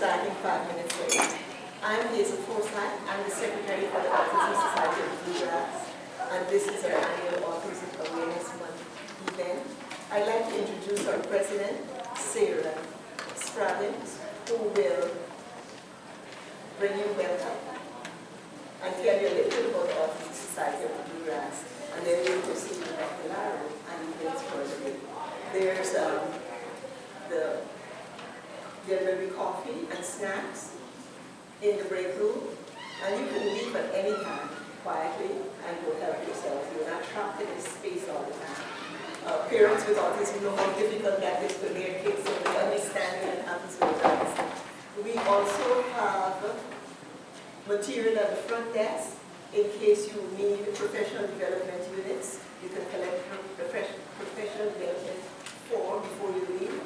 starting 5 minutes late. I'm Hazel Forsyth. I'm the Secretary for the Autism Society of Bluegrass, and this is our annual Autism Awareness Month event. I'd like to introduce our President, Sarah Spravins, who will bring you welcome and tell you a little bit about the Autism Society of Bluegrass, and then we'll proceed with Dr. Larry and events further. There's there will be coffee and snacks in the break room, and you can leave at any time quietly and go help yourself. You're not trapped in this space all the time. Parents with autism know how difficult that is for their kids, so they understand what happens with us. We also have material at the front desk in case you need professional development units. You can collect professional development form before you leave.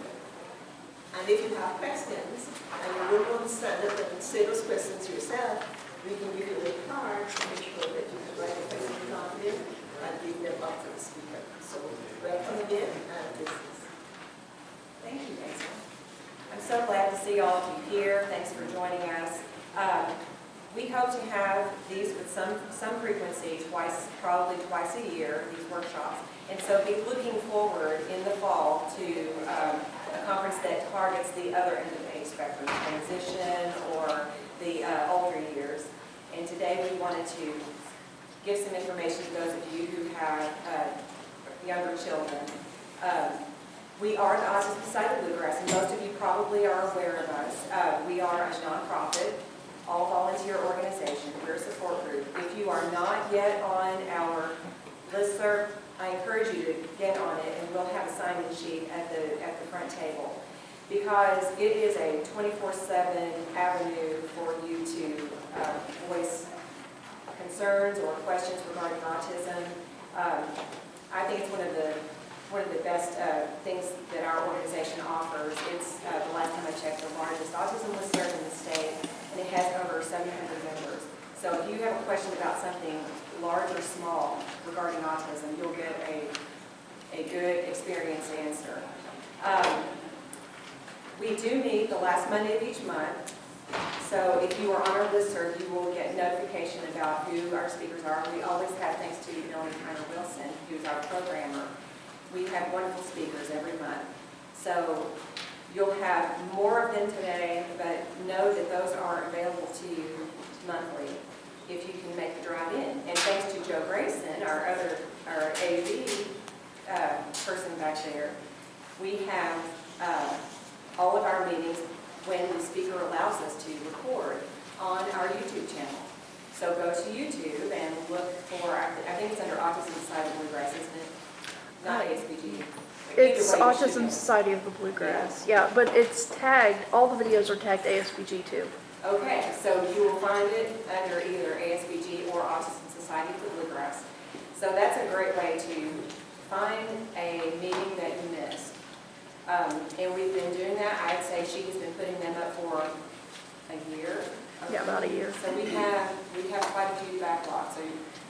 And if you have questions and you don't want to stand up and say those questions yourself, we can give you a card to make sure that you can write the questions on it and give them up to the speaker. So welcome again, and this is. Thank you, Hazel. I'm so glad to see all of you here. Thanks for joining us. We hope to have these with some frequency, probably twice a year, these workshops. And so be looking forward in the fall to a conference that targets the other end of the age spectrum, transition or the older years. And today we wanted to give some information to those of you who have younger children. We are the Autism Society of Bluegrass, and most of you probably are aware of us. We are a nonprofit, all-volunteer organization. We're a support group. If you are not yet on our listserv, I encourage you to get on it, and we'll have a sign-in sheet at the front table, because it is a 24/7 avenue for you to voice concerns or questions regarding autism. I think it's one of the best things that our organization offers. It's the last time I checked, the largest autism listserv in the state, and it has over 700 members. So if you have a question about something large or small regarding autism, you'll get a good experienced answer. We do meet the last Monday of each month. So if you are on our listserv, you will get notification about who our speakers are. We always have, thanks to Melanie Tyner-Wilson, who's our programmer. We have wonderful speakers every month. So you'll have more of them today, but know that those are available to you monthly if you can make the drive in. And thanks to Joe Grayson, our AV person back there, we have all of our meetings, when the speaker allows us to, record on our YouTube channel. So go to YouTube and look for, I think it's under Autism Society of Bluegrass, isn't it? Not ASBG. It's Autism Society of the Bluegrass. Yeah, but it's tagged, all the videos are tagged ASBG too. Okay, so you will find it under either ASBG or Autism Society of the Bluegrass. So that's a great way to find a meeting that you missed. And we've been doing that. I'd say she has been putting them up for a year. Yeah, about a year. So we have quite a few backlogs.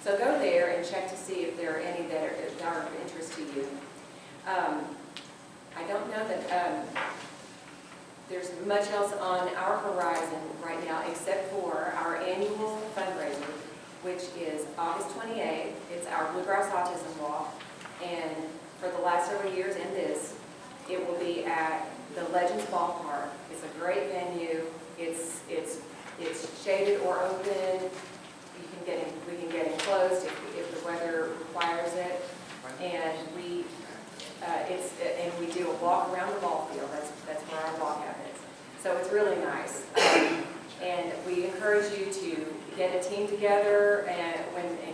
So go there and check to see if there are any that are of interest to you. I don't know that there's much else on our horizon right now except for our annual fundraiser, which is August 28th. It's our Bluegrass Autism Walk, and for the last several years and this, it will be at the Legends Ballpark. It's a great venue. It's shaded or open. We can get enclosed if the weather requires it, and we do a walk around the ball field. That's where our walk happens. So it's really nice, and we encourage you to get a team together. And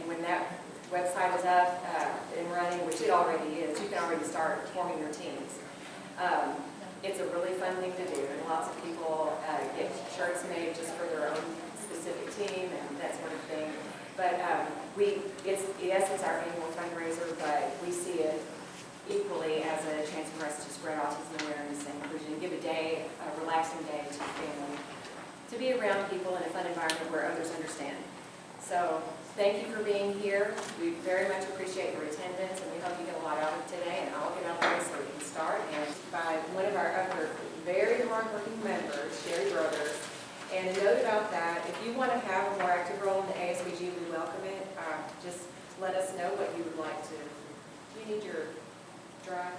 when that website is up and running, which it already is, you can already start forming your teams. It's a really fun thing to do, and lots of people get shirts made just for their own specific team and that sort of thing. But it's our annual fundraiser, but we see it equally as a chance for us to spread autism awareness and inclusion, and give a relaxing day to family, to be around people in a fun environment where others understand. So thank you for being here. We very much appreciate your attendance, and we hope you get a lot out of it today. And I'll get out of the way so we can start. And by one of our other very hardworking members, Sherry Brother, about that. If you want to have a more active role in the ASBG, we welcome it. Just let us know what you would like to. Do you need your drive?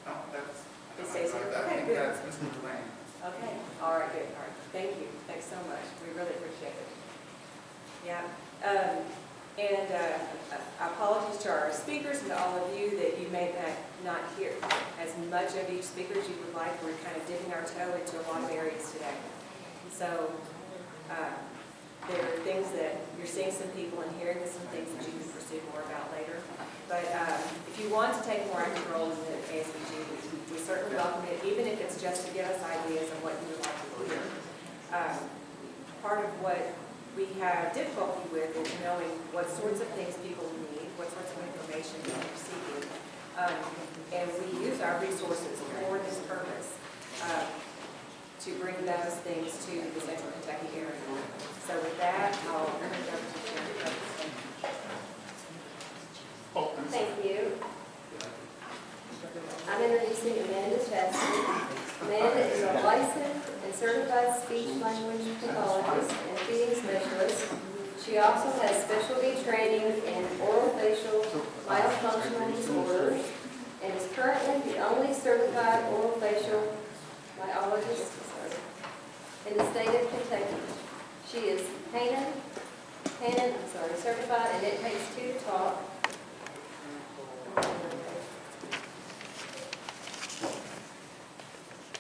No, that's. It stays here? I Okay, think good. that's Mr. Lane. Okay, all right, good, all right. Thank you, thanks so much. We really appreciate it. Yeah, apologies to our speakers and to all of you that you may not hear as much of each speaker as you would like. We're kind of dipping our toe into a lot of areas today. So there are things that you're seeing some people and hearing some things that you can pursue more about later. But if you want to take a more active role in the ASBG, we certainly welcome it, even if it's just to give us ideas of what you would like to hear. Part of what we have difficulty with is knowing what sorts of things people need, what sorts of information they're seeking. And we use our resources for this purpose to bring those things to the Central Kentucky area. So with that, I'll turn it over to Sharon. Thank you. I'm introducing Amanda Chastity. Amanda is a licensed and certified speech language pathologist and feeding specialist. She also has specialty training in orofacial myofunctional disorders and is currently the only certified orofacial myologist in the state of Kentucky. She is certified, and it takes two to talk.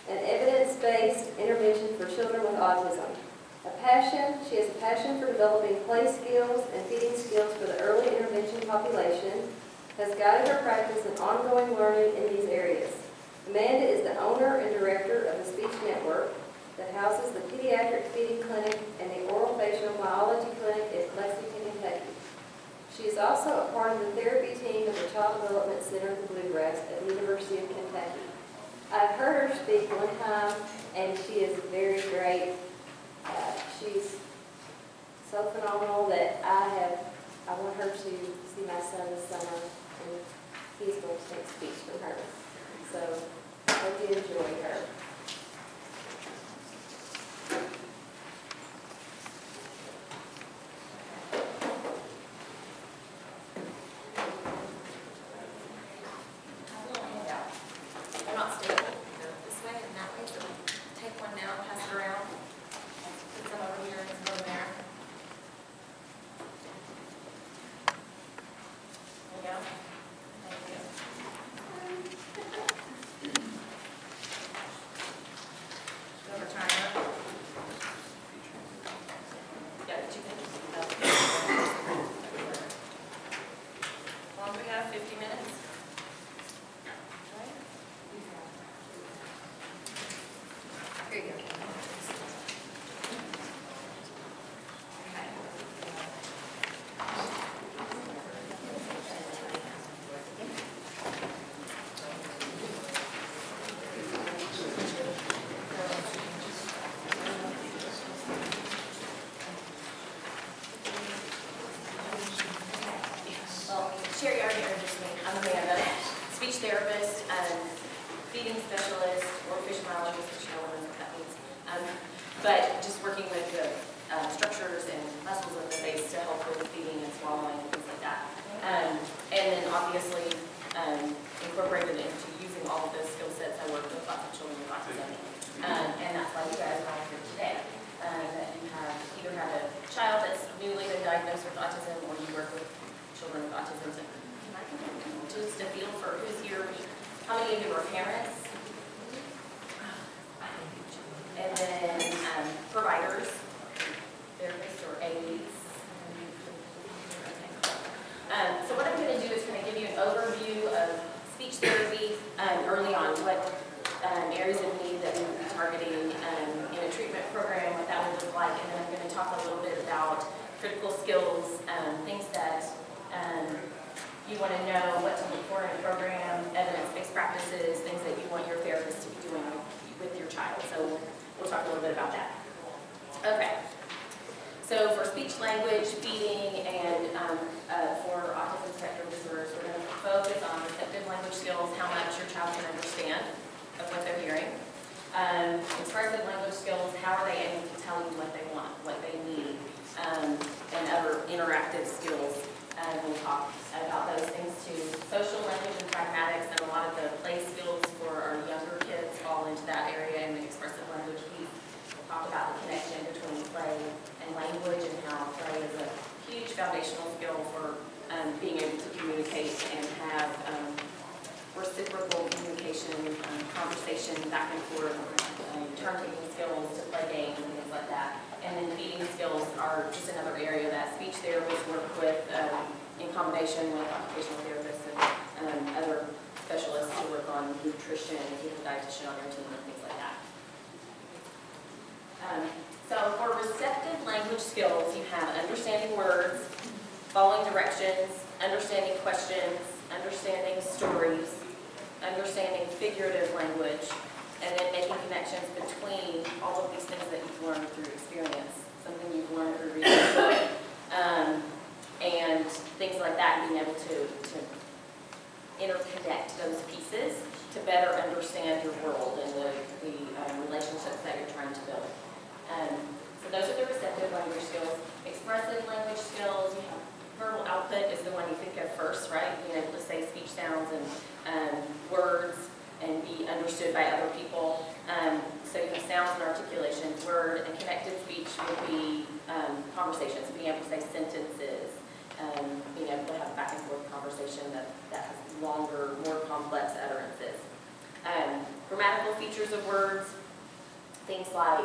An evidence-based intervention for children with autism. She has a passion for developing play skills and feeding skills for the early intervention population, has guided her practice and ongoing learning in these areas. Amanda is the owner and director of the Speech Network that houses the Pediatric Feeding Clinic and the Orofacial Myology Clinic in Lexington, Kentucky. She is also a part of the therapy team of the Child Development Center of the Bluegrass at the University of Kentucky. I've heard her speak one time, and she is very great. She's so phenomenal that I want her to see my son this summer, and he's going to take speech from her. So I hope you enjoy her. Sherry already introduced me. I'm Amanda, speech therapist, feeding specialist, or fish myologist, which no one knows what that means. But just working with the structures and muscles of the face to help with feeding and swallowing and things like that. And then obviously incorporated into using all of those skill sets. I work with lots of children with autism. And that's why you guys are all here today. That you have either have a child that's newly been diagnosed with autism, or you work with children with autism. So just a feel for who's here. How many of you are parents? And then providers, therapists or aides. So what I'm going to do is kind of give you an overview of speech therapy early on, what areas of need that we will be targeting in a treatment program, what that would look like, and then I'm going to talk a little bit about critical skills, things that you want to know, what to look for in a program, evidence-based practices, things that you want your therapist to be doing with your child. So we'll talk a little bit about that. Okay. So for speech language, feeding, and for autism spectrum disorders, we're going to focus on receptive language skills, how much your child can understand of what they're hearing. Expressive language skills, how are they able to tell you what they want, what interactive skills. We'll talk about those things too. Social language and pragmatics, and a lot of the play skills for our younger kids fall into that area in the expressive language piece. We'll talk about the connection between play and language and how play is a huge foundational skill for being able to communicate and have reciprocal communication, conversation back and forth, turn-taking skills to play games and things like that. And then feeding skills are just another area that speech therapists work with in combination with occupational therapists and other specialists who work on nutrition, if you have a dietitian on your team and things like that. So for receptive language skills, you have understanding words, following directions, understanding questions, understanding stories, understanding figurative language, and then making connections between all of these things that you've learned through experience, something you've learned through reading a book, and things like that, and being able to interconnect those pieces to better understand your world and the relationships that you're trying to build. So those are the receptive language skills. Expressive language skills, you have verbal output is the one you think of first, right? Being able to say speech sounds and words and be understood by other people. So you have sounds and articulations. Word and connected speech would be conversations, being able to say sentences, being able to have a back and forth conversation that has longer, more complex utterances. Grammatical features of words, things like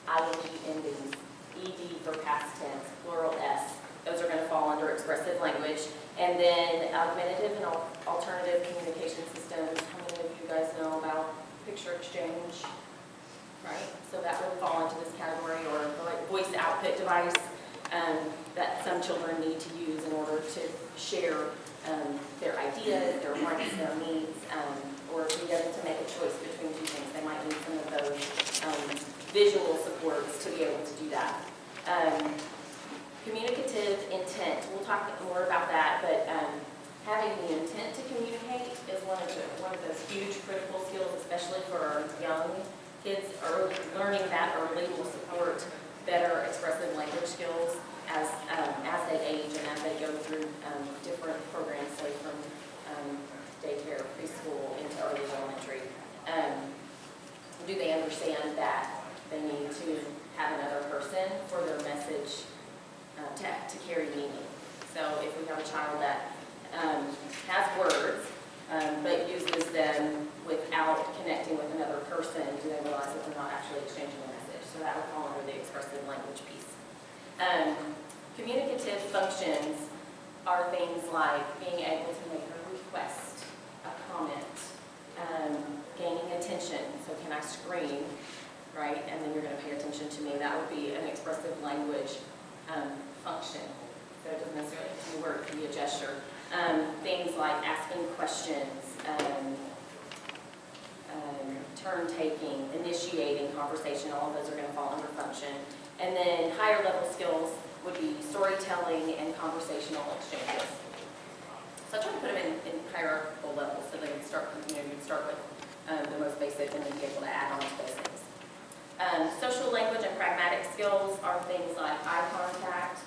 ing endings, ed for past tense, plural s. Those are going to fall under expressive language. And then augmentative and alternative communication systems. How many of you guys know about picture exchange? Right? So that would fall into this category, or like voice output device that some children need to use in order to share their ideas, their wants, their needs, or be able to make a choice between two things. They might need some of those visual supports to be able to do that. Communicative intent, we'll talk more about that, but having the intent to communicate is one of those huge critical skills, especially for our young kids. Learning that early will support better expressive language skills as they age and as they go through different programs, say from daycare, preschool, into early elementary. Do they understand that they need to have another person for their message to carry meaning? So if we have a child that has words but uses them without connecting with another person, do they realize that they're not actually exchanging a message? So that would fall under the expressive language piece. Communicative functions are things like being able to make a request, a comment, gaining attention. So can I scream, right? And then you're going to pay attention to me. That would be an expressive language function. So it doesn't necessarily have to be a word, it can be a gesture. Things like asking questions, turn-taking, initiating conversation, all of those are going to fall under function. And then higher level skills would be storytelling and conversational exchanges. So I try to put them in hierarchical levels so they can start, you'd start with the most basic and then be able to add on to those things. Social language and pragmatic skills are things like eye contact,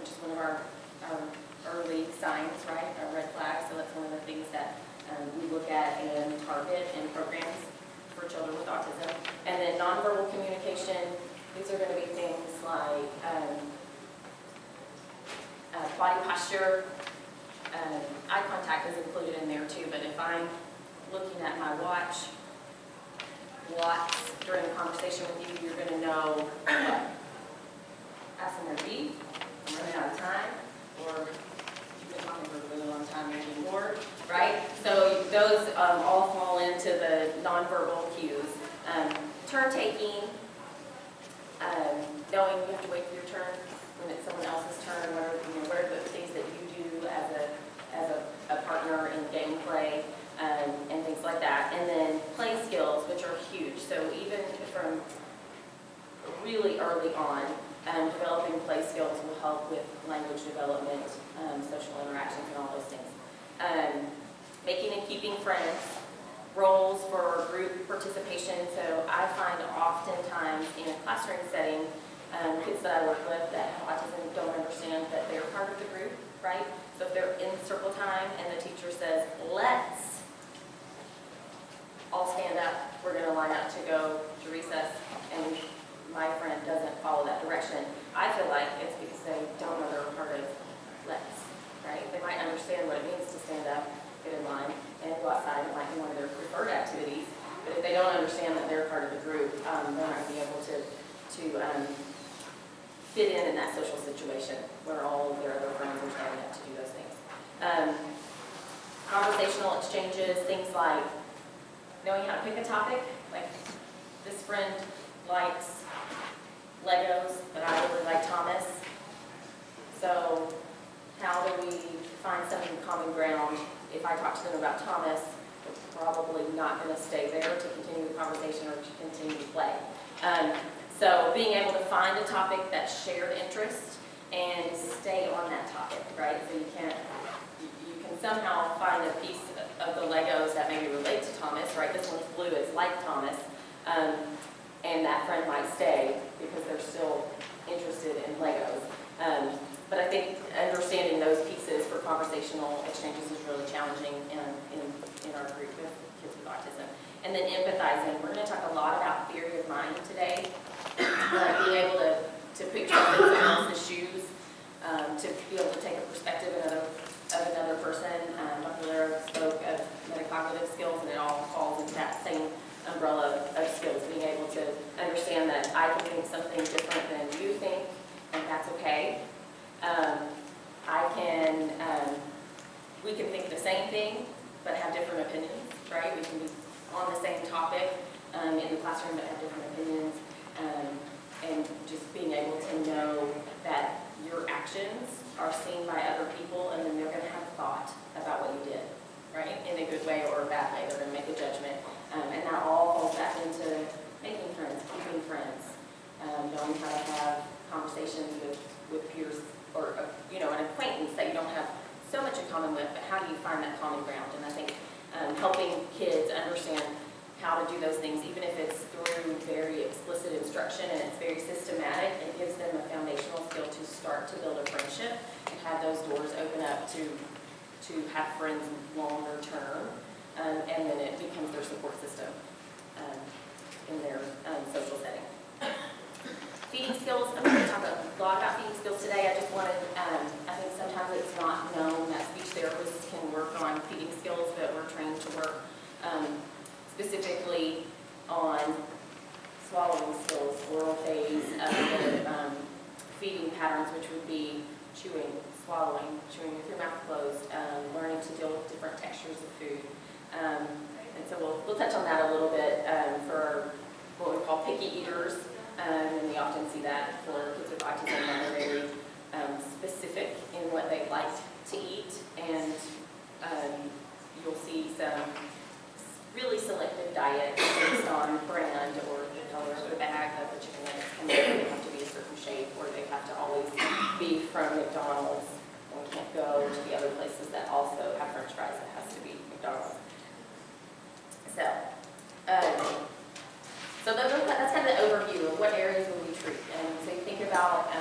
which is one of our early signs, right, our red flags. So that's one of the things that we look at and target in programs for children with autism. And then nonverbal communication, these are going to be things like body posture. Eye contact is included in there too, but if I'm looking at my watch during a conversation with you, you're going to know what? Asking her to eat, I'm running out of time, or you've been talking for a really long time, you're getting bored, right? So those all fall into the nonverbal cues. Turn-taking, knowing you have to wait for your turn when it's someone else's turn, what are the things that you do as a partner in gameplay, and things like that. And then play skills, which are huge. So even from really early on, developing play skills will help with language development, social interactions, and all those things. Making and keeping friends, roles for group participation. So I find oftentimes in a classroom setting, kids that I work with that have autism don't understand that they're part of the group, right? So if they're in circle time and the teacher says, let's all stand up, we're going to line up to go to recess, and my friend doesn't follow that direction, I feel like it's because they don't know they're a part of let's, right? They might understand what it means to stand up, get in line, and go outside. It might be one of their preferred activities, but if they don't understand that they're part of the group, they're not going to be able to fit in that social situation where all of their other friends are standing up to do those things. Conversational exchanges, things like knowing how to pick a topic, like this friend likes Legos, but I really like Thomas. So how do we find some common ground? If I talk to them about Thomas, they're probably not going to stay there to continue the conversation or to continue to play. So being able to find a topic that's shared interest and stay on that topic, right? So you can somehow find a piece of the Legos that maybe relate to Thomas, right? This one's blue, it's like Thomas. And that friend might stay because they're still interested in Legos. But I think understanding those pieces for conversational exchanges is really challenging in our group with kids with autism. And then empathizing. We're going to talk a lot about theory of mind today. Being able to put yourself in someone else's shoes, to be able to take a perspective of another person. Dr. Lera spoke of metacognitive skills, and it all falls into that same umbrella of skills. Being able to understand that I can think something different than you think, and that's okay. We can think the same thing, but have different opinions, right? We can be on the same topic in the classroom, but have different opinions. And just being able to know that your actions are seen by other people, and then they're going to have thought about what you did, right? In a good way or a bad way. They're going to make a judgment. And that all falls back into making friends, keeping friends, knowing how to have conversations with peers or, an acquaintance that you don't have so much in common with, but how do you find that common ground? And I think helping kids understand how to do those things, even if it's through very explicit instruction and it's very systematic, it gives them a foundational skill to start to build a friendship and have those doors open up to have friends longer term, and then it becomes their support system in their social setting. Feeding skills, I'm going to talk a lot about feeding skills today. I just wanted, I think sometimes it's not known that speech therapists can work on feeding skills, but we're trained to work specifically on swallowing skills, oral phase, feeding patterns, which would be chewing, swallowing, chewing with your mouth closed, learning to deal with different textures of food. And so we'll touch on that a little bit for what we call picky eaters. And we often see that for kids with autism that are very specific in what they like to eat. And you'll see some really selective diet based on brand or the color of the bag of the chicken nuggets. And they have to be a certain shape, or they have to always be from McDonald's. And we can't go to the other places that also have French fries. It has to be McDonald's. So that's kind of the overview of what areas will we treat. And so you think about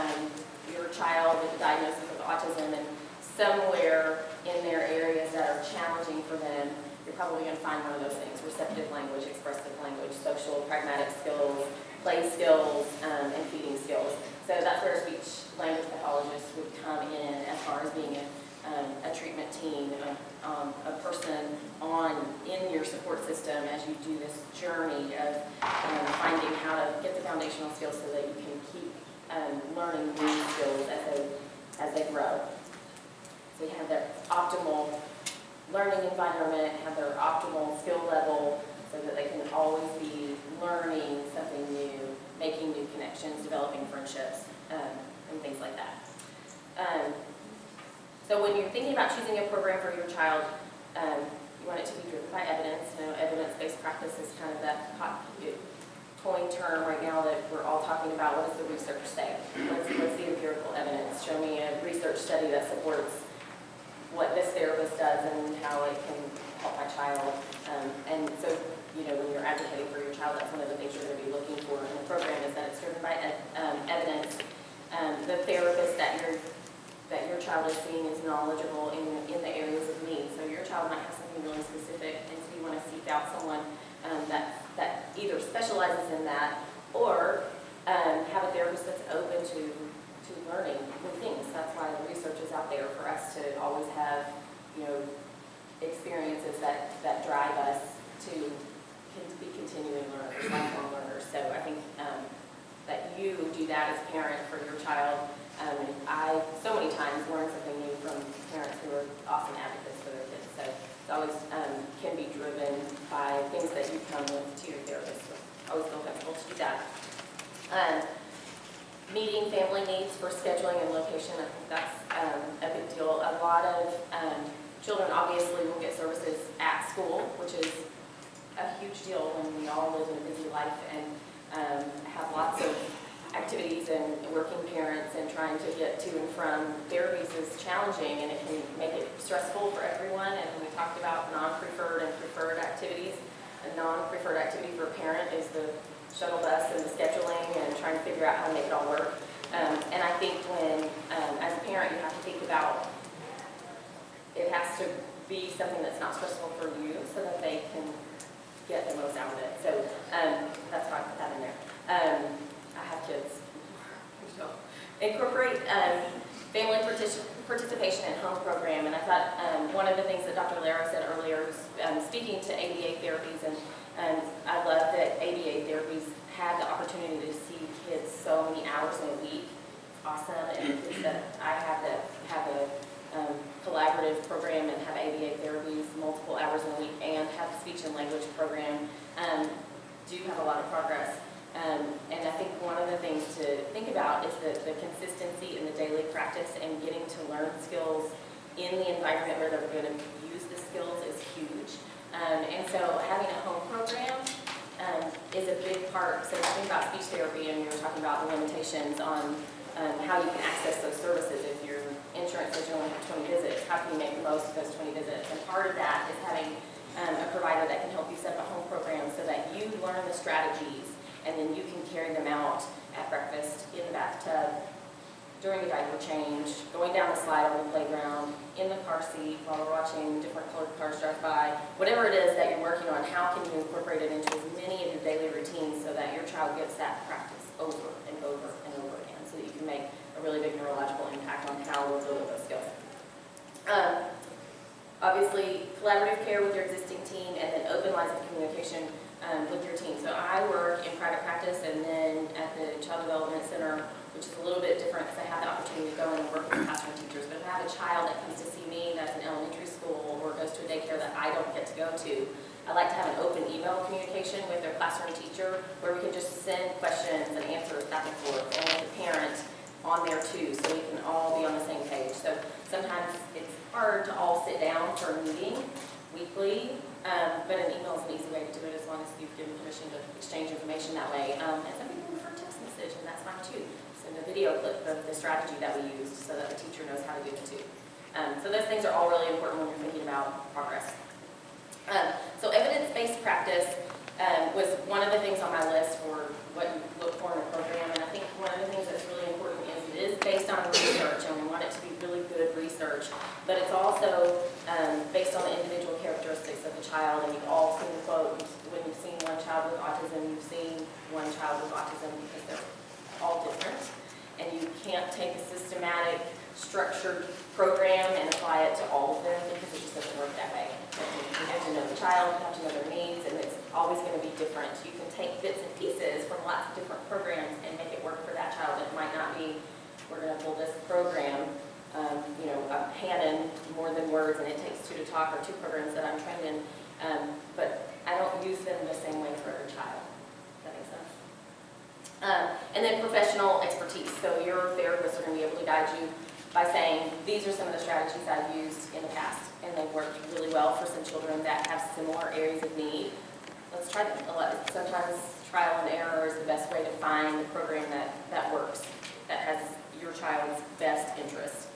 your child with a diagnosis of autism, and somewhere in their areas that are challenging for them, you're probably going to find one of those things: receptive language, expressive language, social, pragmatic skills, play skills, and feeding skills. So that's where a speech language pathologist would come in as far as being a treatment team, a person in your support system as you do this journey of finding how to get the foundational skills so that you can keep learning new skills as they grow. So you have their optimal learning environment, have their optimal skill level so that they can always be learning something new, making new connections, developing friendships, and things like that. So when you're thinking about choosing a program for your child, you want it to be driven by evidence. Evidence-based practice is kind of that hot coin term right now that we're all talking about. What does the research say? What's the empirical evidence? Show me a research study that supports what this therapist does and how it can help my child. And so when you're advocating for your child, that's one of the things you're going to be looking for in the program is that it's driven by evidence. The therapist that your child is seeing is knowledgeable in the areas of need. So your child might have something really specific, and so you want to seek out someone that either specializes in that or have a therapist that's open to learning new things. That's why the research is out there for us to always have, experiences that drive us to be continuing learners, lifelong learners. So I think that you do that as a parent for your child. I so many times learn something new from parents who are awesome advocates for their kids. So it always can be driven by things that you come with to your therapist. So I always feel comfortable to do that. Meeting family needs for scheduling and location, I think that's a big deal. A lot of children obviously will get services at school, which is a huge deal when we all live in a busy life and have lots of activities and working parents, and trying to get to and from therapies is challenging, and it can make it stressful for everyone. And we talked about non-preferred and preferred activities. A non-preferred activity for a parent is the shuttle bus and the scheduling and trying to figure out how to make it all work. And I think when, as a parent, you have to think about, it has to be something that's not stressful for you so that they can get the most out of it. So that's why I put that in there. I have kids. So incorporate family participation in home program. And I thought one of the things that Dr. Lara said earlier was speaking to ABA therapies, and I love that ABA therapies have the opportunity to see kids so many hours in a week. It's awesome. And kids that I have that have a collaborative program and have ABA therapies multiple hours in a week and have a speech and language program do have a lot of progress. And I think one of the things to think about is the consistency in the daily practice and getting to learn skills in the environment where they're going to use the skills is huge. And so having a home program is a big part. So think about speech therapy, and you were talking about the limitations on how you can access those services. If your insurance says you only have 20 visits, how can you make the most of those 20 visits? And part of that is having a provider that can help you set up a home program so that you learn the strategies, and then you can carry them out at breakfast, in the bathtub, during a diaper change, going down the slide on the playground, in the car seat while we're watching different colored cars drive by. Whatever it is that you're working on, how can you incorporate it into as many of your daily routines so that your child gets that practice over and over and over again, so that you can make a really big neurological impact on how we're building those skills. Obviously, collaborative care with your existing team, and then open lines of communication with your team. So I work in private practice and then at the Child Development Center, which is a little bit different because I have the opportunity to go in and work with classroom teachers. But if I have a child that comes to see me that's in elementary school or goes to a daycare that I don't get to go to, I like to have an open email communication with their classroom teacher where we can just send questions and answers back and forth, and with the parent on there too, so we can all be on the same page. So sometimes it's hard to all sit down for a meeting weekly, but an email is an easy way to do it as long as you've given permission to exchange information that way. And some people prefer text message, and that's fine too. Send a video clip of the strategy that we used so that the teacher knows how to do it too. So those things are all really important when you're thinking about progress. So evidence-based practice was one of the things on my list for what you look for in a program, and I think one of the things that's really important is it is based on research, and we want it to be really good research, but it's also based on the individual characteristics of the child. And you've all seen the quote, when you've seen one child with autism, you've seen one child with autism, because they're all different, and you can't take a systematic, structured program and apply it to all of them, because it just doesn't work that way. You have to know the child, you have to know their needs, and it's always going to be different. You can take bits and pieces from lots of different programs and make it work for that child. It might not be, we're going to pull this program, a Hanon, more than words, and it takes two to talk, or two programs that I'm trained in, but I don't use them the same way for every child. Does that make sense? And then professional expertise. So your therapists are going to be able to guide you by saying, these are some of the strategies I've used in the past, and they've worked really well for some children that have similar areas of need. Let's try them. Sometimes trial and error is the best way to find the program that works, that has your child's best interest.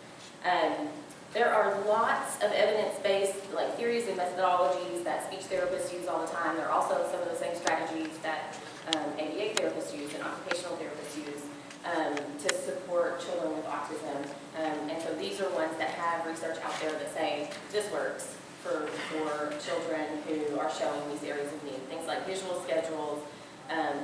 There are lots of evidence-based, like theories and methodologies that speech therapists use all the time. There are also some of the same strategies that ABA therapists use and occupational therapists use to support children with autism. And so these are ones that have research out there that say this works for children who are showing these areas of need. Things like visual schedules,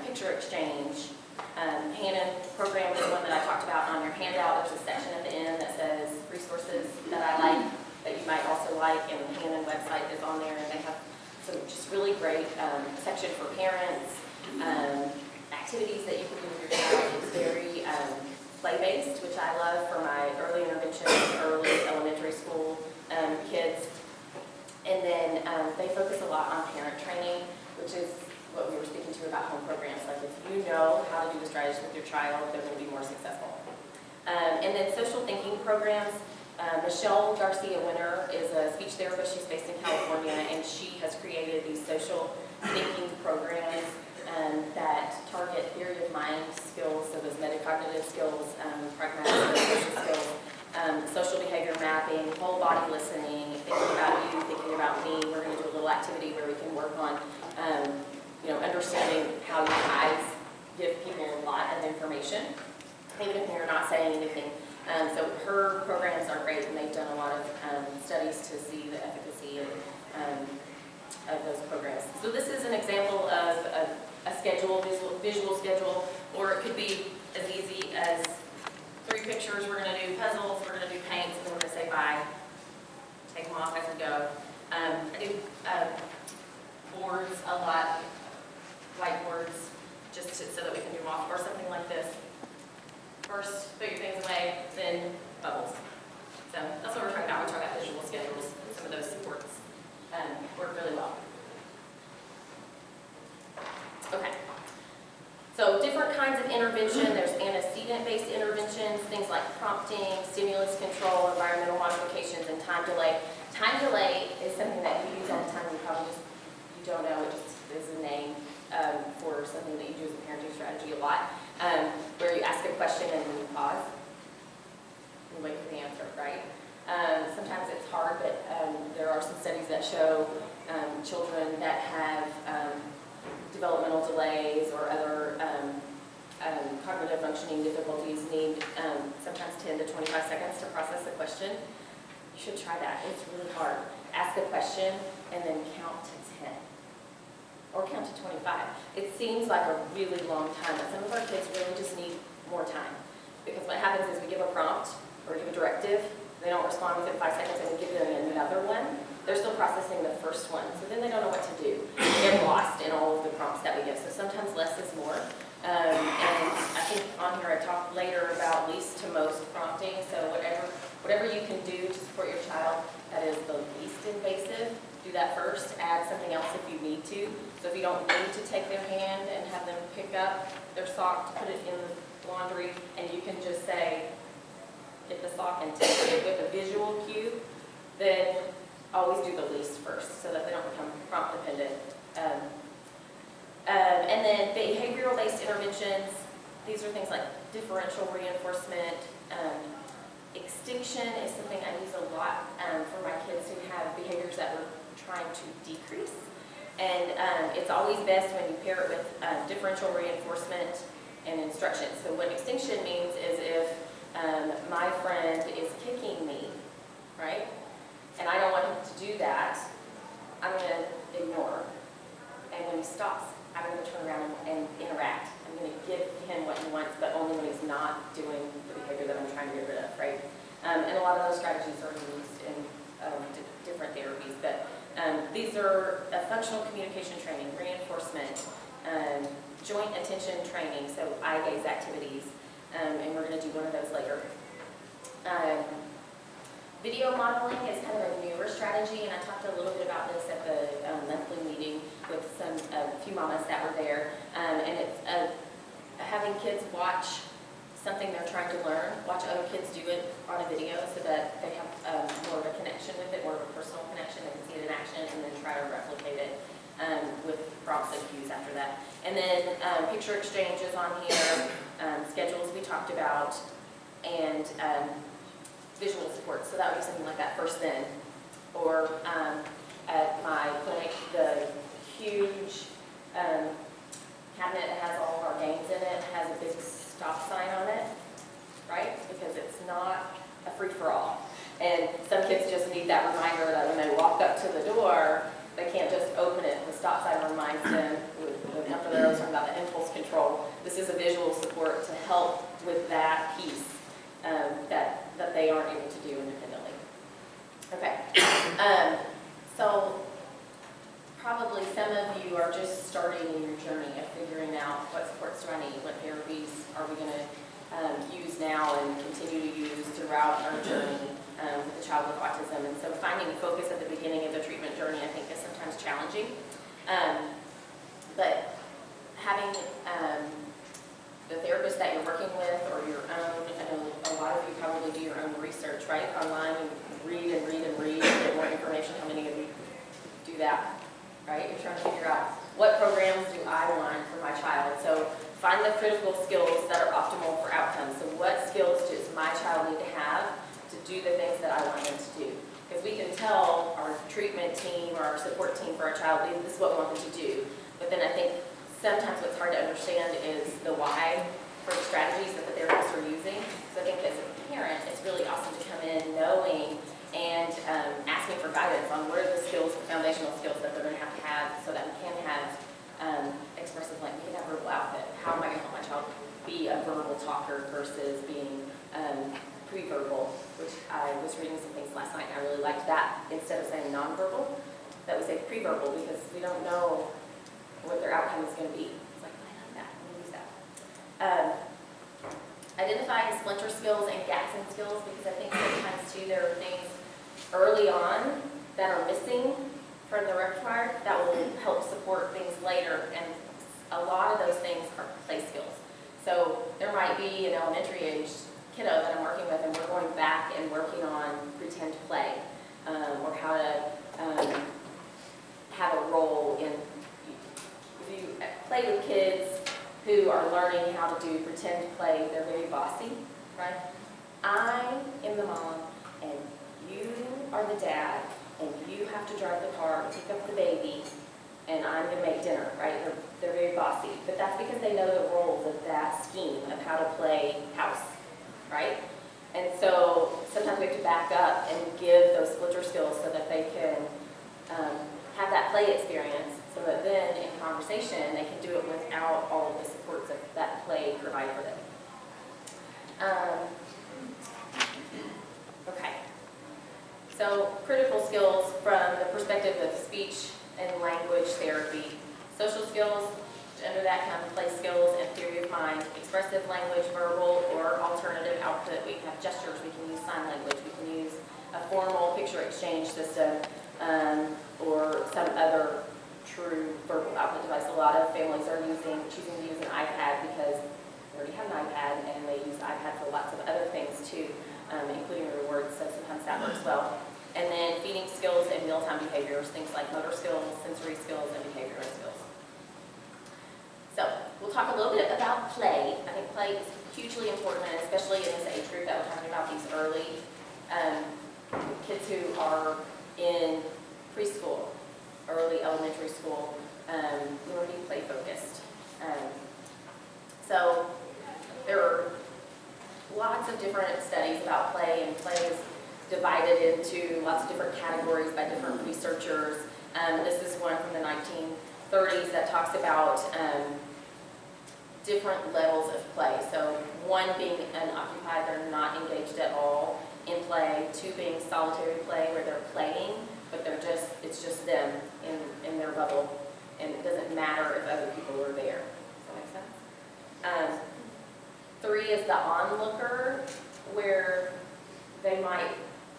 picture exchange. Hannon program is one that I talked about on your handout. There's a section at the end that says resources that I like, that you might also like, and the Hannon website is on there, and they have some just really great section for parents, activities that you can do with your child. It's very play-based, which I love for my early intervention, early elementary school kids. And then they focus a lot on parent training, which is what we were speaking to about home programs. Like if you know how to do the strategies with your child, they're going to be more successful. And then social thinking programs. Michelle Garcia Winter is a speech therapist. She's based in California, and she has created these social thinking programs that target theory of mind skills, so those metacognitive skills, pragmatic social skills, social behavior mapping, whole body listening, thinking about you, thinking about me. We're going to do a little activity where we can work on understanding how your eyes give people a lot of information, even if you're not saying anything. So her programs are great, and they've done a lot of studies to see the efficacy of those programs. So this is an example of a schedule, visual schedule, or it could be as easy as 3 pictures. We're going to do puzzles, we're going to do paints, and then we're going to say bye. Take them off as we go. I do boards a lot, whiteboards, just so that we can do them off, or something like this. First, put your things away, then bubbles. So that's what we're talking about. We're talking about visual schedules. Some of those supports work really well. Okay. So different kinds of intervention. There's antecedent-based interventions, things like prompting, stimulus control, environmental modifications, and time delay. Time delay is something that you use all the time. You probably you don't know. It just is a name for something that you do as a parenting strategy a lot, where you ask a question and then you pause and wait for the answer, right? Sometimes it's hard, but there are some studies that show children that have developmental delays or other cognitive functioning difficulties need sometimes 10 to 25 seconds to process a question. You should try that. It's really hard. Ask a question and then count to 10 or count to 25. It seems like a really long time, but some of our kids really just need more time, because what happens is we give a prompt or give a directive, they don't respond within 5 seconds, and we give them another one. They're still processing the first one, so then they don't know what to do. They're lost in all of the prompts that we give, so sometimes less is more. And I think on here I talk later about least to most prompting, so whatever you can do to support your child that is the least invasive, do that first. Add something else if you need to. So if you don't need to take their hand and have them pick up their sock, put it in the laundry, and you can just say, get the sock and take it with a visual cue, then always do the least first so that they don't become prompt dependent. And then behavioral-based interventions, these are things like differential reinforcement. Extinction is something I use a lot for my kids who have behaviors that we're trying to decrease. And it's always best when you pair it with differential reinforcement and instruction. So what extinction means is if my friend is kicking me, right, and I don't want him to do that, I'm going to ignore. And when he stops, I'm going to turn around and interact. I'm going to give him what he wants, but only when he's not doing the behavior that I'm trying to get rid of, right? And a lot of those strategies are used in different therapies, but these are functional communication training, reinforcement, joint attention training, so eye gaze activities, and we're going to do one of those later. Video modeling is kind of a newer strategy, and I talked a little bit about this at the monthly meeting with a few mamas that were there, and it's having kids watch something they're trying to learn, watch other kids do it on a video so that they have more of a connection with it, more of a personal connection, they can see it in action, and then try to replicate it with prompts and cues after that. And then picture exchange is on here, schedules we talked about, and visual support. So that would be something like that first then. Or at my clinic, the huge cabinet that has all of our games in it has a big stop sign on it, right? Because it's not a free-for-all. And some kids just need that reminder that when they walk up to the door, they can't just open it. The stop sign reminds them, after they're talking about the impulse control, this is a visual support to help with that piece that they aren't able to do independently. Okay, so probably some of you are just starting your journey of figuring out what supports do I need, what therapies are we going to use now and continue to use throughout our journey with the child with autism. And so finding focus at the beginning of the treatment journey, I think, is sometimes challenging. But having the therapist that you're working with or your own, I know a lot of you probably do your own research, right, online, and read and read and read and get more information. How many of you do that, right? You're trying to figure out what programs do I want for my child. So find the critical skills that are optimal for outcomes. So what skills does my child need to have to do the things that I want them to do? Because we can tell our treatment team or our support team for our child, this is what we want them to do. But then I think sometimes what's hard to understand is the why for the strategies that the therapists are using. So I think as a parent, it's really awesome to come in knowing and asking for guidance on what are the skills, the foundational skills that they're going to have so that we can have expressive language, we can have verbal output. How am I going to help my child be a verbal talker versus being pre-verbal, which I was reading some things last night and I really liked that. Instead of saying nonverbal, that we say pre-verbal because we don't know what their outcome is going to be. It's like, I like that, I'm going to use that. Identifying splinter skills and gaps in skills, because I think sometimes too there are things early on that are missing from the repertoire that will help support things later, and a lot of those things are play skills. So there might be an elementary age kiddo that I'm working with and we're going back and working on pretend play or how to have a role in. If you play with kids who are learning how to do pretend play, they're very bossy, right? I am the mom, and you are the dad, and you have to drive the car to pick up the baby, and I'm going to make dinner, right? They're very bossy. But that's because they know the roles of that scheme of how to play house, right? And so sometimes we have to back up and give those splinter skills so that they can have that play experience, so that then in conversation they can do it without all of the supports that that play provide for them. Okay. So critical skills from the perspective of speech and language therapy. Social skills, under that come play skills and theory of mind. Expressive language, verbal or alternative output. We can have gestures, we can use sign language, we can use a formal picture exchange system, or some other true verbal output device. A lot of families are choosing to use an iPad because they already have an iPad and they use iPad for lots of other things too, including rewards, so sometimes that works well. And then feeding skills and mealtime behaviors, things like motor skills, sensory skills, and behavioral skills. So we'll talk a little bit about play. I think play is hugely important, and especially in this age group that we're talking about, these early kids who are in preschool, early elementary school, we want to be play focused. So there are lots of different studies about play, and play is divided into lots of different categories by different researchers. This is one from the 1930s that talks about different levels of play. So one being unoccupied, they're not engaged at all in play. Two being solitary play, where they're playing, but it's just them in their bubble, and it doesn't matter if other people are there. Does that make sense? Three is the onlooker, where they might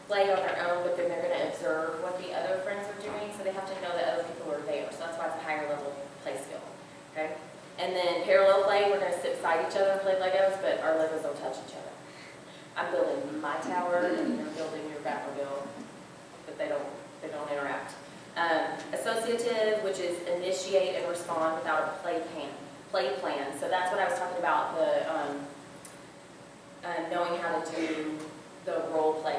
play on their own, but then they're going to observe what the other friends are doing, so they have to know that other people are there. So that's why it's a higher level play skill. Okay? And then parallel play, we're going to sit beside each other and play Legos, but our Legos don't touch each other. I'm building my tower, and you're building your Batmobile, but they don't interact. Associative, which is initiate and respond without a play plan. So that's what I was talking about, the knowing how to do the role play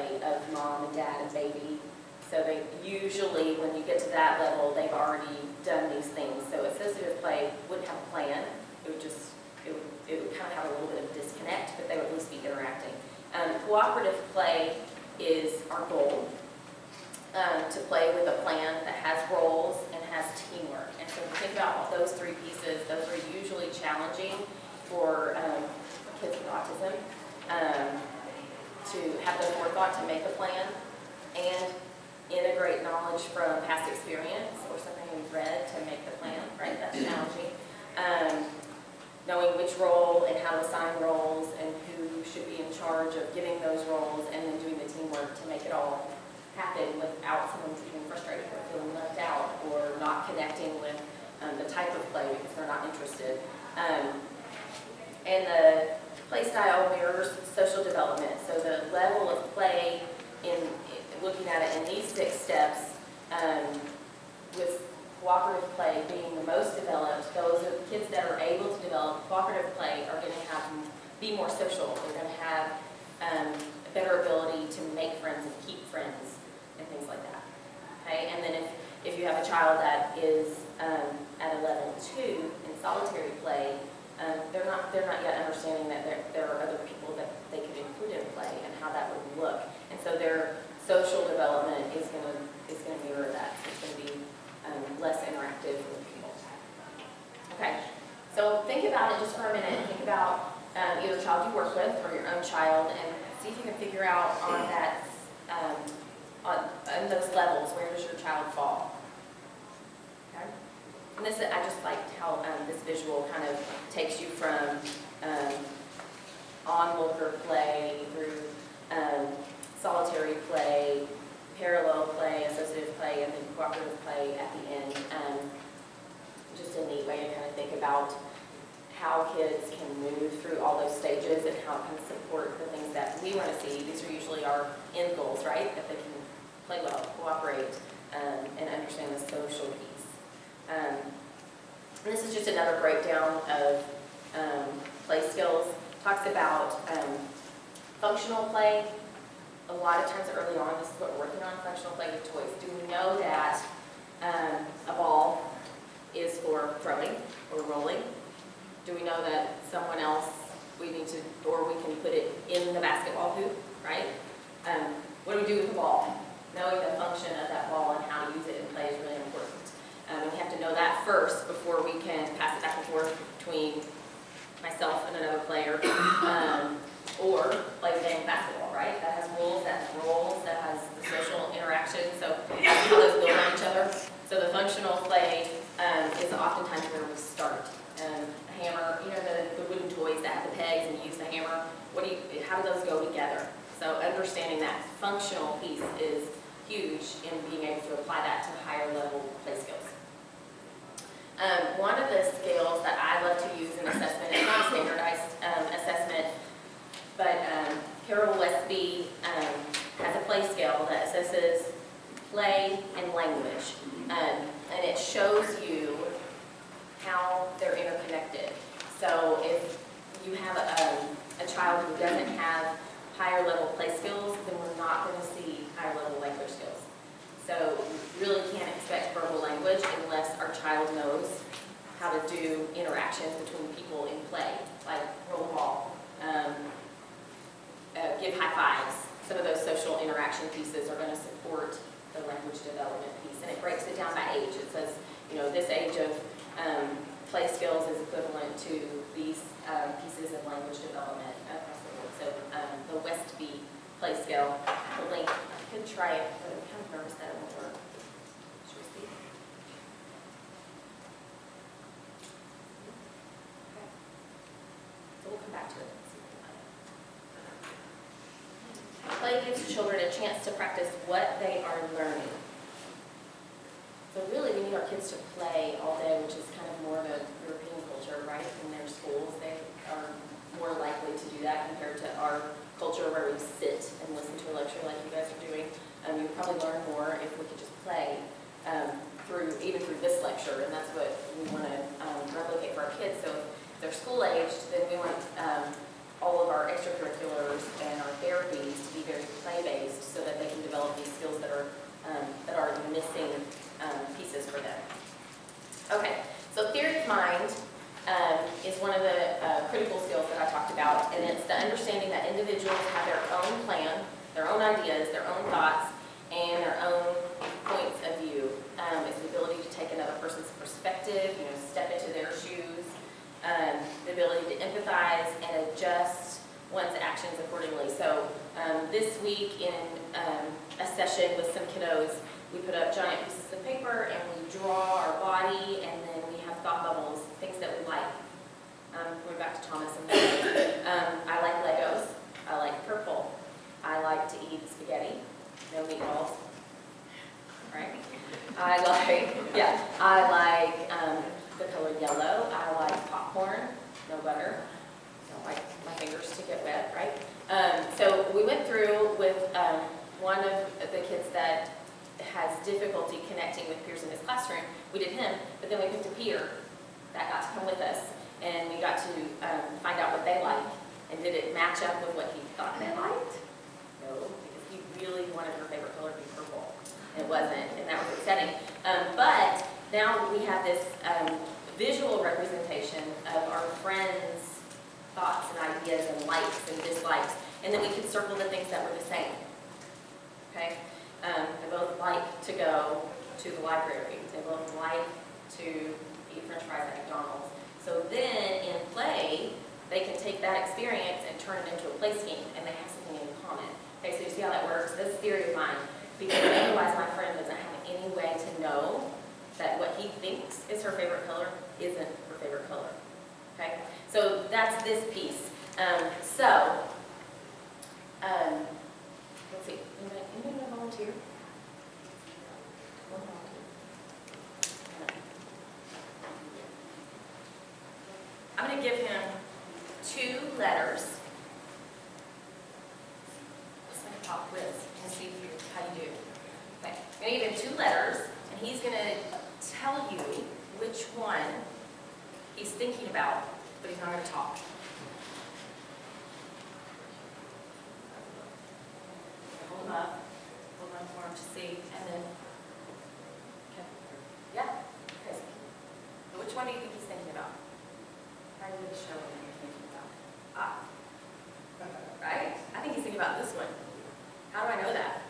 usually when you get to that level, they've already done these things. So associative play wouldn't have a plan. It would kind of have a little bit of disconnect, but they would at least be interacting. Cooperative play is our goal, to play with a plan that has roles and has teamwork. And so if you think about those three pieces, those are usually challenging for kids with autism, to have the forethought to make a plan and integrate knowledge from past experience or something we've read to make the plan, right? That's challenging. Knowing which role and how to assign roles and who should be in charge of giving those roles, and then doing the teamwork to make it all happen without someone feeling frustrated or feeling left out or not connecting with the type of play because they're not interested. And the play style mirrors social development. So the level of play in looking at it in these 6 steps, with cooperative play being the most developed, those are the kids that are able to develop cooperative play are going to be more social. They're going to have a better ability to make friends and keep friends and things like that. Okay, and then if you have a child that is at a level 2 in solitary play, they're not yet understanding that there are other people that they could include in play and how that would look. And so their social development is going to mirror that. So it's going to be less interactive with people. Okay, so think about it just for a minute. Think about either the child you work with or your own child, and see if you can figure out on that on those levels, where does your child fall? Okay, and this I just liked how this visual kind of takes you from onlooker play through solitary play, parallel play, associative play, and then cooperative play at the end. Just a neat way to kind of think about how kids can move through all those stages and how it can support the things that we want to see. These are usually our end goals, right? That they can play well, cooperate, and understand the social piece. And this is just another breakdown of play skills. Talks about functional play. A lot of times early on, this is what we're working on, functional play with toys. Do we know that a ball is for throwing or rolling? Do we know that someone else we can put it in the basketball hoop, right? What do we do with the ball? Knowing the function of that ball and how to use it in play is really important. We have to know that first before we can pass it back and forth between myself and another player, or play the game of basketball, right? That has rules, that has roles, that has the social interaction, so how those build on each other. So the functional play is oftentimes where we start. A hammer, the wooden toys that have the pegs and you use the hammer, how do those go together? So understanding that functional piece is huge in being able to apply that to higher level play skills. One of the scales that I love to use in assessment, it's not a standardized assessment, but Carol Westby has a play scale that assesses play and language, and it shows you how they're interconnected. So if you have a child who doesn't have higher level play skills, then we're not going to see higher level language skills. So we really can't expect verbal language unless our child knows how to do interactions between people in play, like roll the ball, give high fives. Some of those social interaction pieces are going to support the language development piece. And it breaks it down by age. It says, this age of play skills is equivalent to these pieces of language development across the board. So the Westby play scale, the link, I could try it, but I'm kind of nervous that it won't work. Should we see? Okay. So we'll come back to it. Play gives children a chance to practice what they are learning. So really, we need our kids to play all day, which is kind of more of a European culture, right? In their schools, they are more likely to do that compared to our culture where we sit and listen to a lecture like you guys are doing. You would probably learn more if we could just play even through this lecture, and that's what we want to replicate for our kids. So if they're school-aged, then we want all of our extracurriculars and our therapies to be very play-based so that they can develop these skills that are missing and it's the understanding that individuals have their own plan, their own ideas, their own thoughts, and their own points of view. It's the ability to take another person's perspective, step into their shoes, the ability to empathize and adjust one's actions accordingly. So this week in a session with some kiddos, we put up giant pieces of paper and we draw our body, and then we have thought bubbles, things that we like. We're back to Thomas and I like Legos. I like purple. I like to eat spaghetti. No meatballs. Right? I like the color yellow. I like popcorn. No butter. Don't like my fingers to get wet, right? So we went through with one of the kids that has difficulty connecting with peers in his classroom. We did him, but then we picked a peer that got to come with us, and we got to find out what they like. And did it match up with what he thought they liked? No, because he really wanted her favorite color to be purple. It wasn't, and that was upsetting. But now we have this visual representation of our friends' thoughts and ideas and likes and dislikes, and then we can circle the things that were the same. Okay? They both like to go to the library. They both like to eat French fries at McDonald's. So then in play, they can take that experience and turn it into a play scheme, and they have something in common. Okay, so you see how that works? This is theory of mine, because otherwise my friend doesn't have any way to know that what he thinks is her favorite color isn't her favorite color. Okay, so that's this piece. Let's see. Anybody want to volunteer? One volunteer. I'm going to give him 2 letters. It's like a pop quiz and see how you do. Okay. I'm going to give him 2 letters, and he's going to tell you which one he's thinking about, but he's not going to talk. Hold him up. Hold on for him to see, and then, okay. Yeah? Okay. Which one do you think he's thinking about? How do you show what you're thinking about? Right? I think he's thinking about this one. How do I know that?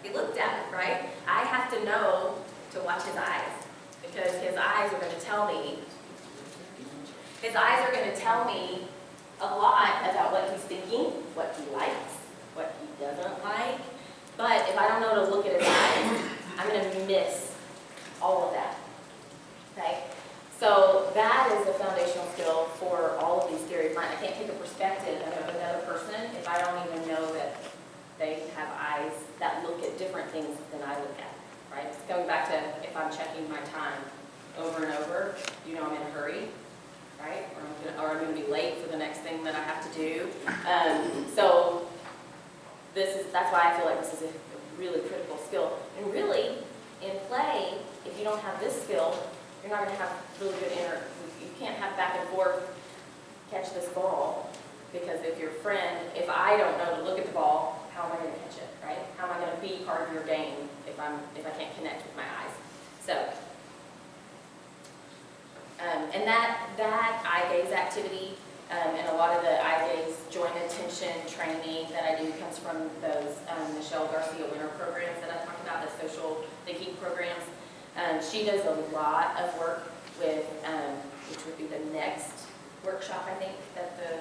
He looked at it, right? I have to know to watch his eyes, because his eyes are going to tell me. His eyes are going to tell me a lot about what he's thinking, what he likes, what he doesn't like. But if I don't know to look at his eyes, I'm going to miss all of that. Okay? So that is a foundational skill for all of these theories of mind. I can't take a perspective of another person if I don't even know that they have eyes that look at different things than I look at. Right? It's going back to if I'm checking my time over and over, I'm in a hurry, right? Or I'm going to be late for the next thing that I have to do. So that's why I feel like this is a really critical skill. And really, in play, if you don't have this skill, you're not going to have really good you can't have back and forth, catch this ball, because if I don't know to look at the ball, how am I going to catch it, right? How am I going to be part of your game if I can't connect with my eyes? So, and that eye gaze activity, and a lot of the eye gaze joint attention training that I do comes from those Michelle Garcia Winter programs that I talked about, the social thinking programs. She does a lot of work with, which would be the next workshop, I think, that the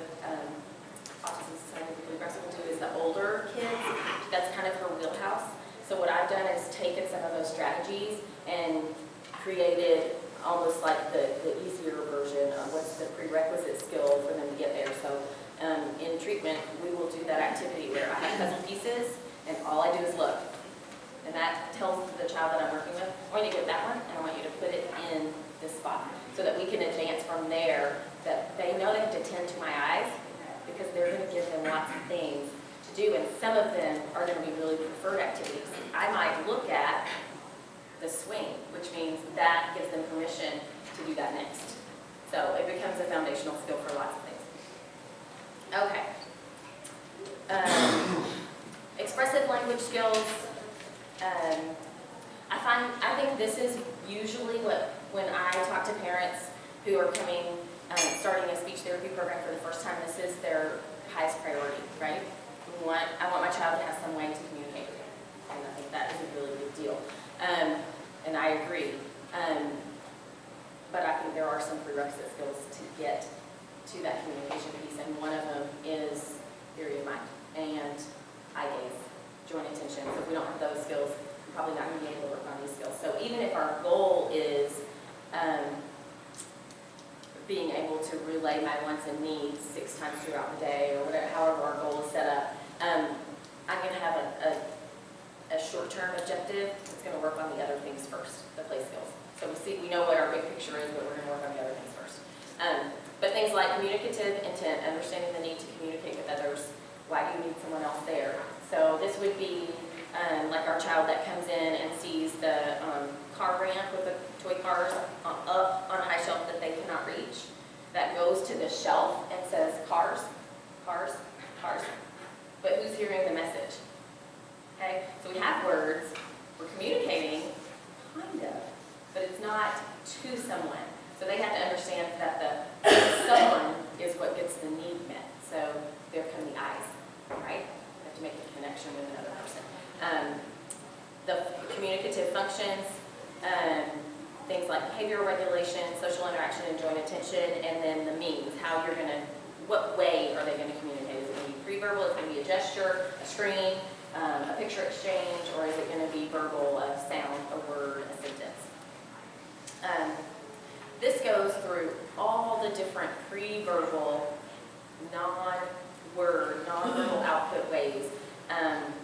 Autism Society of Bluegrass will do, is the older kids. That's kind of her wheelhouse. So what I've done is taken some of those strategies and created almost like the easier version of what's the prerequisite skill for them to get there. So in treatment, we will do that activity where I have puzzle pieces, and all I do is look. And that tells the child that I'm working with, I want you to get that one, and I want you to put it in this spot, so that we can advance from there, that they know they have to tend to my eyes, because they're going to give them lots of things to do, and some of them are going to be really preferred activities. I might look at the swing, which means that gives them permission to do that next. So it becomes a foundational skill for lots of things. Okay. Expressive language skills. I think this is usually when I talk to parents who are coming starting a speech therapy program for the first time, this is their highest priority, right? I want my child to have some way to communicate with me, and I think that is a really big deal. And I agree. But I think there are some prerequisite skills to get to that communication piece, and one of them is theory of mind and eye gaze, joint attention. So if we don't have those skills, we're probably not going to be able to work on these skills. So even if our goal is being able to relay my wants and needs 6 times throughout the day, or whatever, however our goal is set up, I'm going to have a short-term objective that's going to work on the other things first, the play skills. So we know what our big picture is, but we're going to work on the other things first. But things like communicative intent, understanding the need to communicate with others. Why do you need someone else there? So this would be like our child that comes in and sees the car ramp with the toy cars up on a high shelf that they cannot reach. That goes to the shelf and says, cars, cars, cars. But who's hearing the message? Okay, so we have words, we're communicating, kind of, but it's not to someone. So they have to understand that the someone is what gets the need met. So there come the eyes, right? You have to make a connection with another person. The communicative functions, things like behavioral regulation, social interaction, and joint attention, and then the means, how you're going to, what way are they going to communicate? Is it going to be pre-verbal? Is it going to be a gesture, a screen, a picture exchange, or is it going to be verbal, a sound, a word, a sentence? This goes through all the different pre-verbal, non-word, non-verbal output ways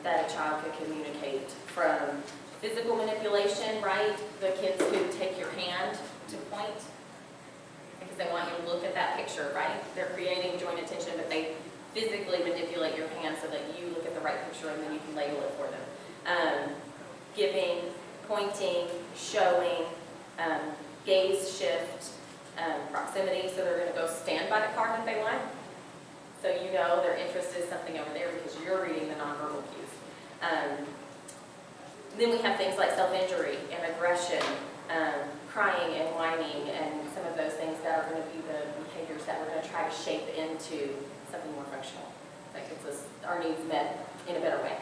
that a child could communicate, from physical manipulation, right? The kids who take your hand to point because they want you to look at that picture, right? They're creating joint attention, but they physically manipulate your hand so that you look at the right picture and then you can label it for them. Giving, pointing, showing, gaze shift, proximity, so they're going to go stand by the car that they want. So you know their interest is something over there because you're reading the nonverbal cues. Then we have things like self-injury and aggression, crying and whining, and some of those things that are going to be the behaviors that we're going to try to shape into something more functional that gets us our needs met in a better way.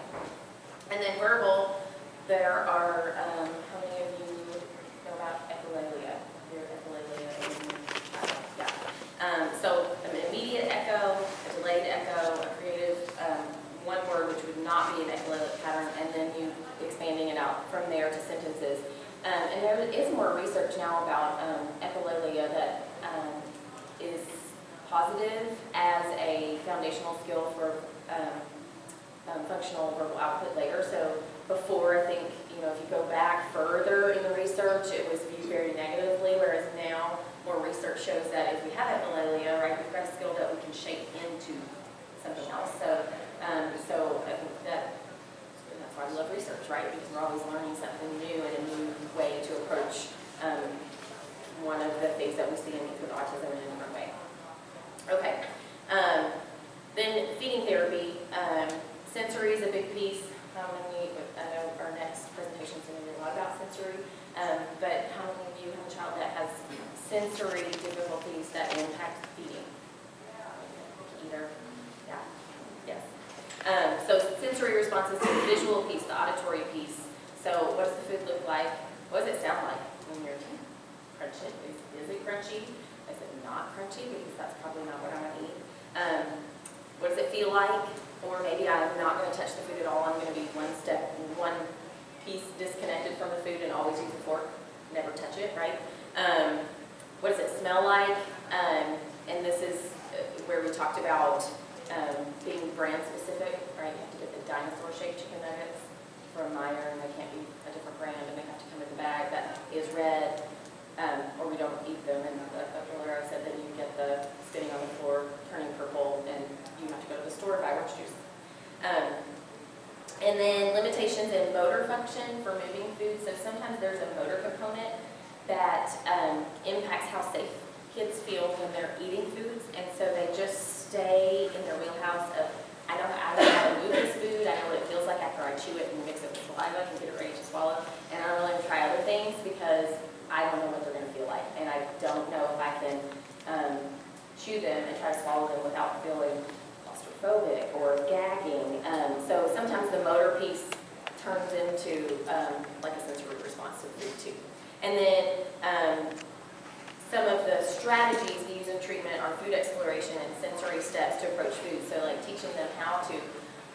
And then verbal, there are, how many of you know about echolalia? So an immediate echo, a delayed echo, a creative one word which would not be an echolalic pattern, and then you expanding it out from there to sentences. And there is more research now about echolalia that is positive as a foundational skill for functional verbal output later. So before, I think, if you go back further in the research, it was viewed very negatively, whereas now more research shows that if we have echolalia, right, we've got a skill that we can shape into something else. So I think that's why we love research, right? Because we're always learning something new and a new way to approach one of the things that we see in kids with autism in a different way. Okay. Then feeding therapy. Sensory is a big piece. I know our next presentation is going to be a lot about sensory, but how many of you have a child that has sensory difficulties that impact feeding? Either? Yeah. Yes. So sensory responses to the visual piece, the auditory piece. So what does the food look like? What does it sound like when you're crunching? Is it crunchy? Is it not crunchy? Because that's probably not what I want to eat. What does it feel like? Or maybe I'm not going to touch the food at all. I'm going to be one piece disconnected from the food and always use a fork. Never touch it, right? What does it smell like? And this is where we talked about being brand specific, right? You have to get the dinosaur-shaped chicken nuggets from Meyer, and they can't be a different brand, and they have to come in the bag that is red, or we don't eat them. And earlier I said that you get the spitting on the floor, turning purple, and you have to go to the store to buy orange juice. And then limitations in motor function for moving food. So sometimes there's a motor component that impacts how safe kids feel when they're eating foods, and so they just stay in their wheelhouse of, I know how to move this food, I know what it feels like after I chew it and mix it with saliva and get it ready to swallow, and I don't really try other things because I don't know what they're going to feel like, and I don't know if I can chew them and try to swallow them without feeling claustrophobic or gagging. So sometimes the motor piece turns into like a sensory response to food too. And then some of the strategies used in treatment are food exploration and sensory steps to approach food. So like teaching them how to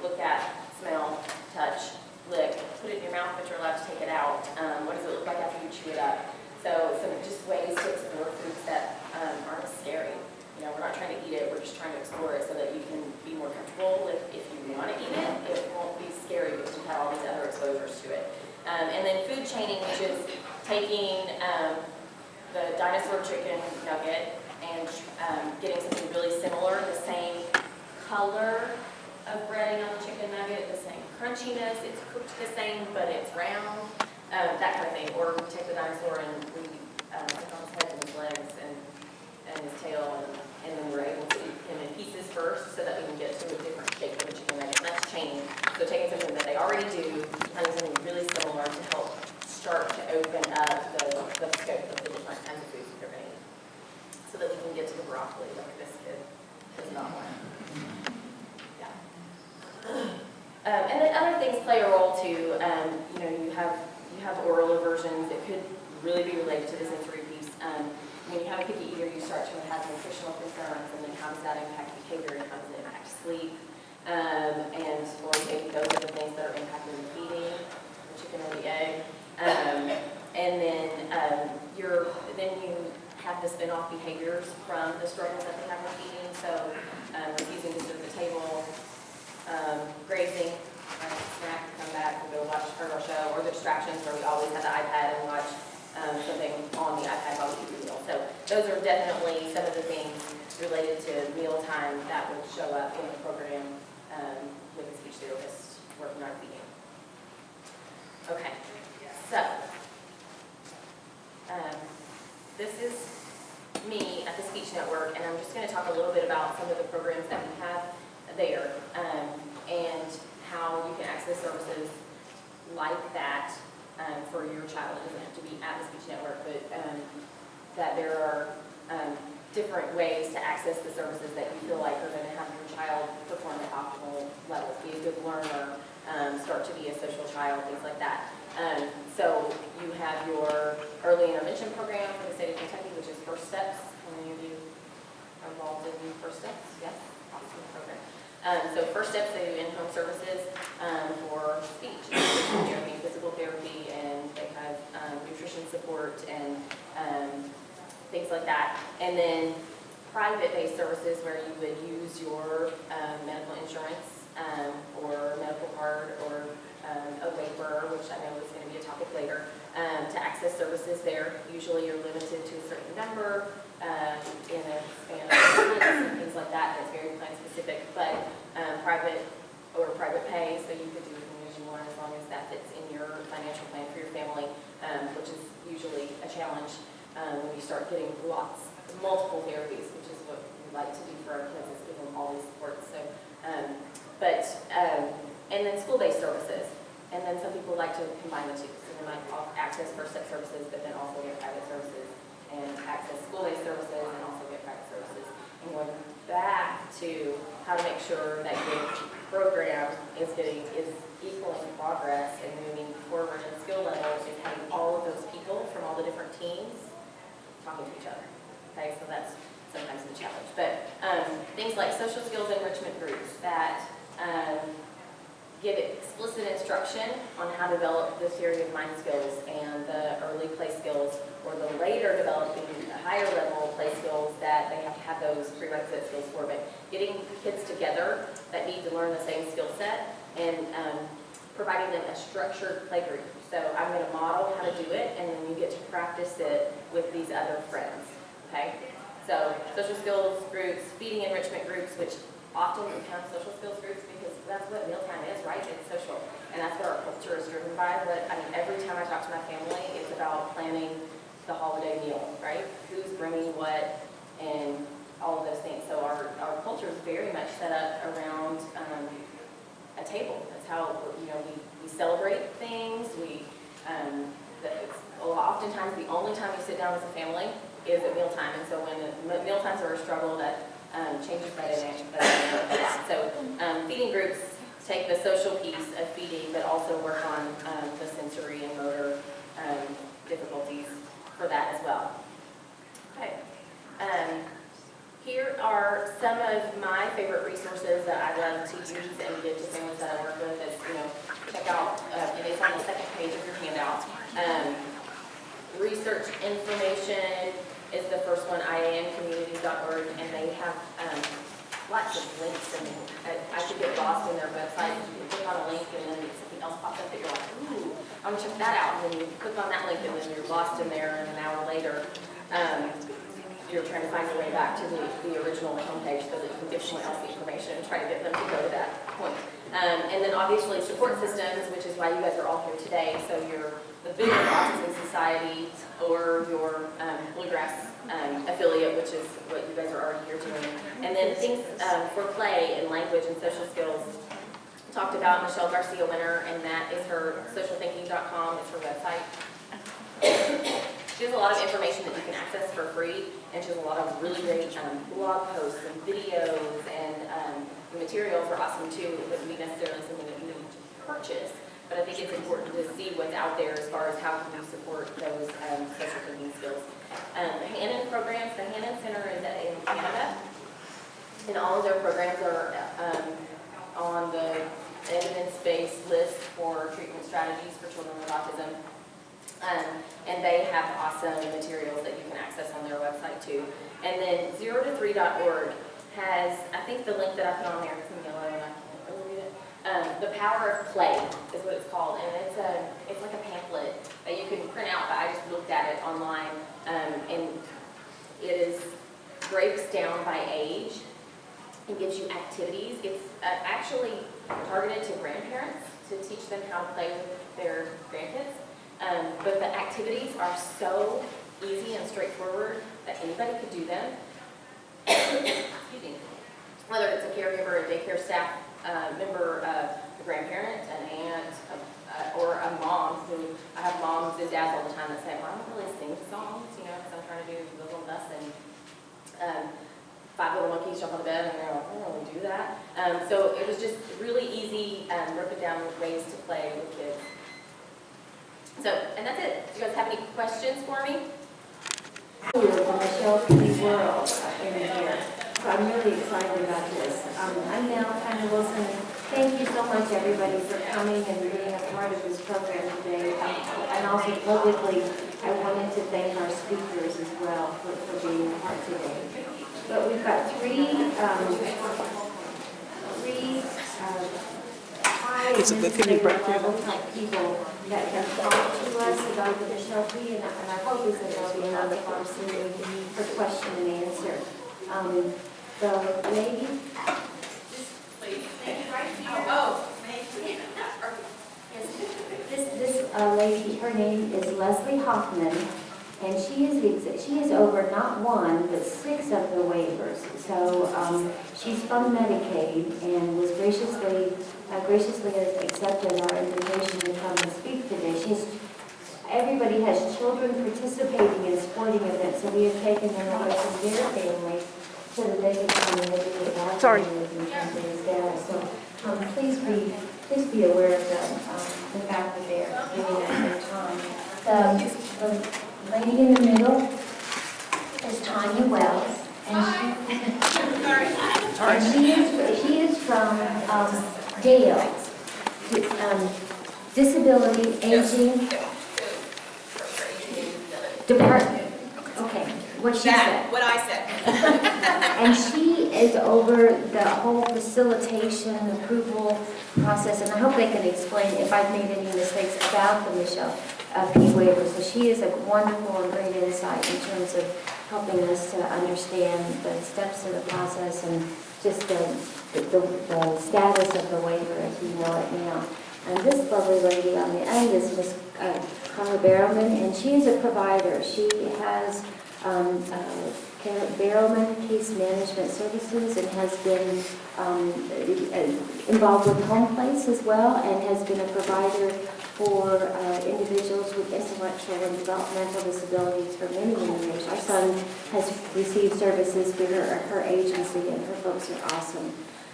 look at, smell, touch, lick, put it in your mouth, but you're allowed to take it out. What does it look like after you chew it up? So some just ways to explore foods that aren't scary. You know, we're not trying to eat it, we're just trying to explore it so that you can be more comfortable with if you want to eat it. It won't be scary because you've had all these other exposures to it. And then food chaining, which is taking the dinosaur chicken nugget and getting something really similar, the same color of breading on the chicken nugget, the same crunchiness, it's cooked the same, but it's round, that kind of thing. Or take the dinosaur and we stick on his head and his legs and his tail, and then we're able to eat him in pieces first so that we can get to a different shape of the chicken nugget. And that's chaining. So taking something that they already do, having something really similar to help start to open up the scope of the different kinds of foods that they're going to eat, so that we can get to the broccoli like this kid does not want. Yeah. And then other things play a role too. You know, you have oral aversions. It could really be related to the sensory piece. When you have a picky eater, you start to have nutritional concerns, and then how does that impact behavior and how does it impact sleep? And or maybe those are the things that are impacting the feeding, the chicken or the egg. And then you have the spin-off behaviors from the struggles that they have with eating. So refusing to sit at the table, grazing, snack, come back and go watch our show, or the distractions where we always have the iPad and watch something on the iPad while we eat the meal. So those are definitely some of the things related to mealtime that would show up in the program with a speech therapist working on feeding. Okay, so this is me at the Speech Network, and I'm just going to talk a little bit about some of the programs that we have there and how you can access services like that for your child. It doesn't have to be at the Speech Network, but that there are different ways to access the services that you feel like are going to have your child perform at optimal levels, be a good learner, start to be a social child, things like that. So you have your early intervention program for the state of Kentucky, which is First Steps. How many of you are involved in First Steps? Yes, awesome program. So First Steps, they do in-home services for speech, therapy, physical therapy, and they have nutrition support and things like that. And then private-based services where you would use your medical insurance or medical card or a waiver, which I know is going to be a topic later, to access services there. Usually you're limited to a certain number in a span of months and things like that. It's very plan specific, but private or private pay, so you could do as many as you want as long as that fits in your financial plan for your family, which is usually a challenge when you start getting multiple therapies, which is what we like to do for our kids, is give them all these supports. So, and then school-based services. And then some people like to combine the two. So they might access First Step services, but then also get private services, and access school-based services, and also get private services. And going back to how to make sure that your program is equaling progress and moving forward in skill levels, is having all of those people from all the different teams talking to each other. Okay, so that's sometimes the challenge. But things like social skills enrichment groups that give explicit instruction on how to develop the theory of mind skills and the early play skills, or the later developing the higher level play skills that they have to have those prerequisite skills for. But getting kids together that need to learn the same skill set and providing them a structured play group. So I'm going to model how to do it, and then you get to practice it with these other friends. Okay? So social skills groups, feeding enrichment groups, which often become social skills groups because that's what mealtime is, right? It's social. And that's what our culture is driven by. But I mean, every time I talk to my family, it's about planning the holiday meal, right? Who's bringing what and all of those things. So our culture is very much set up around a table. That's how, you know, we celebrate things. Oftentimes the only time we sit down as a family is at mealtime, and so when mealtimes are a struggle, that changes that dynamic a lot. So feeding groups take the social piece of feeding, but also work on the sensory and motor difficulties for that as well. Okay. Here are some of my favorite resources that I love to use and give to families that I work with. As check out, and it's on the second page of your handout. Research information is the first one, iamcommunity.org, and they have lots of links, and I could get lost in their website. You click on a link and then something else pops up that you're like, ooh, I'm gonna check that out. And then you click on that link and then you're lost in there, and an hour later, you're trying to find your way back to the original homepage so that you can give someone else the information and try to get them to go to that point. And then obviously support systems, which is why you guys are all here today. So you're the bigger Autism Society or your Bluegrass affiliate, which is what you guys are already here doing. And then things for play and language and social skills. Talked about Michelle Garcia Winter, and that is her socialthinking.com, it's her website. She has a lot of information that you can access for free, and she has a lot of really great blog posts and videos, and the materials are awesome too. It wouldn't be necessarily something that you need to purchase, but I think it's important to see what's out there as far as how can you support those social thinking skills. The Hannon programs, the Hannon Center is in Canada, and all of their programs are on the evidence-based list for treatment strategies for children with autism. And they have awesome materials that you can access on their website too. And then 0to3.org has, I think the link that I put on there, it's in yellow and I can't really read it. The Power of Play is what it's called, and it's like a pamphlet that you can print out, but I just looked at it online, and it breaks down by age and gives you activities. It's actually targeted to grandparents to teach them how to play with their grandkids. But the activities are so easy and straightforward that anybody could do them. Excuse me. Whether it's a caregiver, a daycare staff member, a grandparent, an aunt, or a mom. Who I have moms and dads all the time that say, well, I don't really sing songs, because I'm trying to do the little bus and 5 little monkeys jump on the bed, and they're like, I don't really do that. So it was just really easy, broken down ways to play with kids. So, and that's it. Do you guys have any questions for me? From Michelle P. World in here. So I'm really excited about this. I'm now Tanya Wilson. Thank you so much, everybody, for coming and being a part of this program today. And also publicly, I wanted to thank our speakers as well for being a part today. But we've got three high administrative level type people that have talked to us about the Michelle P. And our hope is that there'll be another opportunity for question and answer. The lady. This lady, her name is Leslie Hoffman, and she is over not one but 6 of the waivers. So she's from Medicaid and was graciously accepted our invitation to come and speak today. Everybody has children participating in sporting events, so we have taken them away from their families so that they can come and visit with our families and things there. So please be aware of the fact that they are giving us their time. The lady in the middle is Tanya Wells, and she is from Dale, Disability Aging Department. Okay, what she said. What I said. And she is over the whole facilitation approval process, and I hope they can explain if I've made any mistakes about the Michelle P. Waiver. So she is a wonderful and great insight in terms of helping us to understand the steps of the process and just the status of the waiver as we know it now. And this lovely lady on the end is Ms. Carla Barrowman, and she is a provider. She has Barrowman Case Management Services and has been involved with Home Place as well, and has been a provider for individuals with intellectual and developmental disabilities for many, many years. Our son has received services through her agency, and her folks are awesome.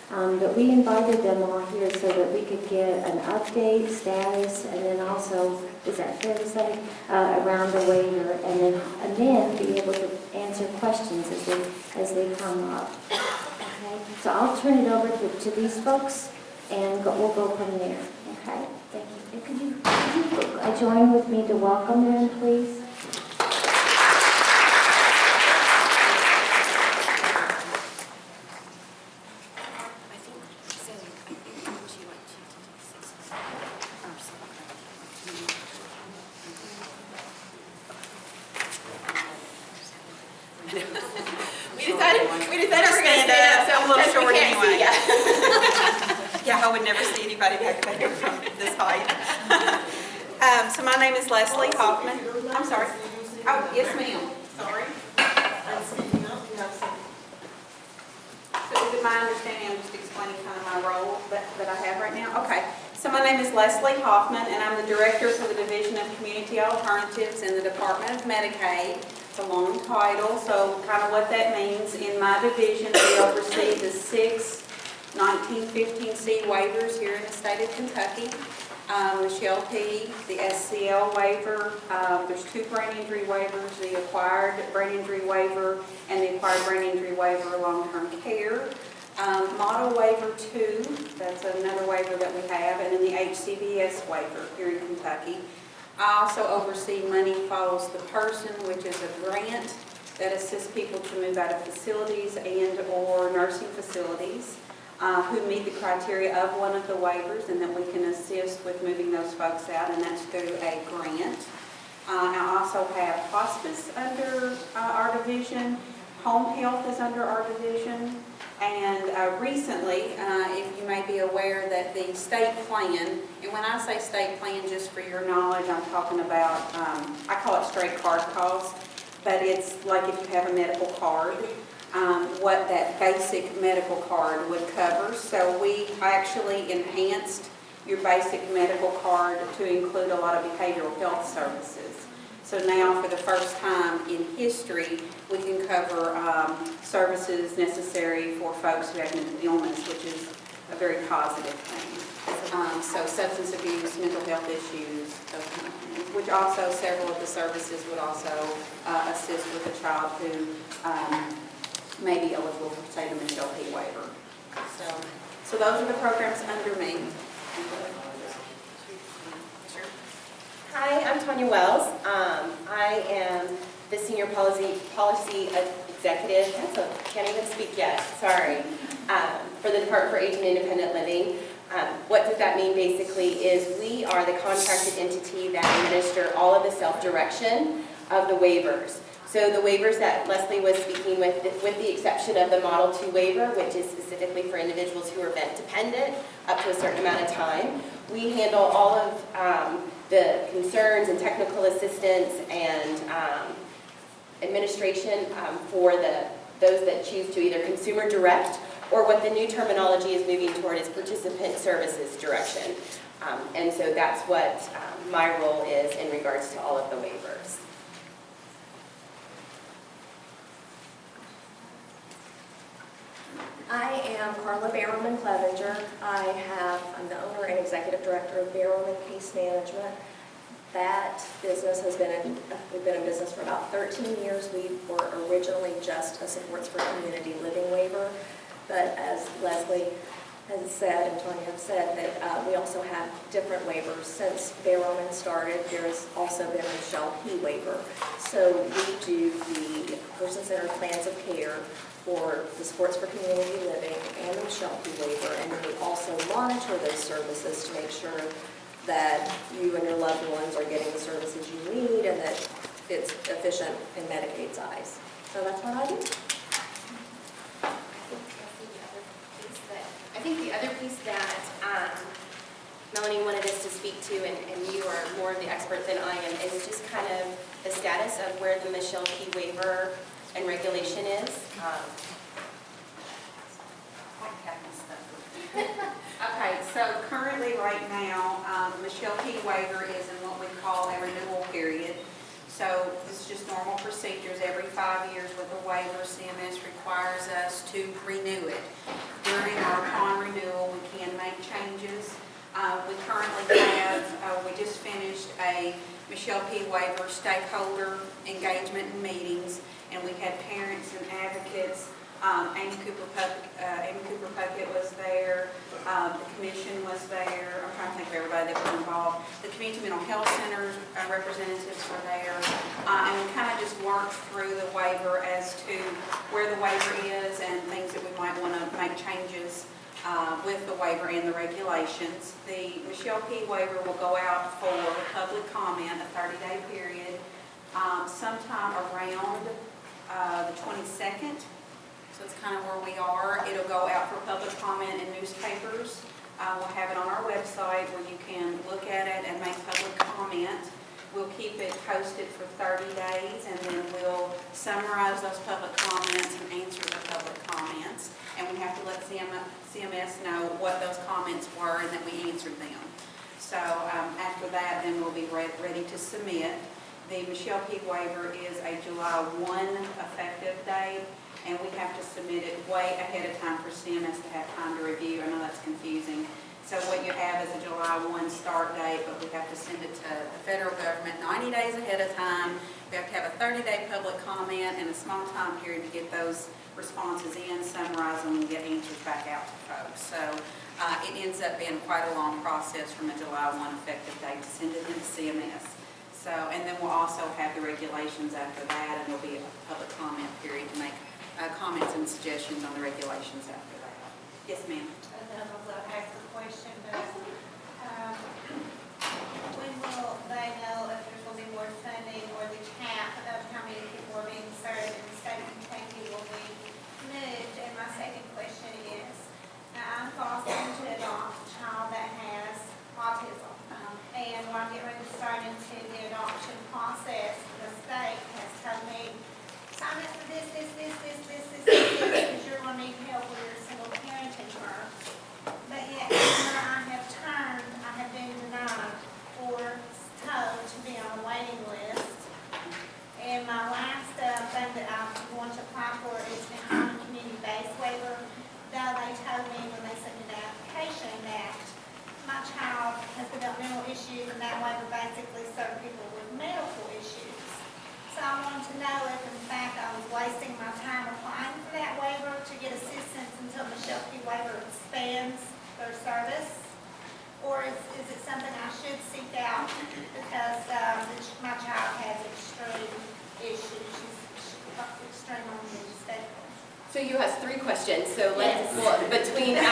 But we invited them all here so that we could get an update, status, and then also, is that fair to say, around the waiver, and then be able to answer questions as they come up. Okay, so I'll turn it over to these folks, and we'll go from there. Okay, thank you. And could you join with me to welcome them, please? We decided we're going to stand up, so I'm a little short anyway. Yeah, I would never see anybody back there from this height. So my name is Leslie Hoffman. I'm sorry. Oh, yes, ma'am. Sorry. So is it my understanding, I'm just explaining kind of my role that I have right now? Okay. So my name is Leslie Hoffman, and I'm the Director for the Division of Community Alternatives in the Department of Medicaid. It's a long title, so kind of what that means. In my division, we oversee the 6 1915C waivers here in the state of Kentucky. The SHLP, the SCL waiver, there's 2 brain injury waivers, the acquired brain injury waiver and the acquired brain injury waiver long-term care. Model waiver 2, that's another waiver that we have, and then the HCBS waiver here in Kentucky. I also oversee Money Follows the Person, which is a grant that assists people to move out of facilities and or nursing facilities who meet the criteria of one of the waivers, and that we can assist with moving those folks out, and that's through a grant. I also have hospice under our division. Home health is under our division. And recently, if you may be aware that the state plan, and when I say state plan, just for your knowledge, I'm talking about, I call it straight card costs, but it's like if you have a medical card, what that basic medical card would cover. So we actually enhanced your basic medical card to include a lot of behavioral health services. So now, for the first time in history, we can cover services necessary for folks who have mental illness, which is a very positive thing. So substance abuse, mental health issues, those kind of things, which also several of the services would also assist with a child who may be eligible for, say, the SHLP waiver. So those are the programs under me. Hi, I'm Tanya Wells. I am the Senior Policy Executive, can't even speak yet, sorry, for the Department for Age and Independent Living. What does that mean basically is we are the contracted entity that administer all of the self-direction of the waivers. So the waivers that Leslie was speaking with the exception of the Model 2 waiver, which is specifically for individuals who are vent dependent up to a certain amount of time, we handle all of the concerns and technical assistance and administration for those that choose to either consumer direct, or what the new terminology is moving toward is participant services direction. And so that's what my role is in regards to all of the waivers. I am Carla Barrowman Clevenger. I'm the owner and executive director of Barrowman Case Management. That business we've been in business for about 13 years. We were originally just a supports for community living waiver, but as Leslie has said and Tanya have said, that we also have different waivers. Since Barrowman started, there has also been a SHLP waiver. So we do the person-centered plans of care for the Supports for Community Living and the SHLP waiver, and then we also monitor those services to make sure that you and your loved ones are getting the services you need and that it's efficient in Medicaid's eyes. So that's what I do. I think the other piece that Melanie wanted us to speak to, and you are more of the expert than I am, is just kind of the status of where the SHLP waiver and regulation is. Okay, so currently right now, Michelle P. Waiver is in what we call a renewal period. So this is just normal procedures. Every 5 years with a waiver, CMS requires us to renew it. During or upon renewal, we can make changes. We currently have, we just finished a Michelle P. Waiver stakeholder engagement and meetings, and we had parents and advocates. Amy Cooper Puckett was there, the commission was there, I'm trying to think of everybody that was involved. The community mental health centers representatives were there, and we kind of just worked through the waiver as to where the waiver is and things that we might want to make changes with the waiver and the regulations. The Michelle P. Waiver will go out for public comment, a 30-day period, sometime around the 22nd. So it's kind of where we are. It'll go out for public comment in newspapers. We'll have it on our website where you can look at it and make public comment. We'll keep it posted for 30 days, and then we'll summarize those public comments and answer the public comments. And we have to let CMS know what those comments were and that we answered them. So after that, then we'll be ready to submit. The Michelle P. Waiver is a July 1 effective date, and we have to submit it way ahead of time for CMS to have time to review. I know that's confusing. So what you have is a July 1 start date, but we have to send it to the federal government 90 days ahead of time. We have to have a 30-day public comment and a small time period to get those responses in, summarize them, and get answers back out to folks. So it ends up being quite a long process from a July 1 effective date to send it into CMS. So, and then we'll also have the regulations after that, and there'll be a public comment period to make comments and suggestions on the regulations after that. Yes, ma'am. I don't know if I'll ask the question, but when will they know if there's going to be more funding or the cap of how many people are being served in the state of Kentucky will be moved? And my second question is, I'm fostering to adopt a child that has autism. And when I'm getting ready to start into the adoption process, the state has told me, sign up for this, because you're going to need help with your single parenting birth. But yet, when I have been denied or told to be on a waiting list. And my last thing that I'm going to apply for is the common community-based waiver. Though they told me when they sent me the application that my child has developmental issues, and that waiver basically serves people with medical issues. So I wanted to know if, in fact, I was wasting my time applying for that waiver to get assistance until Michelle P. Waiver expands their service, or is it something I should seek out because my child has extreme issues? She's extremely disabled. So you have 3 questions, so let's, well, between Leslie and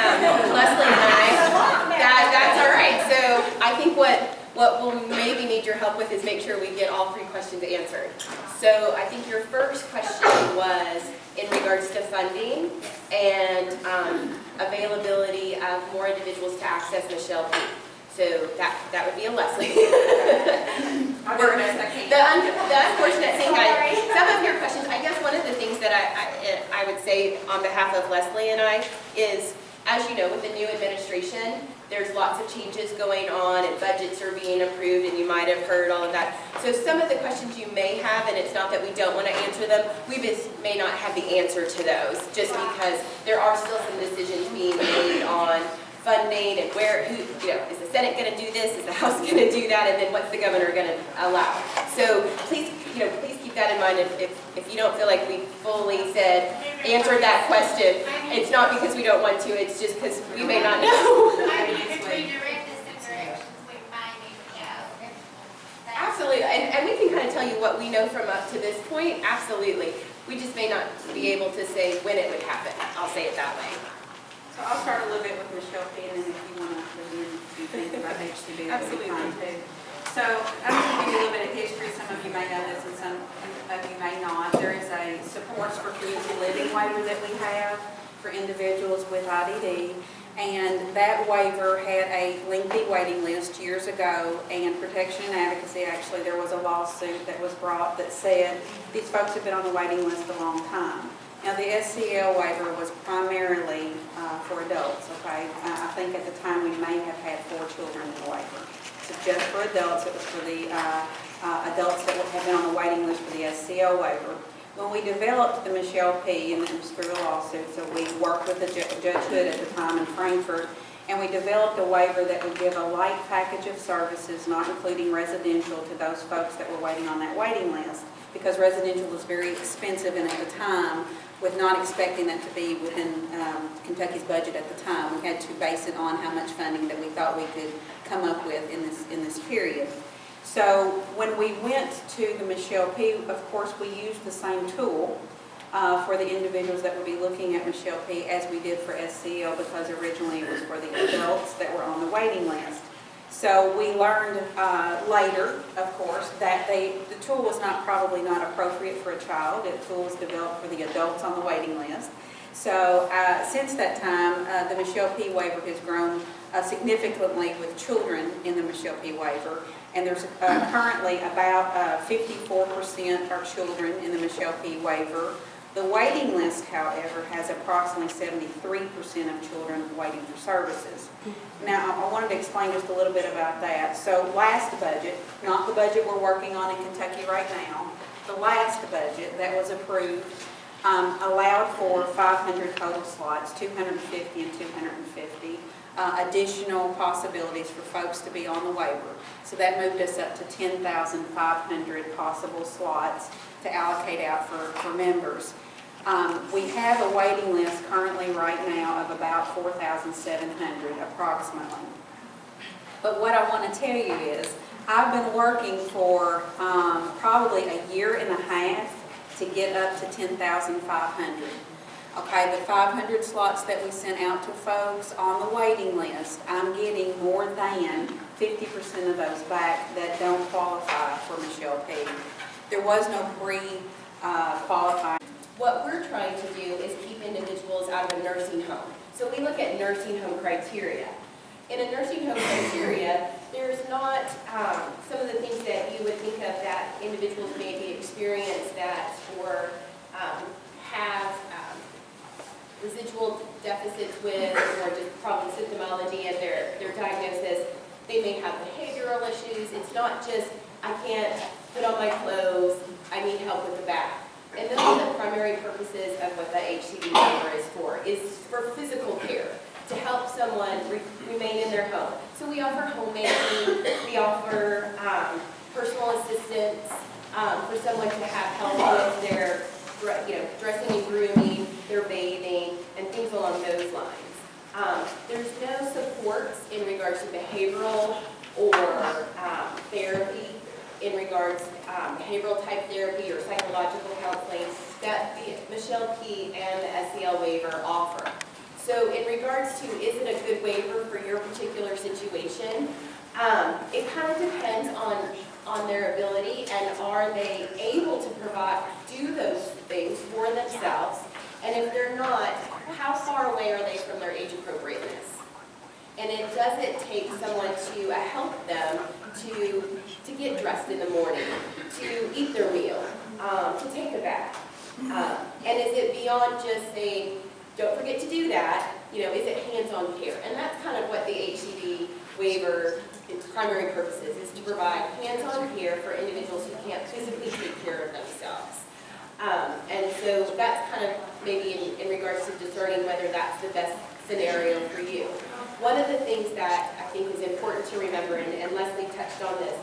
I, that's all right. So I think what we'll maybe need your help with is make sure we get all 3 questions answered. So I think your first question was in regards to funding and availability of more individuals to access Michelle P. So that would be a Leslie. The unfortunate thing, some of your questions, I guess one of the things that I would say on behalf of Leslie and I is, as you know, with the new administration, there's lots of changes going on and budgets are being approved, and you might have heard all of that. So some of the questions you may have, and it's not that we don't want to answer them, we just may not have the answer to those, just because there are still some decisions being made on funding and where, who, is the Senate going to do this? Is the House going to do that? And then what's the governor going to allow? So please, please keep that in mind. If you don't feel like we fully answered that question, it's not because we don't want to. It's just because we may not know. Absolutely, and we can kind of tell you what we know from up to this point. Absolutely, we just may not be able to say when it would happen. I'll say it that way. So I'll start a little bit with Michelle P. and then if you want to review a few things about HCB, that would be fine too. So I'm going to give you a little bit of history. Some of you may know this and some of you may not. There is a supports for community living waiver that we have for individuals with IDD. And that waiver had a lengthy waiting list years ago, and Protection and Advocacy, actually, there was a lawsuit that was brought that said these folks have been on the waiting list a long time. Now, the SCL waiver was primarily for adults, okay? I think at the time we may have had 4 children in the waiver. So just for adults, it was for the adults that have been on the waiting list for the SCL waiver. When we developed the Michelle P., and it was through a lawsuit, so we worked with the Judge Hood at the time in Frankfurt, and we developed a waiver that would give a light package of services, not including residential, to those folks that were waiting on that waiting list, because residential was very expensive, and at the time, with not expecting that to be within Kentucky's budget at the time, we had to base it on how much funding that we thought we could come up with in this period. So when we went to the Michelle P., of course, we used the same tool for the individuals that would be looking at Michelle P. as we did for SCL, because originally it was for the adults that were on the waiting list. So we learned later, of course, that the tool was probably not appropriate for a child. The tool was developed for the adults on the waiting list. So since that time, the Michelle P. waiver has grown significantly with children in the Michelle P. waiver. And there's currently about 54% are children in the Michelle P. waiver. The waiting list, however, has approximately 73% of children waiting for services. Now, I wanted to explain just a little bit about that. So last budget, not the budget we're working on in Kentucky right now, the last budget that was approved allowed for 500 total slots, 250 and 250. Additional possibilities for folks to be on the waiver. So that moved us up to 10,500 possible slots to allocate out for members. We have a waiting list currently right now of about 4,700 approximately. But what I want to tell you is I've been working for probably a year and a half to get up to 10,500. Okay, the 500 slots that we sent out to folks on the waiting list, I'm getting more than 50% of those back that don't qualify for Michelle P. There was no pre-qualifying. What we're trying to do is keep individuals out of a nursing home. So we look at nursing home criteria. In a nursing home criteria, there's not some of the things that you would think of that individuals maybe experience that or have residual deficits with, or just problem symptomology and their diagnosis. They may have behavioral issues. It's not just, I can't put on my clothes, I need help with the back. And those are the primary purposes of what the HCD waiver is for physical care, to help someone remain in their home. So we offer homemaking, we offer personal assistance for someone to have help with their dressing and grooming, their bathing, and things along those lines. There's no supports in regards to behavioral or therapy, in regards behavioral type therapy or psychological counseling that the Michelle P. and the SCL waiver offer. So in regards to, is it a good waiver for your particular situation? It kind of depends on their ability, and are they able to do those things for themselves, and if they're not, how far away are they from their age appropriateness? And does it take someone to help them to get dressed in the morning, to eat their meal, to take a bath? And is it beyond just saying, don't forget to do that, is it hands-on care? And that's kind of what the HCD waiver, its primary purpose is to provide hands-on care for individuals who can't physically take care of themselves. And so that's kind of maybe in regards to discerning whether that's the best scenario for you. One of the things that I think is important to remember, and Leslie touched on this,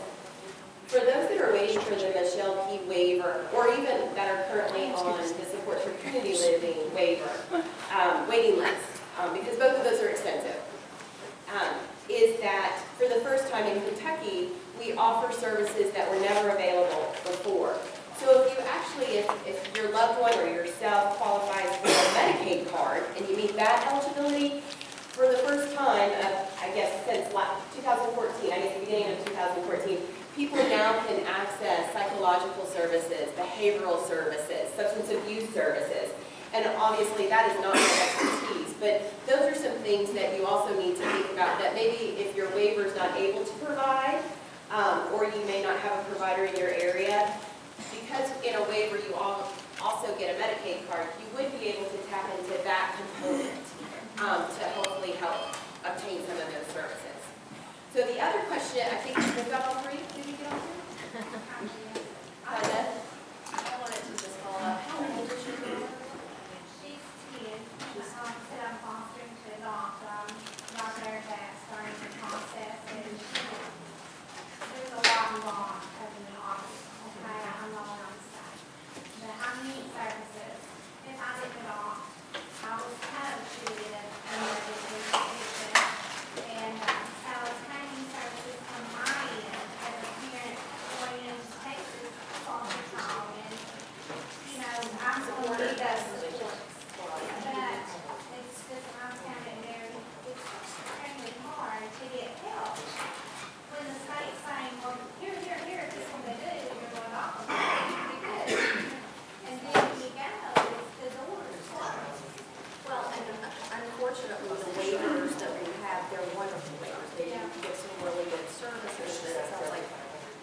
for those that are waiting for the Michelle P. waiver, or even that are currently on the Support for Community Living waiver, waiting list, because both of those are expensive, is that for the first time in Kentucky, we offer services that were never available before. So if you actually, if your loved one or yourself qualifies for a Medicaid card and you meet that eligibility, for the first time, I guess since 2014, I guess the beginning of 2014, people now can access psychological services, behavioral services, substance abuse services. And obviously that is not your expertise, but those are some things that you also need to think about, that maybe if your waiver is not able to provide, or you may not have a provider in your area, because in a waiver also get a Medicaid card, you would be able to tap into that component to hopefully help obtain some of those services. So the other question, I think, was that all three? Did you get all three? I wanted to just follow up. How old is your daughter? She's 10. Said I'm fostering to adopt. Not there that starting the process, and there's a lot involved as an office. Okay, I'm not on the side. But I need services. If I didn't adopt, I was kind of treated as an institution. And so it's training services from my end as a parent going into Texas foster child. And, you know, I'm going to need those supports. But it's just, I'm kind of very, it's extremely hard to get help. When the state's saying, well, here, this is what they do, you're going off of it, you good. And then you go, it's the doors closed. Well, and unfortunately, the waivers that we have, they're wonderful waivers. They do give some really good services that it sounds like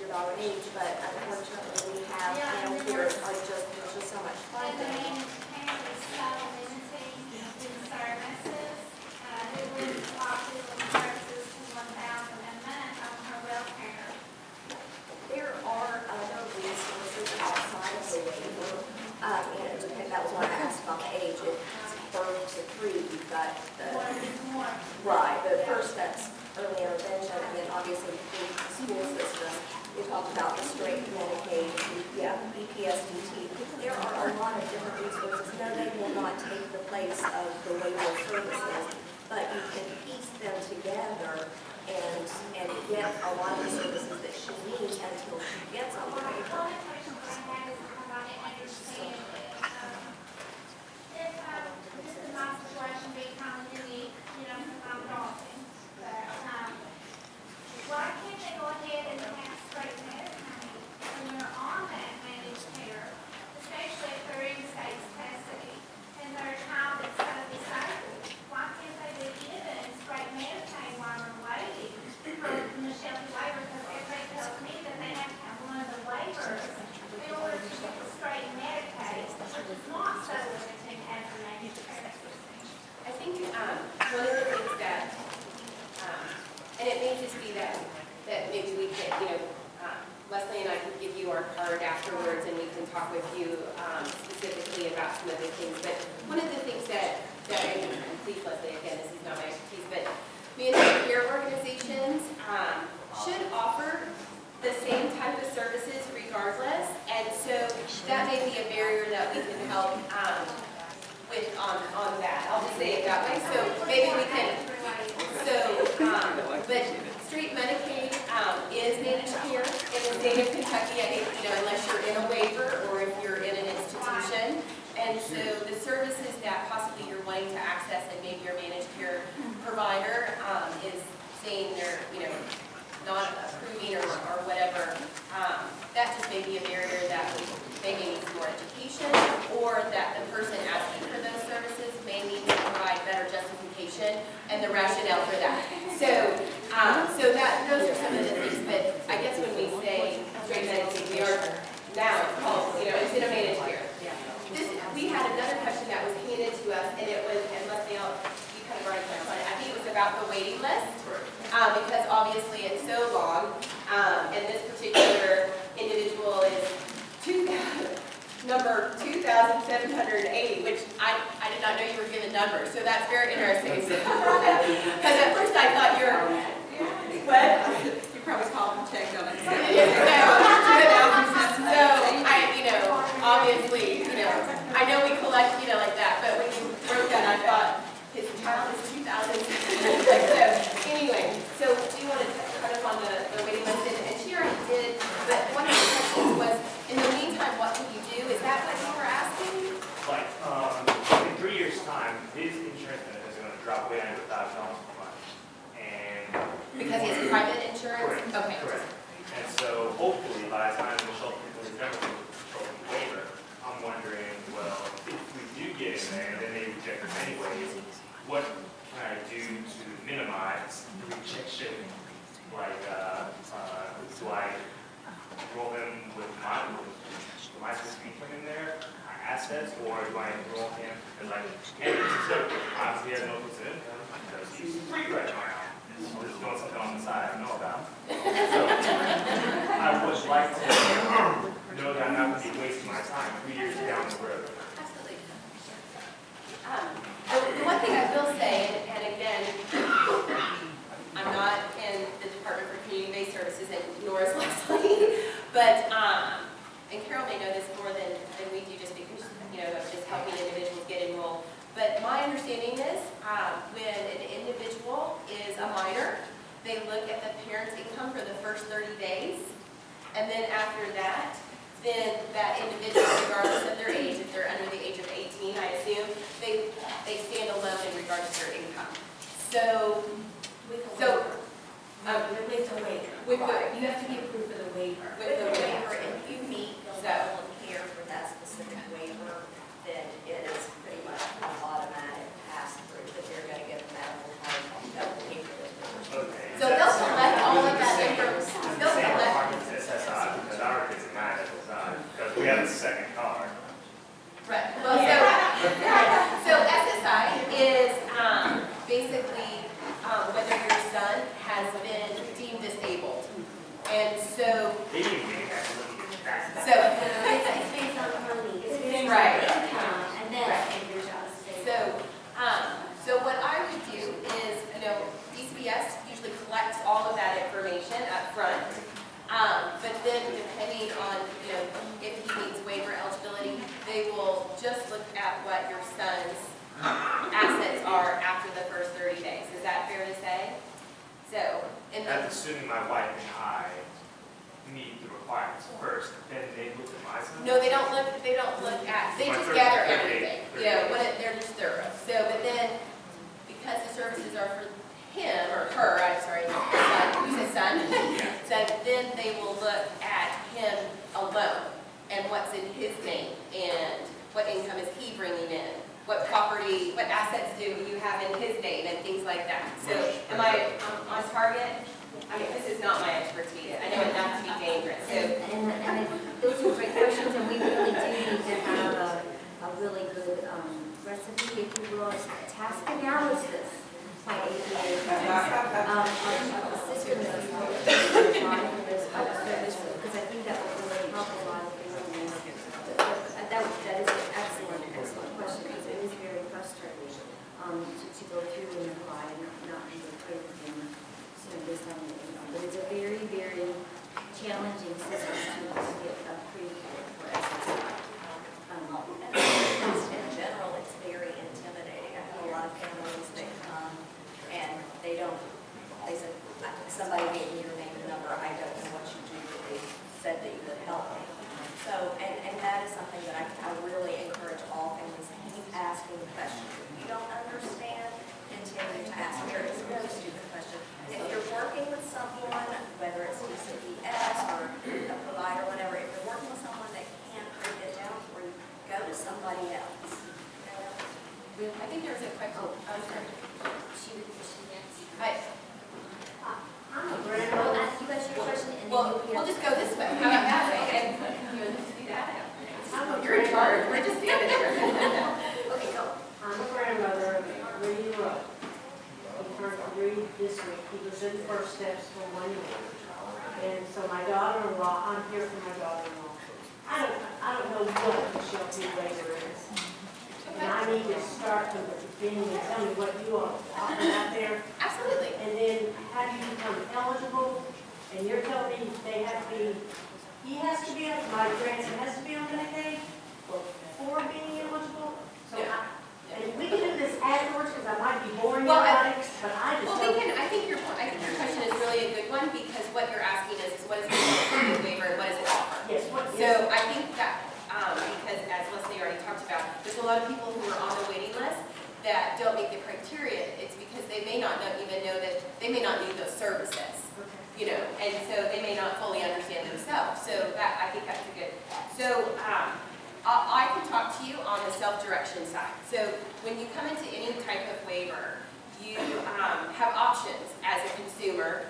your daughter needs, but unfortunately, we have, here are just, there's just so much fun And the there. managed care is so limiting in services. Who lives autism services to 1,000 a month on her welfare. There are other resources outside of the waiver, and it depends, that was why I asked about the age. It's birth to 3, you've got What the, is more? right, the first step's early intervention, and then obviously through the school system. We talked about the straight Medicaid, EPSDT. There are a lot of different resources. No, they will not take the place of the waiver services, but you can piece them together and get a lot of the services that she needs until she gets on the The waiver. only question I have is because I didn't understand this. If, this is my situation being kind of unique, you know, because I'm adopting, but, why can't they go ahead and have straight Medicaid when you're on that managed care, especially if they're in state's custody and their child is so disabled? Why can't they be given straight Medicaid while they're waiting for Michelle to waiver? Because everybody tells me that they have to have one of the waivers in order to get the straight Medicaid, which is not so limiting as a managed care system. I think one of the things that, and it may just be that maybe we can, Leslie and I can give you our card afterwards and we can talk with you specifically about some of the things. But one of the things that and please Leslie, again, this is not my expertise, but managed care organizations should offer the same type of services regardless. And so that may be a barrier that we can help with on that. I'll just say it that way. So maybe we can, but street Medicaid is managed here in the state of Kentucky, I think, unless you're in a waiver or if you're in an institution. And so the services that possibly you're wanting to access and maybe your managed care provider is saying they're, not approving or whatever, that just may be a barrier that they may need some more education, or that the person asking for those services may need to provide better justification and the rationale for that. So those are some of the things. But I guess when we say straight Medicaid, we are now called, it's in a managed care. We had another question that was handed to us, and it was, and Leslie, you kind of already touched on it. I think it was about the waiting list, because obviously it's so long, and this particular individual is number 2,780, which I did not know you were given numbers, so that's very interesting. Because at first I thought what? You probably called and checked on it. So obviously, I know we collect, like that, but when you wrote that, I thought his child is 2,000. So anyway, so do you want to cut up on the waiting list? And she already did, but one of the questions was, in the meantime, what can you do? Is that what you were asking? Like, in 3 years' time, his insurance benefits are going to drop way under $1,000 per month. And Because he has private insurance? correct, Okay. correct. And so hopefully by the time Michelle completes everything with the waiver, I'm wondering, well, if we do get in there and then they reject us anyways, what can I do to minimize rejection? Like, do I enroll them with my school speaking in there? I assets, or do I enroll him as like, hey, so obviously he has no fixed income because he's free right now. Or just doing something on the side I don't know about. So I would like to know that I'm not going to be wasting my time 3 years down the road. Absolutely. The one thing I will say, and again, I'm not in the Department for Community-Based Services, and nor is Leslie, but, and Carol may know this more than we do just because, of just helping individuals get enrolled. But my understanding is, when an individual is a minor, they look at the parent's income for the first 30 days, and then after that, then that individual, regardless of their age, if they're under the age of 18, I assume, they stand alone in regards to their income. So, with the waiver. With the, You have to be approved for the waiver. with the waiver, if you meet the so. level of care for that specific waiver, then it is pretty much an automatic pass-through that they're going to get the medical card that will pay for this waiver. Okay. So they'll collect all of that Same information. They'll collect. department as SSI, because our kids are not SSI, because we have a second card. Right. Well, so SSI is basically whether your son has been deemed disabled. And so, They didn't even get that. so, It's based on money. It's based on Right. income, and then if your job is stable. so what I would do is, DCBS usually collects all of that information up front. But then depending on, if he meets waiver eligibility, they will just look at what your son's assets are after the first 30 days. Is that fair to say? So, and then, That's assuming my wife and I meet the requirements first, then they look at my son. no, they don't look at, they My just third- gather third everything. date. They're just thorough. So, but then, because the services are for him, or her, I'm sorry, son, you said son? Yeah. So then they will look at him alone, and what's in his name, and what income is he bringing in? What property, what assets do you have in his name, and things like that. So am I on target? I mean, this is not my expertise. I know enough to be dangerous, so. And those are great questions, and we really do need to have a really good recipe, if you will, task analysis by APA. A system that we will apply for this service, because I think that will really help a lot of families. That is an excellent question, because it is very frustrating to go through and apply and not be approved and based on the income. But it's a very, very challenging system to get approved for SSI. In general, it's very intimidating. I have a lot of families that come and they said, somebody gave me your name and number, I don't know what you do, but they said that you would help me. So, and that is something that I really encourage all families to keep asking questions. If you don't understand, continue to ask. There is no stupid question. If you're working with someone, whether it's DCBS or a provider, whatever, if you're working with someone that can't break it down for you, go to somebody else. I think there was a question. I'm sorry. I'm a grandma. Well, ask you guys your question and then We'll just go this way. How about that way? And you want to just do that? You're in charge. We're just standing here. Okay, go. I'm a grandmother of 3-year-old. He turned 3 this week. He was in first steps for 1 year. And so my daughter-in-law, I'm here for my daughter-in-law. I don't know what Michelle P. Waiver is. And I need to start from the beginning and tell me what you all are out there. Absolutely. And then how do you become eligible? And you're telling me they have to be, he has to be, my grandson has to be on Medicaid before being eligible? So and we can do this afterwards, because I might be boring everybody, but I just don't. I think your question is really a good one, because what you're asking is what is the waiver and what does it offer? Yes, what is? So I think that, because as Leslie already talked about, there's a lot of people who are on the waiting list that don't meet the criteria. It's because they may not even know that they may not need those services. And so they may not fully understand themselves. So that, I think that's a good. So I can talk to you on the self-direction side. So when you come into any type of waiver, you have options as a consumer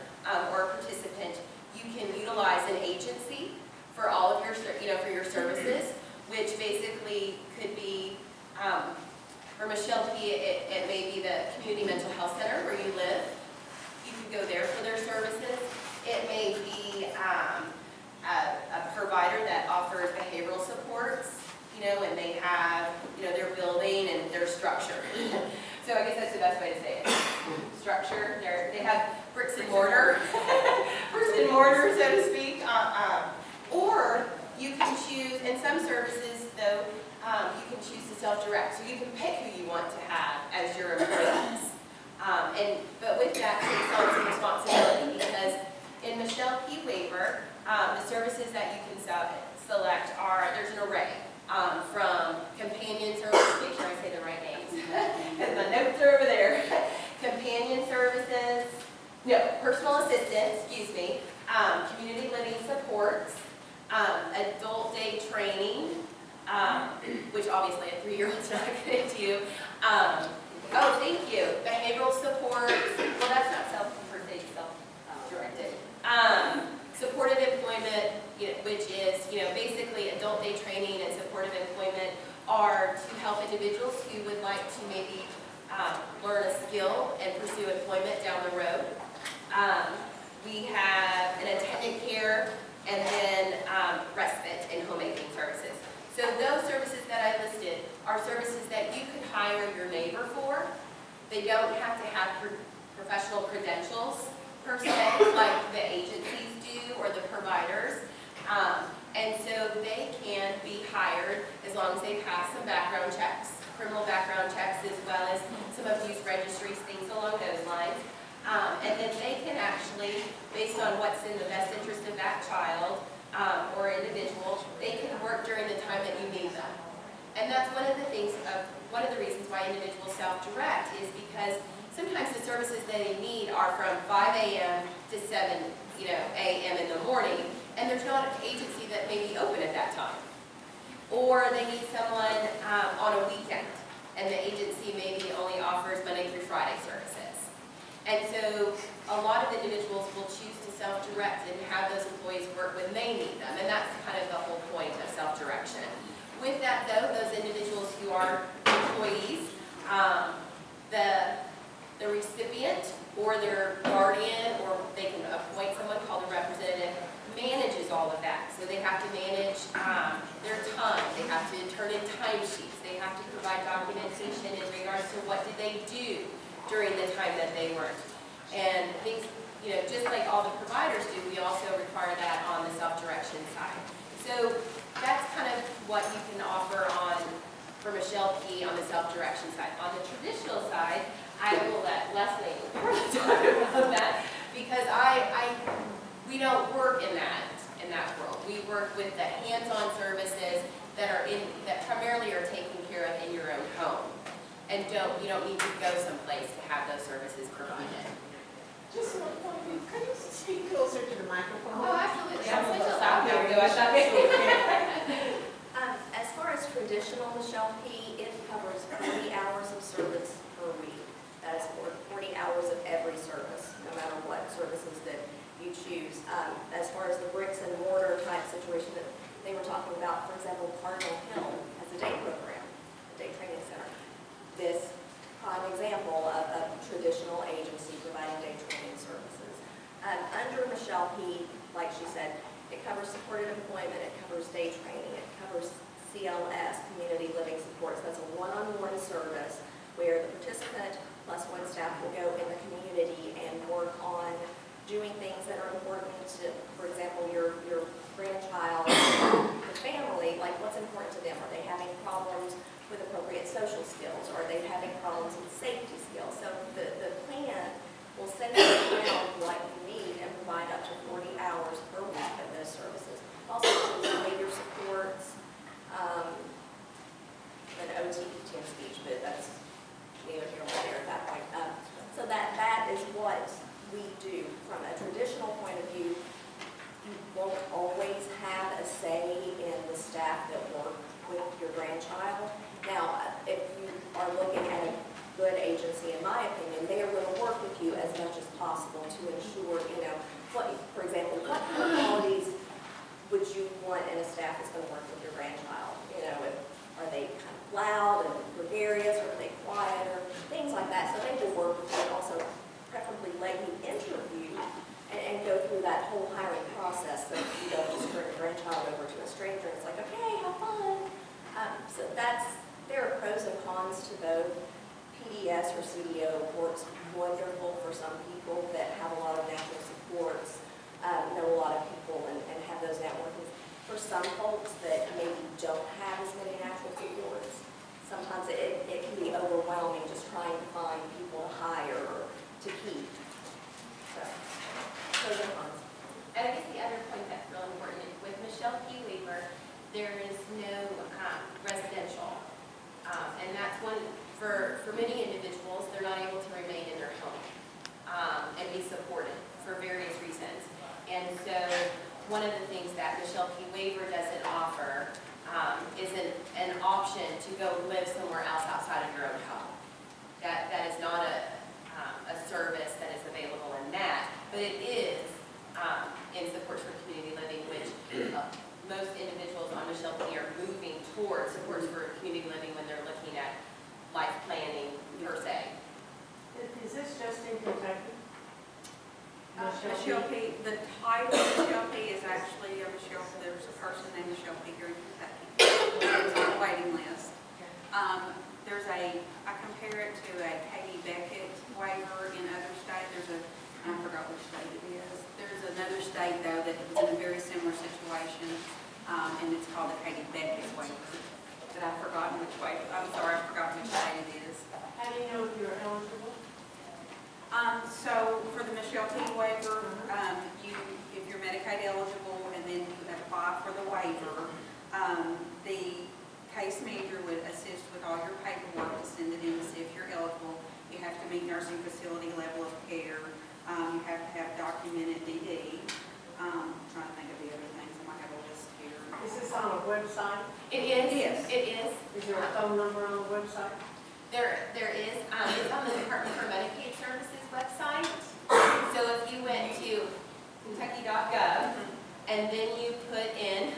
or a participant. You can utilize an agency for all of your, for your services, which basically could be, for Michelle P., it may be the community mental health center where you live. You could go there for their services. It may be a provider that offers behavioral supports, and they have, their building and their structure. So I guess that's the best way to say it. Structure, they have bricks and mortar, so to speak. Or you can choose, in some services though, you can choose to self-direct. So you can pick who you want to have as your employees. But with that takes on some responsibility, because in Michelle P. Waiver, the services that you can select are, there's an array. From companion services, make sure I say the right names, because my notes are over there. Companion services, personal assistance, community living supports, adult day training, which obviously a 3-year-old's not going to do. Oh, thank you. Behavioral supports. Well, that's not self-directed. Supportive employment, which is, basically adult day training and supportive employment are to help individuals who would like to maybe learn a skill and pursue employment down the road. We have an attendant care and then respite and homemaking services. So those services that I listed are services that you could hire your neighbor for. They don't have to have professional credentials per se, like the agencies do or the providers. And so they can be hired as long as they pass some background checks, criminal background checks, as well as some abuse registries, things along those lines. And then they can actually, based on what's in the best interest of that child or individual, they can work during the time that you need them. And that's one of the reasons why individuals self-direct is because sometimes the services that they need are from 5 a.m. to 7 a.m. in the morning, and there's not an agency that may be open at that time. Or they need someone on a weekend, and the agency maybe only offers Monday through Friday services. And so a lot of individuals will choose to self-direct and have those employees work when they need them, and that's kind of the whole point of self-direction. With that though, those individuals who are employees, the recipient or their guardian, or they can appoint someone called a representative, manages all of that. So they have to manage their time, they have to turn in timesheets, they have to provide documentation in regards to what did they do during the time that they worked. And things, just like all the providers do, we also require that on the self-direction side. So that's kind of what you can offer for Michelle P. on the self-direction side. On the traditional side, I will let Leslie talk about that, because we don't work in that world. We work with the hands-on services that primarily are taken care of in your own home, and you don't need to go someplace to have those services provided. Just one point, could you speak closer to the microphone? Oh, absolutely. I'm such a loud now. As far as traditional Michelle P., it covers 40 hours of service per week. That is 40 hours of every service, no matter what services that you choose. As far as the bricks and mortar type situation that they were talking about, for example, Cardinal Hill has a day program, a day training center. This prime example of a traditional agency providing day training services. Under Michelle P., like she said, it covers supported employment, it covers day training, it covers CLS, community living supports. That's a one-on-one service where the participant plus one staff will go in the community and work on doing things that are important to, for example, your grandchild, the family, like what's important to them. Are they having problems with appropriate social skills? Or are they having problems with safety skills? So the plan will send you around what you need and provide up to 40 hours per week of those services. Also, behavior supports, an OT and speech, but that's neither here nor there at that point. So that is what we do. From a traditional point of view, you won't always have a say in the staff that work with your grandchild. Now, if you are looking at a good agency, in my opinion, they are going to work with you as much as possible to ensure, what, for example, what qualities would you want in a staff that's going to work with your grandchild? Are they kind of loud and gregarious, or are they quieter? Things like that. So they will work with you and also preferably let you interview and go through that whole hiring process, so you don't just turn your grandchild over to a stranger. It's like, okay, have fun. So there are pros and cons to both. PDS or CDO works wonderful for some people that have a lot of natural supports, know a lot of people and have those networking. For some folks that maybe don't have as many natural supports, sometimes it can be overwhelming just trying to find people to hire or to keep. So, pros and cons. And I guess the other point that's real important is with Michelle P. Waiver, there is no residential. And that's one, for many individuals, they're not able to remain in their home and be supported for various reasons. And so one of the things that Michelle P. Waiver doesn't offer is an option to go live somewhere else outside of your own home. That is not a service that is available in that, but it is in supports for community living, which most individuals on Michelle P. are moving towards supports for community living when they're looking at life planning per se. Is this just in Kentucky? Michelle P., the title of Michelle P. is actually there's a person named Michelle P. here in Kentucky. It's on the waiting list. I compare it to a Katie Beckett waiver in other states. I forgot which state it is. There's another state, though, that is in a very similar situation, and it's called the Katie Beckett waiver. But I've forgotten which waiver. I'm sorry, I've forgotten which state it is. How do you know if you're eligible? So for the Michelle P. waiver, if you're Medicaid eligible and then you apply for the waiver, the case manager would assist with all your paperwork to send it in to see if you're eligible. You have to meet nursing facility level of care. You have to have documented DD. I'm trying to think of the other things. I might have a list here. Is this on a website? It is. Yes. It is. Is there a phone number on the website? There is. It's on the Department for Medicaid Services website. So if you went to Kentucky.gov and then you put in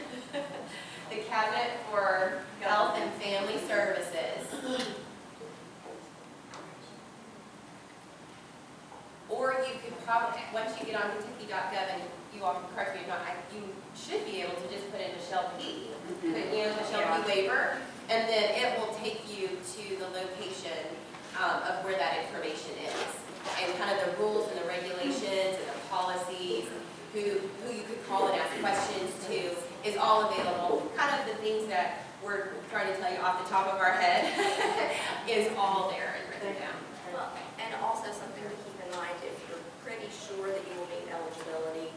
the Cabinet for Health and Family Services, or you could probably, once you get on Kentucky.gov, and you all can correct me if not, you should be able to just put in Michelle P. Put, Michelle P. Waiver, and then it will take you to the location of where that information is, and kind of the rules and the regulations and the policies, who you could call and ask questions to, is all available. Kind of the things that we're trying to tell you off the top of our head is all there and written down. Well, and also something to keep in mind, if you're pretty sure that you will meet eligibility,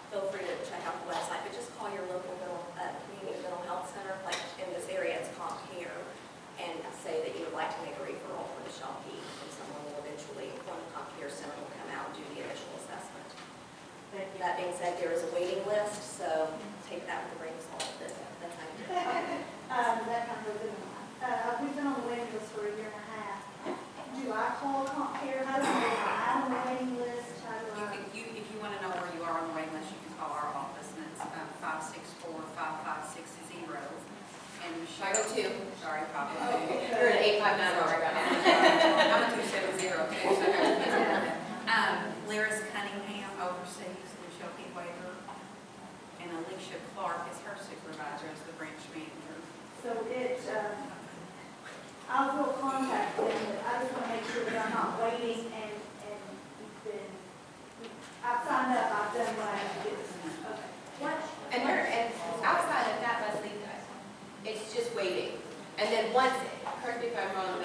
feel free to check out the website, but just call your local community mental health center, like in this area it's Comp Care, and say that you would like to make a referral for Michelle P. and someone will eventually, one of the Comp Care center will come out and do the initial assessment. That being said, there is a waiting list, so take that with a grain of salt. That's how you do it. That kind of goes in line. We've been on the waiting list for a year and a half. Do I call Comp Care? How do I on the waiting list? How do I? If you want to know where you are on the waiting list, you can call our office, and it's 564-5560. And Michelle, 502. sorry, 502. You're an 859 already right now. I'm a 270 too, so I got to get that. Lyris Cunningham oversees the Michelle P. waiver, and Alicia Clark is her supervisor as the branch manager. So I will contact them, but I just want to make sure that I'm not waiting and I've signed up, I've done what I have to do. Okay. And outside of that, Leslie, it's just waiting. And then once, correct me if I'm wrong,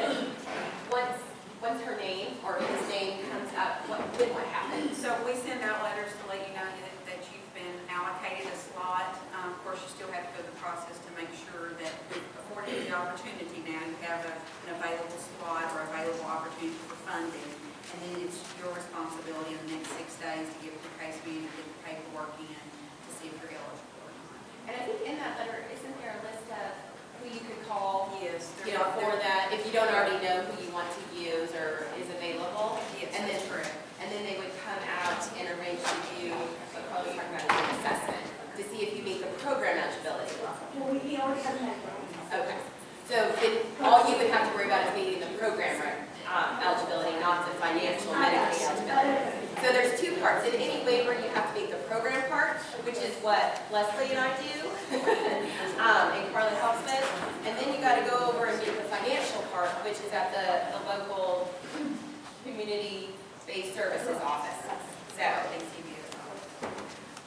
but once her name or his name comes up, then what happens? So we send out letters to let you know that you've been allocated a slot. Of course, you still have to go through the process to make sure that we've afforded you the opportunity now. You have an available slot or available opportunity for funding. And then it's your responsibility in the next 6 days to give the case manager the paperwork in to see if you're eligible or not. And I think in that letter, isn't there a list of who you could call? Yes. For that, if you don't already know who you want to use or is available? Yes, and that's then, correct. And then they would come out and arrange to do what Carly's talking about, an assessment to see if you meet the program eligibility. Well, he already has that. Okay. So there's two parts. In any waiver, you have to meet the program part, which is what Leslie and I do, and Carly helps with. And then you got to go over and meet the financial part, which is at the local community-based services office. So,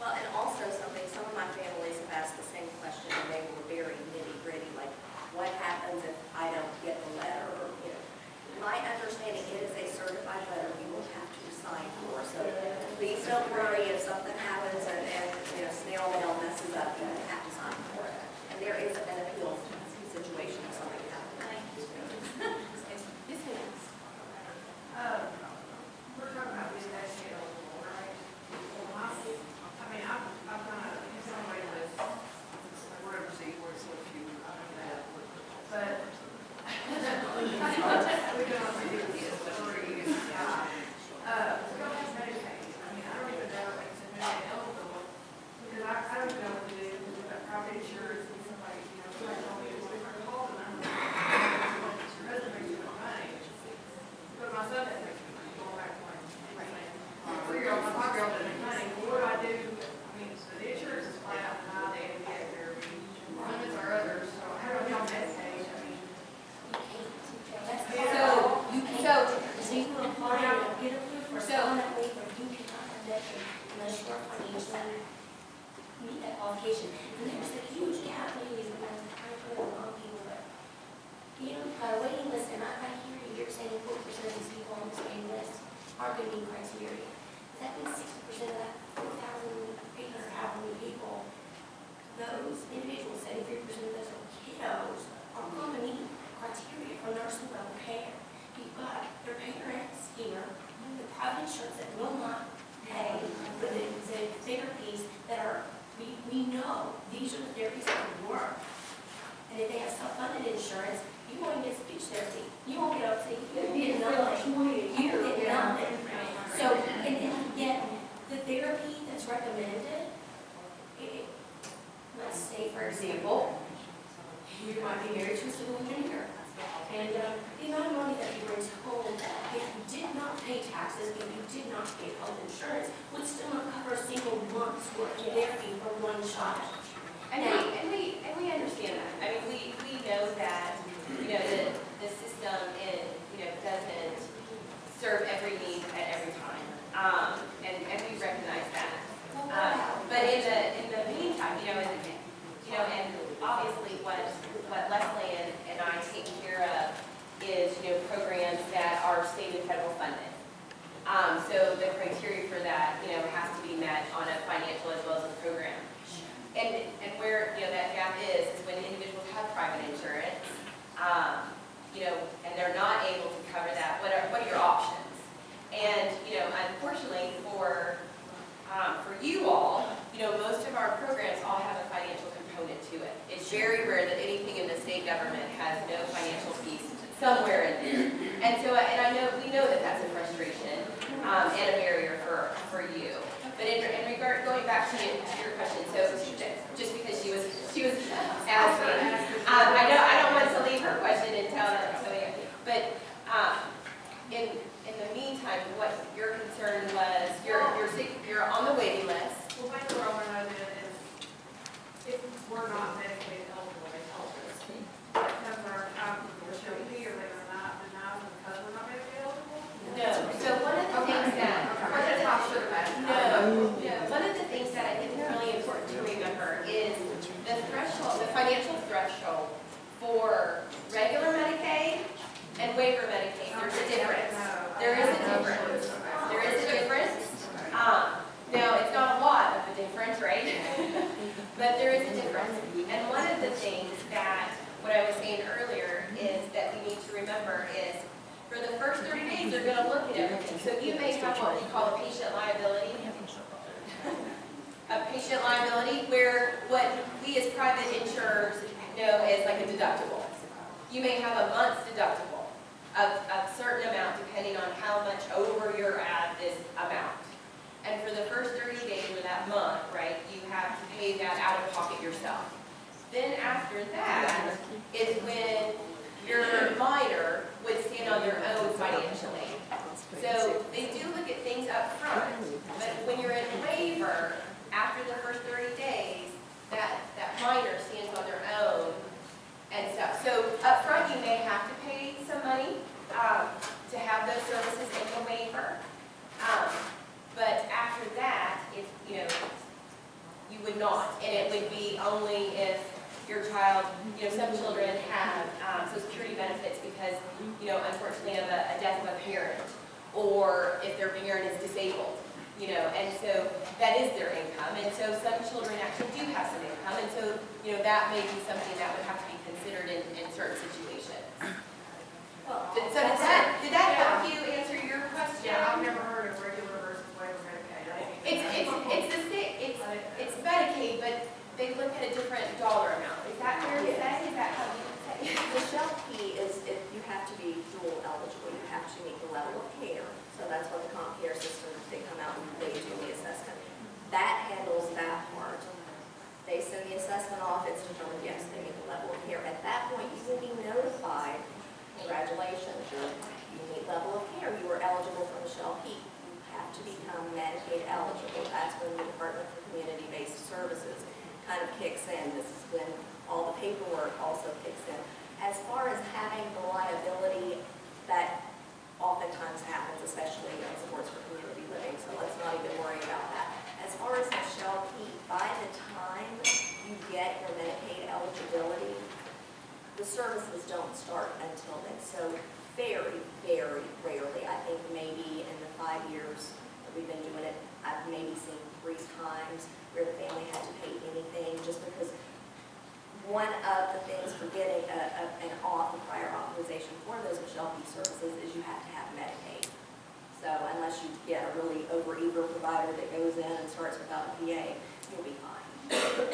Well, and also something, some of my families have asked the same question, and they were very nitty-gritty, like, what happens if I don't get the letter, or, you know. My understanding, it is a certified letter you will have to sign for, so please don't worry if something happens and you know, snail mail messes up, you have to sign for it. And there is an appeal situation if something happens. We're talking about this next year, right? I mean, I'm gonna, in some way with, whatever, see, where it's so few, I don't know, but. We don't have to do this, but we're going to we don't have Medicaid. I mean, I don't even know if it's Medicaid eligible, because I don't even know what to do, because we've got private insurance, and somebody, you know, somebody told me, well, if I call the number, your husband makes you money. But my son doesn't make money, going back to my 3-year-old, my 5-year-old doesn't make money. What do I do? I mean, so the insurance is flat out denied the ADA therapy. Limits are others, so how do I get on Medicaid? I mean, So you can apply and get approved for someone that waiver, you cannot have that unless you are financially meet that qualification. And there's a huge gap, ladies, and I'm trying to put it on people, but you know, waiting list, and I hear you're saying 40% of these people on this waiting list are going to meet criteria. That means 60% of that 4,800 how many people, those individuals, 73% of those are kiddos, are going to meet criteria for nursing level care. You've got their parents here, the private insurance that will not pay for the therapies that are, we know these are the therapies that will work. And if they have self-funded insurance, you won't get speech therapy. You won't get OT. You won't get nothing. You will get nothing. So, and yet, the therapy that's recommended, let's say, for example, you might be married to a civil engineer. And the amount of money that you were told that if you did not pay taxes, if you did not pay health insurance, would still not cover a single month's worth of therapy for one child. And we understand that. I mean, we know that, you know, the system is, you know, doesn't serve every need at every time. And we recognize that. But in the meantime, you know, and obviously what Leslie and I take care of is, you know, programs that are state and federal funded. So the criteria for that, you know, has to be met on a financial as well as a program. And where, you know, that gap is when individuals have private insurance, you know, and they're not able to cover that. What are your options? And, you know, unfortunately for you all, you know, most of our programs all have a financial component to it. It's very rare that anything in the state government has no financial piece somewhere in there. And so, and I know, we know that that's a frustration and a barrier for you. But in regard, going back to your question, so just because she was asking, I don't want to leave her question and tell her, but in the meantime, what your concern was, you're on the waiting list. Well, basically, what I want to know is, if we're not Medicaid eligible, they told us, because our show here, they were not denied because we're not Medicaid eligible? No. So one of the things that, one of the things that I think is really important to remember is the threshold, the financial threshold for regular Medicaid and waiver Medicaid. There's a difference. There is a difference. There is a difference. Now, it's not a lot of a difference, right? But there is a difference. And one of the things that, what I was saying earlier, is that we need to remember is, for the first 30 days, they're going to look at everything. So you may have what we call a patient liability. A patient liability where what we as private insurers know is like a deductible. You may have a month's deductible of a certain amount depending on how much over you're at this amount. And for the first 30 days or that month, right, you have to pay that out of pocket yourself. Then after that is when your minor would stand on their own financially. So they do look at things up front. your child, some children have Social Security benefits because, unfortunately of a death of a parent, or if their parent is disabled, and so that is their income. And so some children actually do have some income, and so, that may be something that would have to be considered in certain situations. Well, So did that help you answer your question? Yeah, I've never heard of regular versus waiver Medicaid. It's Medicaid, but they look at a different dollar amount. Is that fair to say? Is that how you would say? The Shell P is if you have to be dual eligible, you have to meet the level of care. So that's what the comp care system, they come out and they do the assessment. That handles that part. They send the assessment off, it's determined, yes, they meet the level of care. At that point, you will be notified, congratulations, you meet level of care, you are eligible for the Shell P. You have to become Medicaid eligible. That's when the Department for Community-Based Services kind of kicks in. This is when all the paperwork also kicks in. As far as having the liability, that oftentimes happens, especially in supports for community living, so let's not even worry about that. As far as Michelle P, by the time you get your Medicaid eligibility, the services don't start until then. So very, very rarely, I think maybe in the 5 years that we've been doing it, I've maybe seen 3 times where the family had to pay anything, just because one of the things for getting a prior authorization for those Michelle P services is you have to have Medicaid. So unless you get a really over-eager provider that goes in and starts without a PA, you'll be fine. So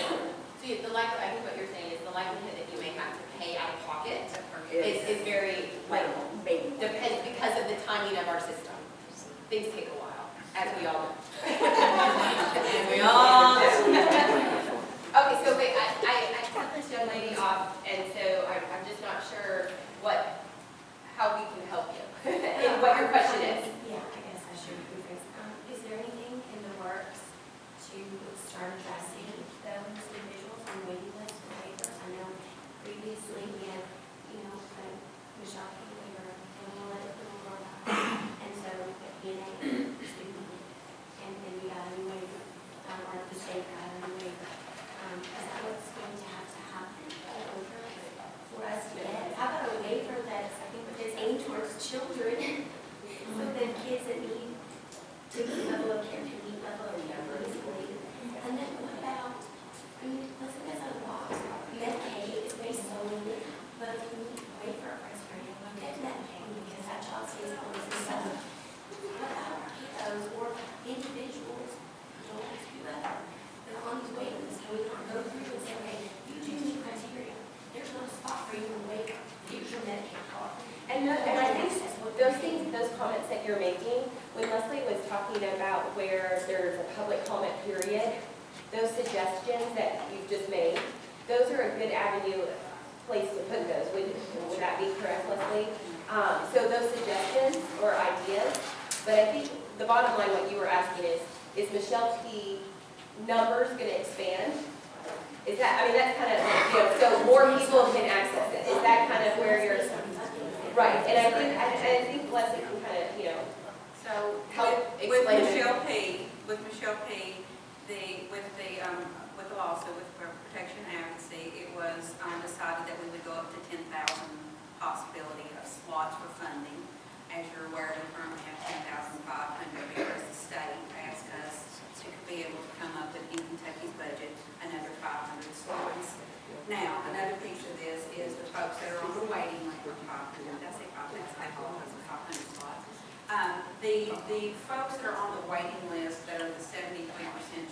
I think what you're saying is the likelihood that you may have to pay out of pocket is very minimal. Maybe. Depends because of the timing of our system. Things take a while, as we all know. Okay, so wait, I cut this young lady off, and so I'm just not sure how we can help you, and what your question is. Yeah, I guess I should rephrase. Is there anything in the works to start addressing those individuals on waiting lists for waivers? I know previously we had, Michelle P. waiver, and we'll let it go over. And so, student, and then we got a new waiver, or the state got a new waiver. Is that what's going to have to happen for us to get? How about a waiver that's aimed towards children, so that kids that need to meet level of care can meet level of care easily? And then what about, let's look at the box. Medicaid is based solely, but if you need a waiver criteria, get Medicaid because that child stays on the system. What about kiddos or individuals, adults, whoever, that are on these wait lists, and we don't go through and say, okay, you do meet criteria. There's no spot for you in the waiver. Here's your Medicaid card. And I think those comments that you're making, when Leslie was talking about where there's a public comment period, those suggestions that you've just made, those are a good place to put those. Would that be correct, Leslie? So those suggestions or ideas, but I think the bottom line, what you were asking is Michelle P. numbers going to expand? Is that, that's kind of, so more people can access it. Is that kind of where you're, right? And I think Leslie can kind of, So help with explain it. Michelle P, with the lawsuit with Protection and Advocacy, it was decided that we would go up to 10,000 possibility of slots for funding. As you're aware, we currently have 10,500 because the state asked us to be able to come up with, in Kentucky's budget, another 500 slots. Now, another piece of this is the folks that are on the waiting list for 500, did I say 5,000? I apologize, 500 slots. The folks that are on the waiting list that are the 73%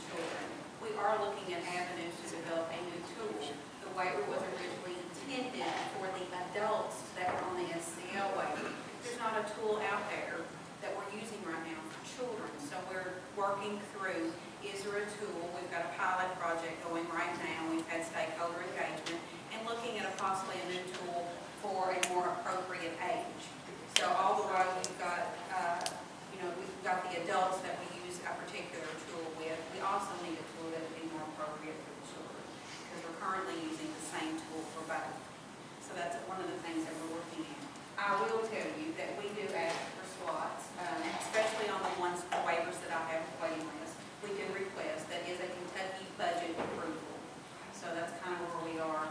children, we are looking at avenues to develop a new tool. The waiver was originally intended for the adults that were on the SCL waiver. There's not a tool out there that we're using right now for children. So we're working through, is there a tool? We've got a pilot project going right now. We've had stakeholder engagement and looking at possibly a new tool for a more appropriate age. So all the while we've got, we've got the adults that we use a particular tool with. We also need a tool that would be more appropriate for the children because we're currently using the same tool for both. So that's one of the things that we're working on. I will tell you that we do ask for slots, especially on the ones for waivers that I have waiting list. We do request that is a Kentucky budget approval. So that's kind of where we are.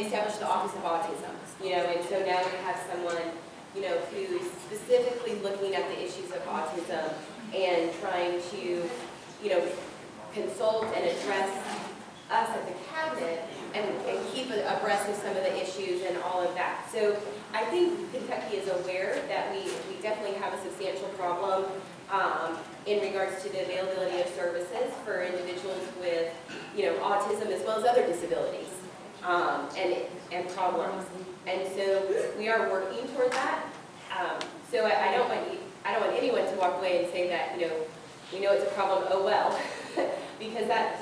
established the Office of Autism, and so now we have someone, who's specifically looking at the issues of autism and trying to, consult and address us at the cabinet and keep abreast of some of the issues and all of that. So I think Kentucky is aware that we definitely have a substantial problem in regards to the availability of services for individuals with, autism as well as other disabilities and problems. And so we are working toward that. So I don't want anyone to walk away and say that, we know it's a problem, oh well, because that,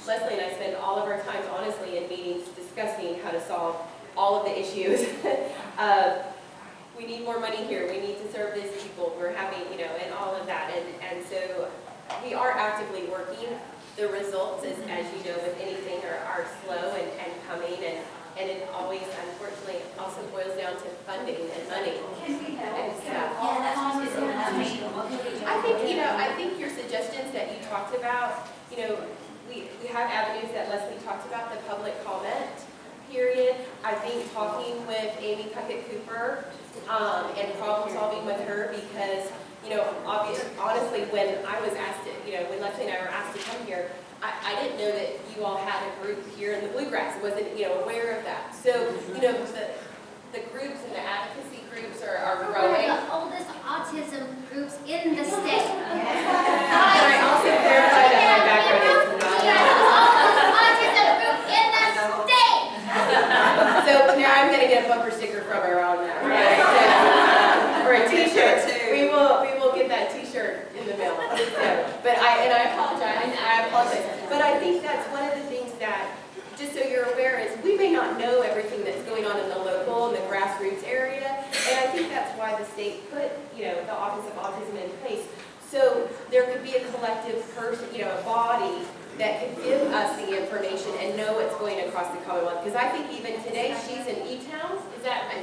Leslie and I spend all of our time, honestly, in meetings discussing how to solve all of the issues. We need more money here, we need to serve these people, we're having, and all of that. And so we are actively working. The results, as you know, with anything are slow and coming, and it always, unfortunately, also boils down to funding and money. And stuff. I think your suggestions that you talked about, we have avenues that Leslie talked about, the public comment period. I think talking with Amy Puckett-Cooper and problem solving with her, because, honestly, when I was asked to, when Leslie and I were asked to come here, I didn't know that you all had a group here in the Bluegrass. I wasn't, aware of that. So, the groups and the advocacy groups are growing. We're the oldest autism groups in the state. I also verify that my background is not. We are the oldest autism group in the state. So now I'm going to get a bumper sticker from her on that, right? Or a T-shirt. We will get that T-shirt in the mail. So, but I apologize. But I think that's one of the things that, just so you're aware, is we may not know everything that's going on in the local and the grassroots area, and I think that's why the state put, the Office of Autism in place. So there could be a collective person, a body that could give us the information and know what's going across the Commonwealth. Because I think even today, she's in E-Town,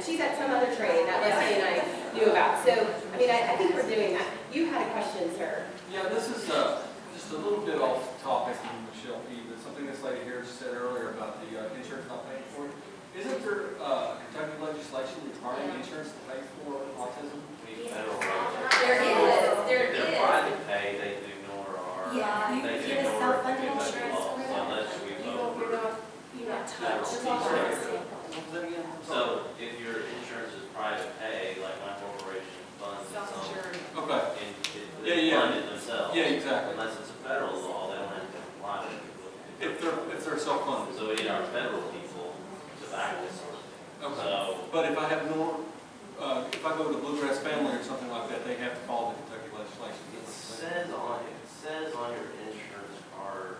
she's at some other training that Leslie and I knew about. So, I think we're doing that. You had a question, sir. Yeah, this is just a little bit off topic from Michelle P., but something this lady here said earlier about the insurance not paying for it. Isn't there Kentucky legislation requiring insurance to pay for autism? There is. They're private pay, they ignore our, Yeah, you they get a ignore self-funded Kentucky insurance law, program. unless we vote for You're not federal touched. fee. So if your insurance is private pay, like my corporation funds its own, Okay. and Yeah. fund it themselves. Yeah, exactly. Unless it's a federal law, they don't have to comply with it. If they're self-funded. So we need our federal people to back this. Okay. So, But if I have if I go to Bluegrass Family or something like that, they have to follow the Kentucky legislation. it says on your insurance card.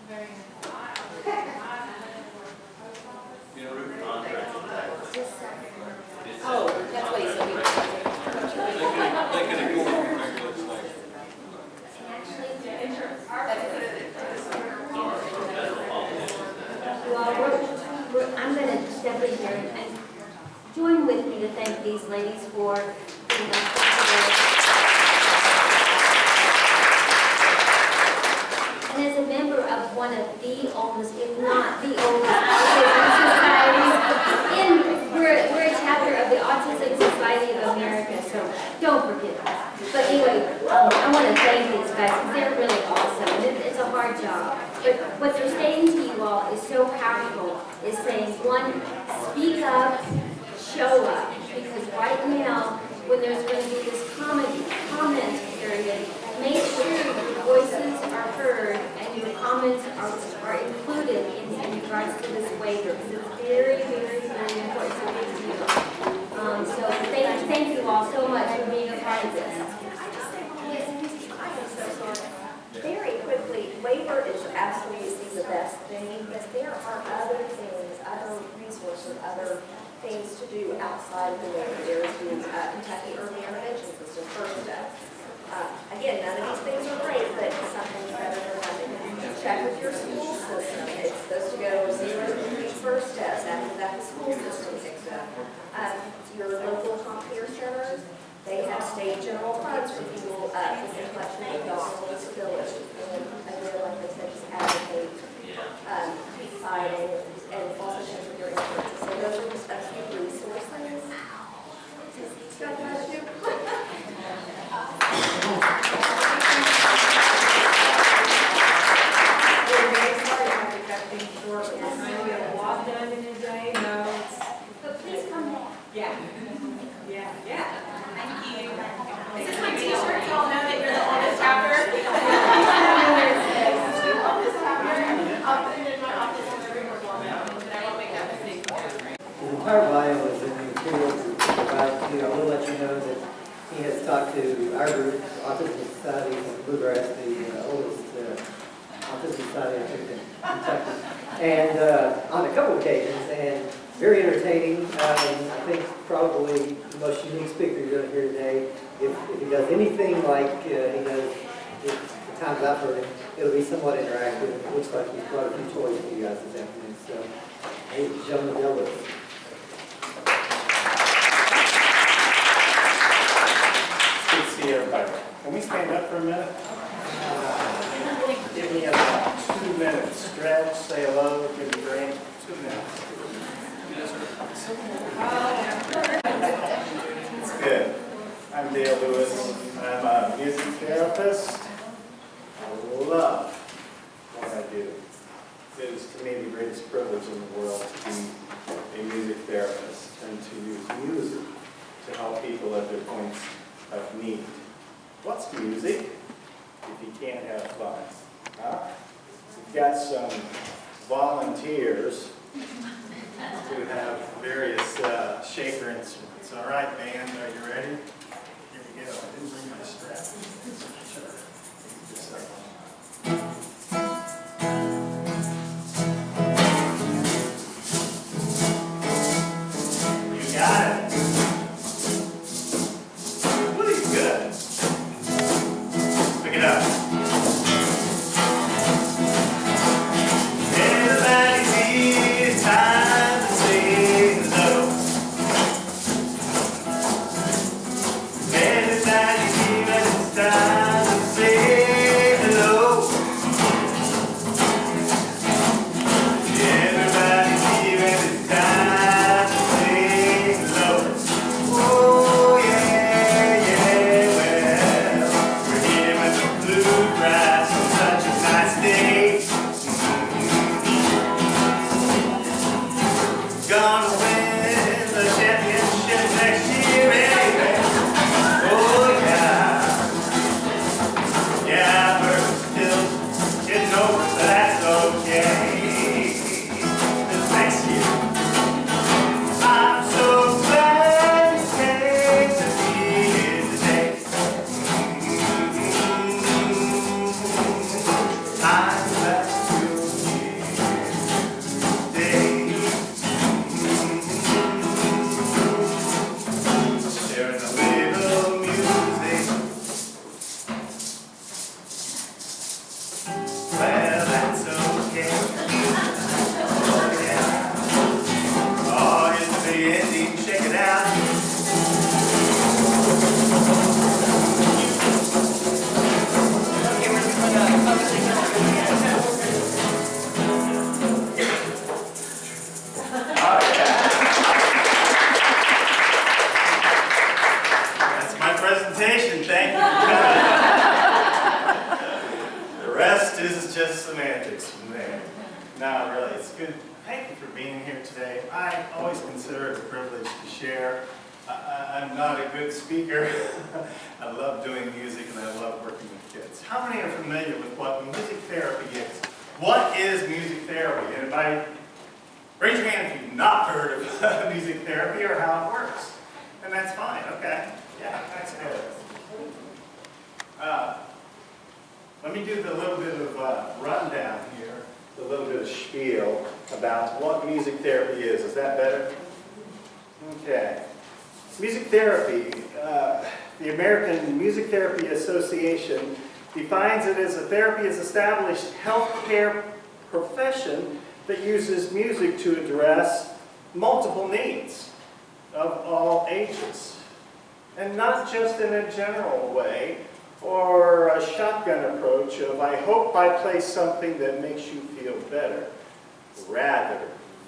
Yeah. Contract with that. It says Oh, that's what he said. They can ignore the legislation. Well, I'm going to step in here and join with me to thank these ladies for being and as a member of one of the oldest, if not the oldest, autism societies, we're a chapter of the Autism Society of America, so don't forget that. But anyway, I want to thank these guys because they're really awesome. It's a hard job. But what they're saying to you all is so powerful, is saying, one, speak up, show up. Because right now, when there's going to be this comment period, make sure your voices are heard and your comments are included in regards to this waiver. Because it's very, very, very important. It's a big deal. So thank you all so much for being a part of this. Very quickly, Waiver is absolutely the best thing, but there are other things, other resources, other things to do outside of the Waiver. There is the Kentucky Early Intervention System, First Step. Again, none of these things are great, but something's better than nothing. Check with your school system. It's supposed to go 0 to 3 first steps. After that, the school system picks up. Your local comp care centers, they have state general funds for people with intellectual and disability. And again, like I said, just advocate. Autism Society of Bluegrass, the oldest Autism Society I think in Kentucky, and on a couple occasions, and very entertaining. I think probably the most unique speaker you're going to hear today. If he does anything like he does the times I've heard him, it'll be somewhat interactive. It looks like he's brought a few toys for you guys this afternoon. So, ladies and gentlemen, deal with it. It's good to see everybody. Can we stand up for a minute? Give me about 2 minutes. Stretch, say hello, give a drink. 2 minutes. It's good. I'm Dale Lewis. I'm a music therapist. I love what I do. It is to me the greatest privilege in the world to be a music therapist and to use music to help people at their points of need. What's music if you can't have fun? Huh? We've got some volunteers who have various shaker instruments. All right, band, are you ready? Here we go. I didn't bring my strap. Sure. Just start. You got it. Really good. Pick it up. Everybody needs time to say hello. Everybody needs time to say hello. Everybody needs time to say hello. Oh yeah, yeah, well, we're here with the Bluegrass on such a nice day. Gonna win the championship next year anyway. Oh yeah. Yeah, we're still getting over, but that's okay. This next year. I'm so glad you came to be here today. I'm glad you're here today. Sharing a little music. Well, that's okay. Oh, yeah. Oh, it's the ending. Check it out. Oh, yeah. That's my presentation. Thank you for coming. The rest is just semantics from there. No, really, it's good. Thank you for being here today. I always consider it a privilege to share. I'm not a good speaker. I love doing music and I love working with kids. How many are familiar with what music therapy is? What is music therapy? Anybody? Raise your hand if you've not heard of music therapy or how it works. And that's fine, okay. Yeah, that's good. Let me do the little bit of rundown here, a little bit of spiel about what music therapy is. Is that better? Okay. Music therapy, the American Music Therapy Association defines it as a therapy as established healthcare profession that uses music to address multiple needs of all ages. And not just in a general way or a shotgun approach of, I hope I play something that makes you feel better. Rather,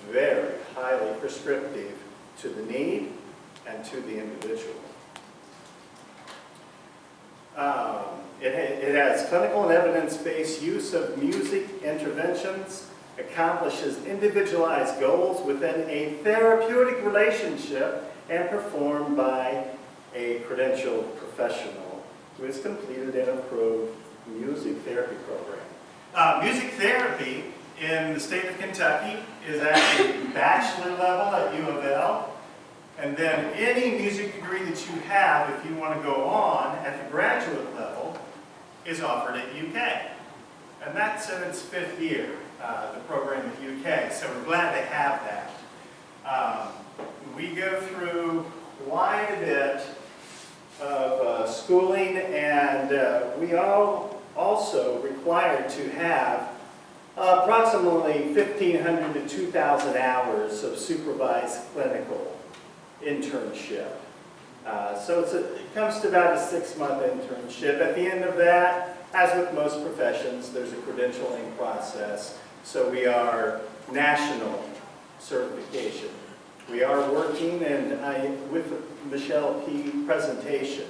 very highly prescriptive to the need and to the individual. It has clinical and evidence-based use of music interventions, accomplishes individualized goals within a therapeutic relationship, and performed by a credentialed professional who has completed an approved music therapy program. Music therapy in the state of Kentucky is at a bachelor level at U of L. And then any music degree that you have, if you want to go on at the graduate level is offered at UK. And that's in its 5th year, the program at UK, so we're glad to have that. We go through quite a bit of schooling, and we are also required to have approximately 1,500 to 2,000 hours of supervised clinical internship. So it comes to about a 6-month internship. At the end of that, as with most professions, there's a credentialing process. So we are national certification. We are working, and with Michelle P. presentation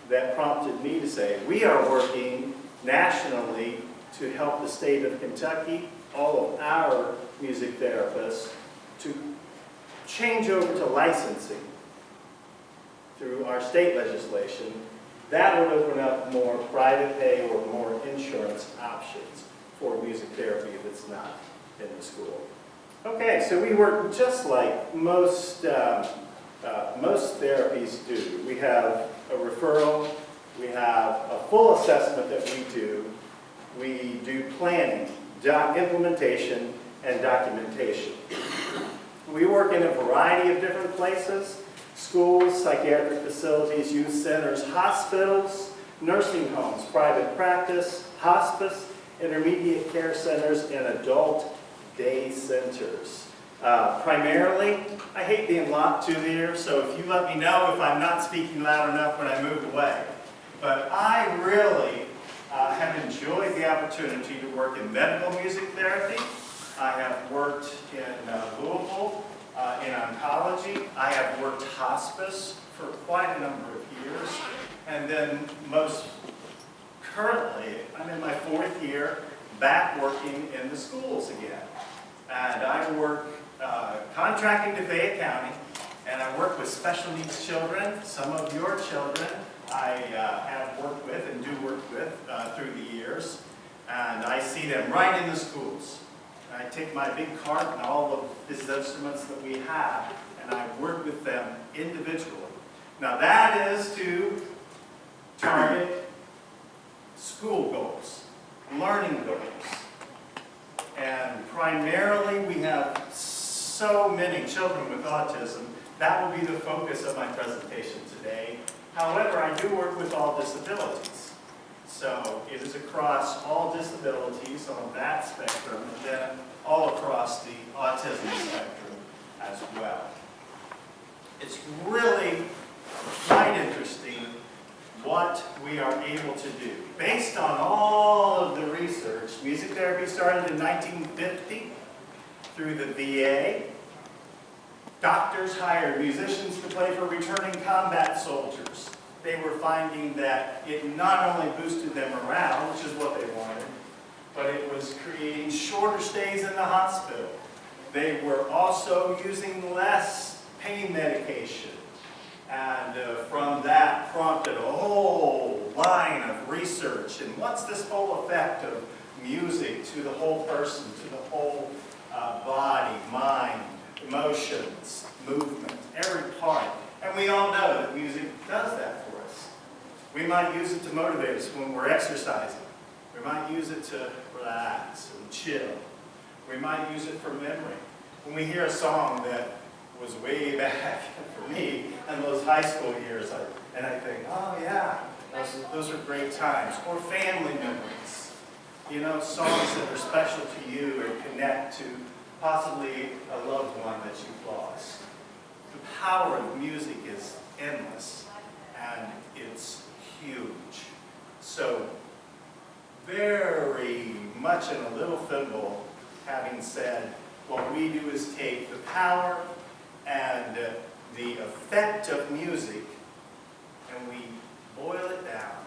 that prompted me to say, we are working nationally to help the state of Kentucky, all of our music therapists, to change over to licensing through our state legislation. That would open up more private pay or more insurance options for music therapy if it's not in the school. Okay, so we work just like most therapies do. We have a referral, we have a full assessment that we do planning, implementation, and documentation. We work in a variety of different places: schools, psychiatric facilities, youth centers, hospitals, nursing homes, private practice, hospice, intermediate care centers, and adult day centers. Primarily, I hate being locked to here, so if you let me know if I'm not speaking loud enough when I move away. But I really have enjoyed the opportunity to work in medical music therapy. I have worked in Louisville in oncology. I have worked hospice for quite a number of years. And then most currently, I'm in my 4th year back working in the schools again. And I work contracting to Fayette County, and I work with special needs children. Some of your children I have worked with and do work with through the years. And I see them right in the schools. I take my big cart and all of these instruments that we have, and I work with them individually. Now that is to target school goals, learning goals. And primarily we have so many children with autism. That will be the focus of my presentation today. However, I do work with all disabilities. So it is across all disabilities on that spectrum, and then all across the autism spectrum as well. It's really quite interesting what we are able to do. Based on all of the research, music therapy started in 1950 through the VA. Doctors hired musicians to play for returning combat soldiers. They were finding that it not only boosted their morale, which is what they wanted, but it was creating shorter stays in the hospital. They were also using less pain medication. And from that prompted a whole line of research. And what's this whole effect of music to the whole person, to the whole body, mind, emotions, movement, every part. And we all know that music does that for us. We might use it to motivate us when we're exercising. We might use it to relax and chill. We might use it for memory. When we hear a song that was way back for me in those high school years, and I think, oh yeah, those are great times. Or family memories. You know, songs that are special to you and connect to possibly a loved one that you've lost. The power of music is endless, and it's huge. So, very much in a little thimble, having said, what we do is take the power and the effect of music, and we boil it down,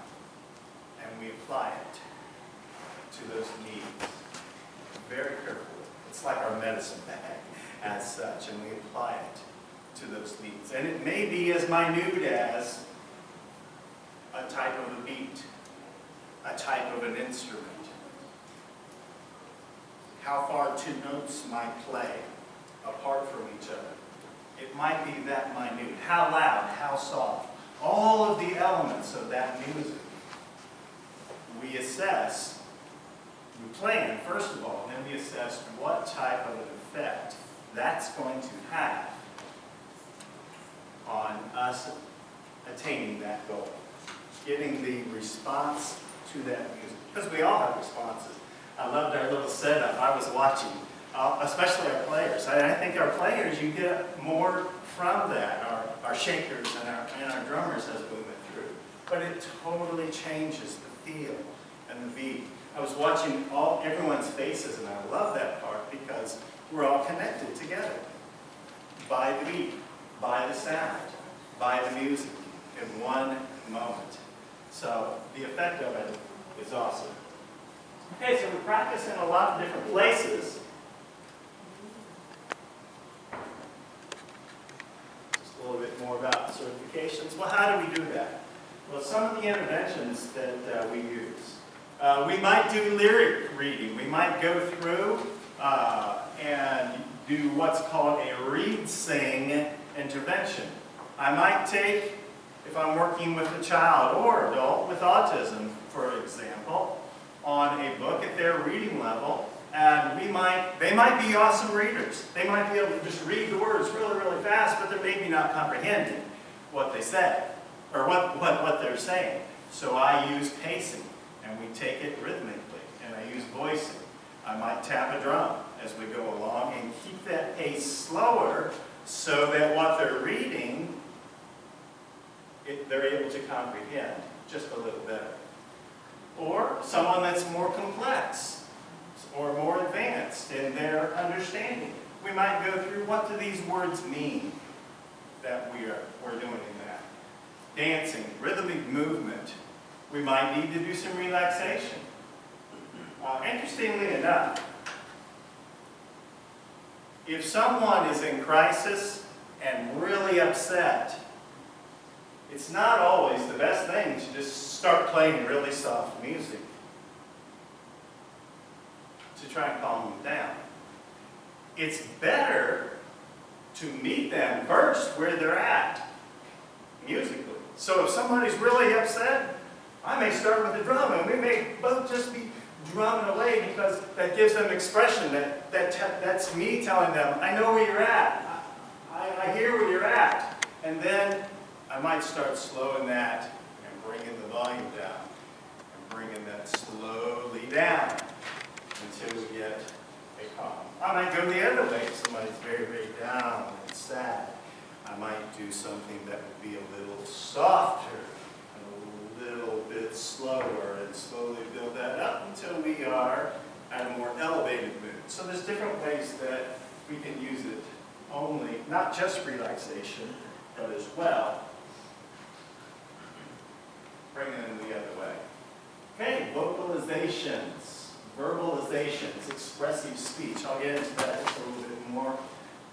and we apply it to those needs very carefully. It's like our medicine bag as such, and we apply it to those needs. And it may be as minute as a type of a beat, a type of an instrument. How far two notes might play apart from each other. It might be that minute. How loud, how soft. all of the elements of that music. We assess, we plan, first of all, and then we assess what type of an effect that's going to have on us attaining that goal, getting the response to that music. Because we all have responses. I loved our little setup. I was watching, especially our players. I think our players, you get more from that, our shakers and our drummers as we went through. But it totally changes the feel and the beat. I was watching everyone's faces, and I love that part because we're all connected together by the beat, by the sound, by the music in one moment. So the effect of it is awesome. Okay, so we practice in a lot of different places. Just a little bit more about certifications. Well, how do we do that? Well, some of the interventions that we use. We might do lyric reading. We might go through and do what's called a read-sing intervention. I might take, if I'm working with a child or adult with autism, for example, on a book at their reading level, and they might be awesome readers. They might be able to just read the words really, really fast, but they're maybe not comprehending what they say, or what they're saying. So I use pacing, and we take it rhythmically, and I use voicing. I might tap a drum as we go along and keep that pace slower so that what they're reading, they're able to comprehend just a little better. Or someone that's more complex or more advanced in their understanding. We might go through, what do these words mean that we're doing in that? Dancing, rhythmic movement. We might need to do some relaxation. Interestingly enough, if someone is in crisis and really upset, it's not always the best thing to just start playing really soft music to try and calm them down. It's better to meet them first where they're at, musically. So if somebody's really upset, I may start with the drum, and we may both just be drumming away because that gives them expression. That's me telling them, I know where you're at. I hear where you're at. And then I might start slowing that and bringing the volume down and bringing that slowly down until we get a calm. I might go the other way if somebody's very, very down and sad. I might do something that would be a little softer, a little bit slower, and slowly build that up until we are at a more elevated mood. So there's different ways that we can use it only, not just relaxation, but as well, bringing them the other way. Okay, vocalizations, verbalizations, expressive speech. I'll get into that just a little bit more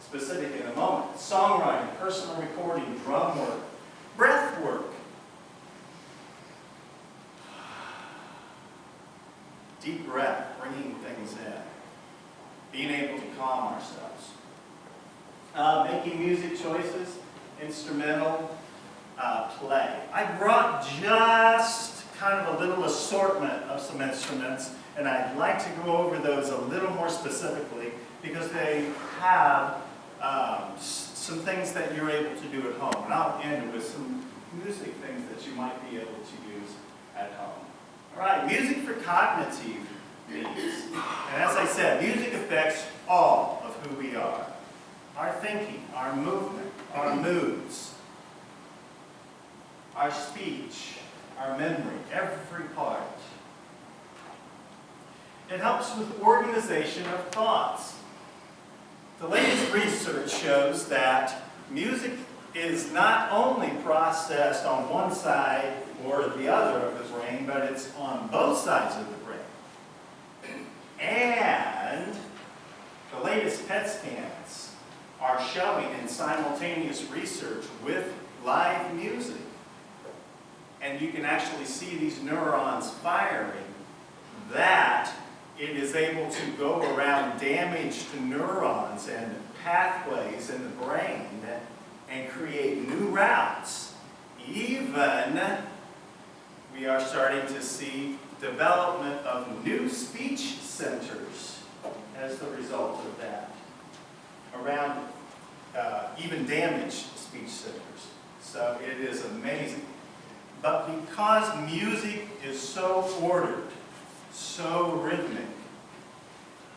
specific in a moment. Songwriting, personal recording, drum work, breath work. Deep breath, bringing things in. Being able to calm ourselves. Making music choices, instrumental, play. I brought just kind of a little assortment of some instruments, and I'd like to go over those a little more specifically because they have some things that you're able to do at home. And I'll end with some music things that you might be able to use at home. All right, music for cognitive needs. And as I said, music affects all of who we are. Our thinking, our movement, our moods, our speech, our memory, every part. It helps with organization of thoughts. The latest research shows that music is not only processed on one side or the other of the brain, but it's on both sides of the brain. And the latest PET scans are showing in simultaneous research with live music. And you can actually see these neurons firing, that it is able to go around damaged neurons and pathways in the brain and create new routes, even we are starting to see development of new speech centers as the result of that, around even damaged speech centers. So it is amazing. But because music is so ordered, so rhythmic,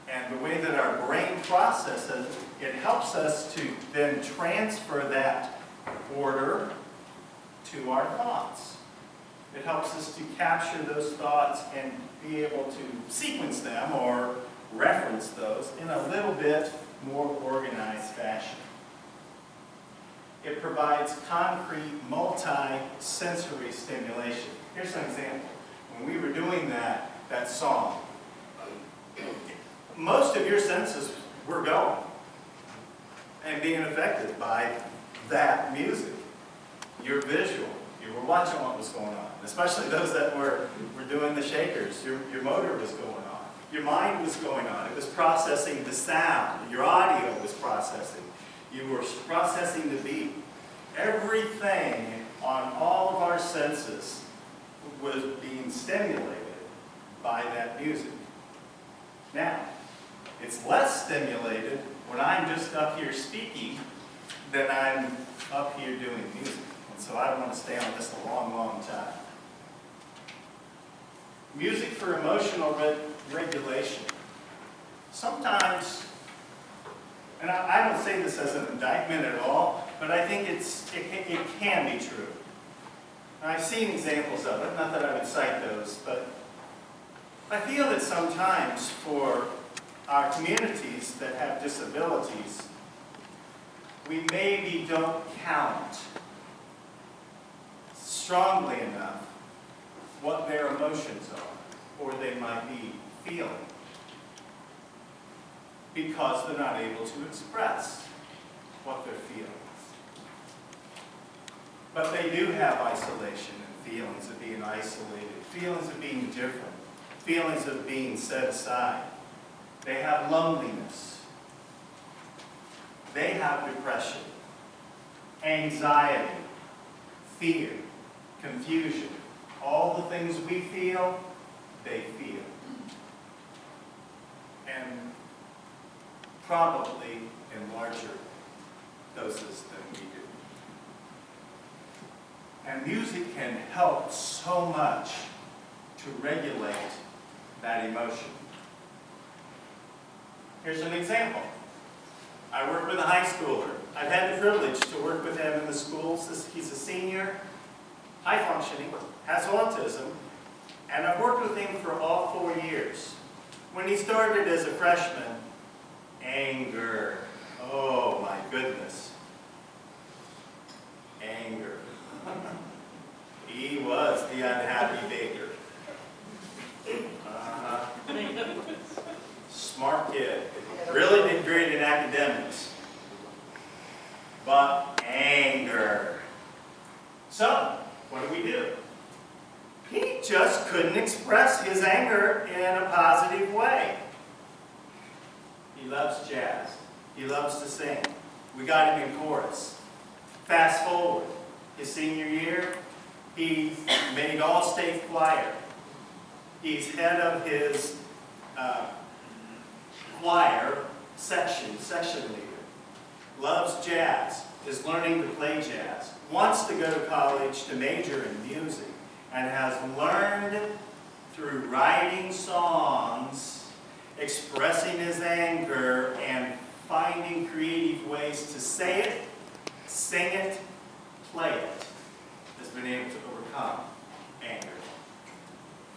and the way that our brain processes, it helps us to then transfer that order to our thoughts. It helps us to capture those thoughts and be able to sequence them or reference those in a little bit more organized fashion. It provides concrete, multi-sensory stimulation. Here's an example. When we were doing that song, most of your senses were going and being affected by that music. Your visual, you were watching what was going on, especially those that were doing the shakers. Your motor was going on. Your mind was going on. It was processing the sound. Your audio was processing. You were processing the beat. Everything on all of our senses was being stimulated by that music. Now, it's less stimulated when I'm just up here speaking than I'm up here doing music. And so I don't want to stay on this a long, long time. Music for emotional regulation. Sometimes, and I don't say this as an indictment at all, but I think it can be true. And I've seen examples of it, not that I would cite those, but I feel that sometimes for our communities that have disabilities, we maybe don't count strongly enough what their emotions are, or they might be feeling, because they're not able to express what they're feeling. But they do have isolation and feelings of being isolated, feelings of being different, feelings of being set aside. They have loneliness. They have depression, anxiety, fear, confusion. All the things we feel, they feel. And probably in larger doses than we do. And music can help so much to regulate that emotion. Here's an example. I work with a high schooler. I've had the privilege to work with him in the schools. He's a senior, high functioning, has autism, and I've worked with him for all 4 years. When he started as a freshman, anger. Oh my goodness. Anger. He was the unhappy baker. Smart kid. Really did great in academics. But anger. So, what do? He just couldn't express his anger in a positive way. He loves jazz. He loves to sing. We got him in chorus. Fast forward, his senior year, he made all-state choir. He's head of his choir section leader. Loves jazz, is learning to play jazz, wants to go to college to major in music, and has learned through writing songs, expressing his anger, and finding creative ways to say it, sing it, play it, has been able to overcome anger.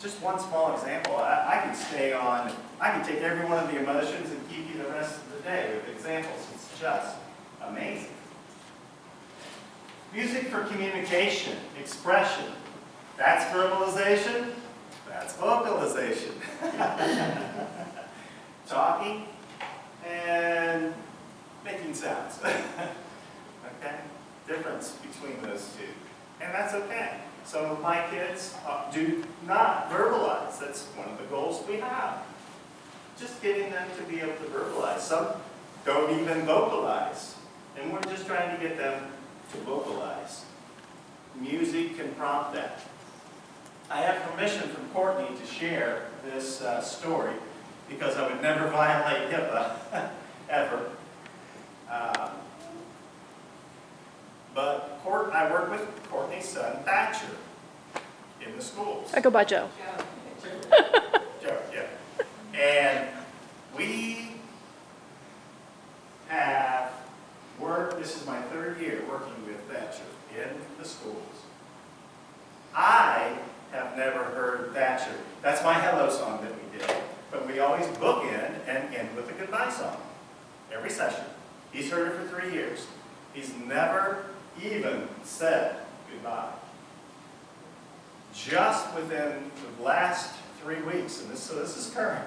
Just one small example. I can take every one of the emotions and keep you the rest of the day with examples. It's just amazing. Music for communication, expression. That's verbalization. That's vocalization. Talking and making sounds. Okay? Difference between those two. And that's okay. Some of my kids do not verbalize. That's one of the goals we have. Just getting them to be able to verbalize. Some don't even vocalize. And we're just trying to get them to vocalize. music can prompt that. I have permission from Courtney to share this story because I would never violate HIPAA, ever. But I work with Courtney's son, Thatcher, in the schools. I go by Joe. Joe, yeah. And we have worked, this is my 3rd year working with Thatcher in the schools. I have never heard Thatcher. That's my hello song that we did. But we always bookend and end with a goodbye song. Every session. He's heard it for 3 years. He's never even said goodbye. Just within the last 3 weeks, and so this is current,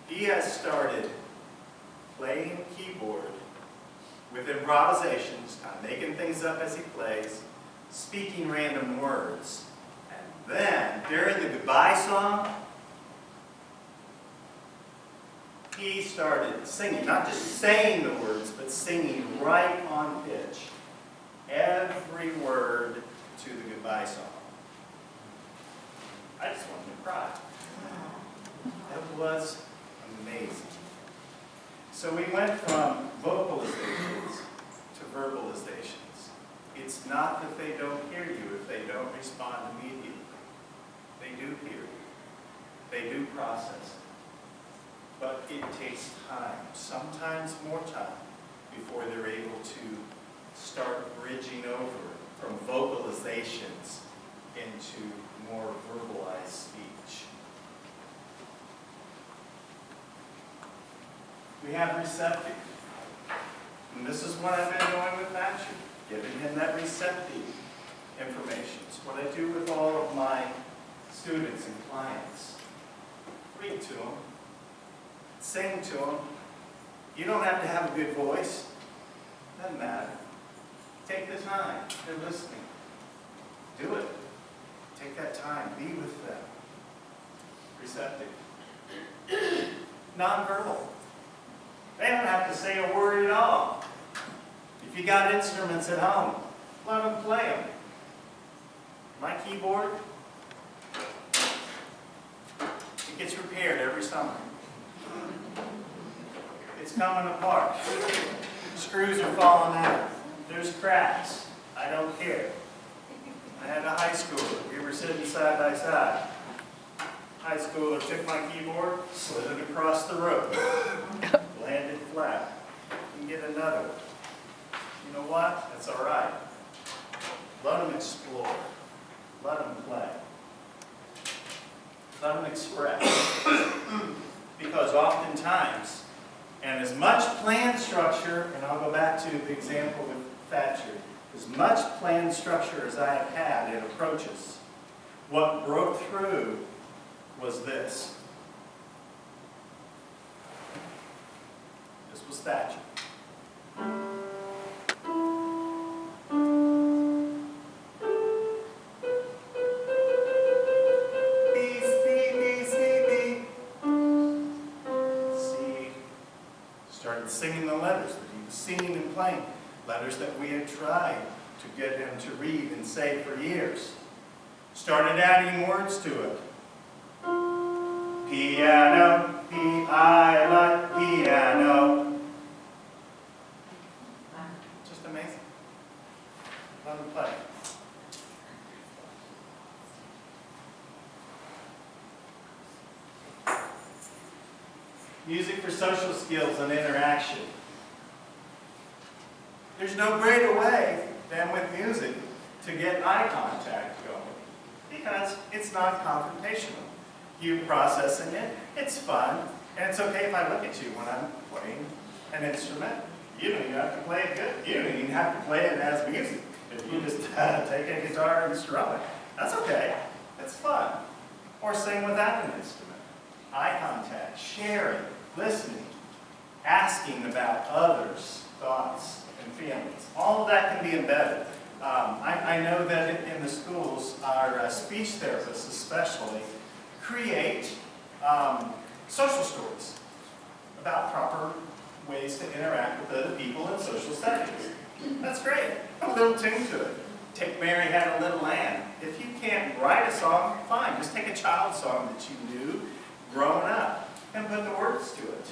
he has started playing keyboard with improvisations, kind of making things up as he plays, speaking random words. And then, during the goodbye song, he started singing, not just saying the words, but singing right on pitch every word to the goodbye song. I just wanted to cry. It was amazing. So we went from vocalizations to verbalizations. It's not that they don't hear you if they don't respond immediately. They do hear you. They do process it. But it takes time, sometimes more time, before they're able to start bridging over from vocalizations into more verbalized speech. We have receptive. And this is what I've been doing with Thatcher, giving him that receptive information. It's what I do with all of my students and clients. Read to them. Sing to them. You don't have to have a good voice. Doesn't matter. Take the time. They're listening. Do it. Take that time. Be with them. Receptive. Nonverbal. They don't have to say a word at all. If you got instruments at home, let them play them. My keyboard, it gets repaired every summer. It's coming apart. Screws are falling out. There's cracks. I don't care. I had a high schooler. We were sitting side by side. High schooler took my keyboard, slid it across the road, landed flat. You can get another one. You know what? That's all right. Let them explore. Let them play. Let them express. Because oftentimes, and as much plan structure, and I'll go back to the example with Thatcher, as much plan structure as I have had in approaches, what broke through was this. This was Thatcher. Singing the letters that he was singing and playing, letters that we had tried to get him to read and say for years. Started adding words to it. Piano, I like piano. Just amazing. Let him play. Music for social skills and interaction. There's no greater way than with music to get eye contact going because it's not confrontational. You processing it, it's fun, and it's okay if I look at you when I'm playing an instrument. You don't even have to play it good. You don't even have to play it as music. If you just take a guitar and strum it, that's okay. It's fun. Or sing without an instrument. Eye contact, sharing, listening, asking about others' thoughts and feelings. All of that can be embedded. I know that in the schools, our speech therapists especially create social stories about proper ways to interact with other people in social settings. That's great. Put a little tune to it. Take Mary Had a Little Lamb. If you can't write a song, fine. Just take a child song that you knew growing up and put the words to it.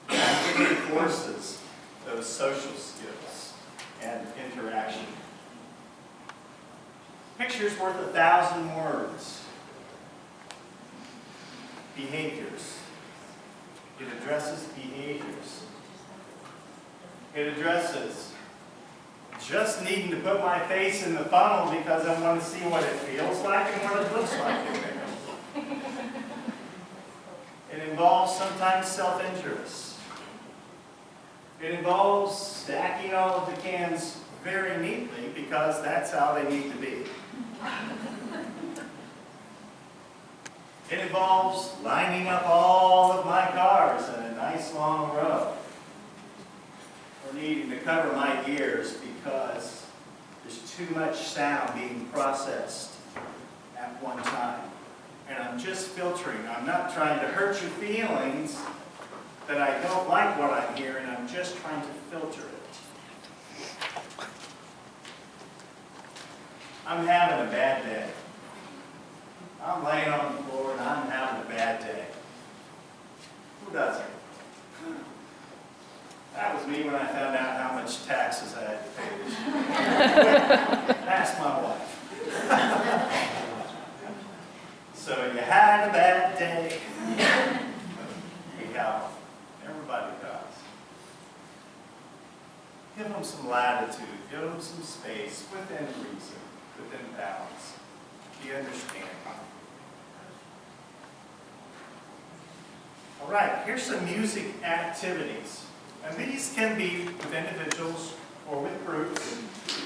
That reinforces those social skills and interaction. Picture's worth 1,000 words. Behaviors. It addresses behaviors. It addresses just needing to put my face in the funnel because I want to see what it feels like and what it looks like in there. It involves sometimes self-interest. It involves stacking all of the cans very neatly because that's how they need to be. It involves lining up all of my cars in a nice long row. Or needing to cover my ears because there's too much sound being processed at one time. And I'm just filtering. I'm not trying to hurt your feelings that I don't like what I'm hearing. I'm just trying to filter it. I'm having a bad day. I'm laying on the floor and I'm having a bad day. Who doesn't? That was me when I found out how much taxes I had to pay this year. Ask my wife. So you had a bad day. Yeah, everybody does. Give them some latitude. Give them some space within reason, within balance. Do you understand? All right, here's some music activities. And these can be with individuals or with groups.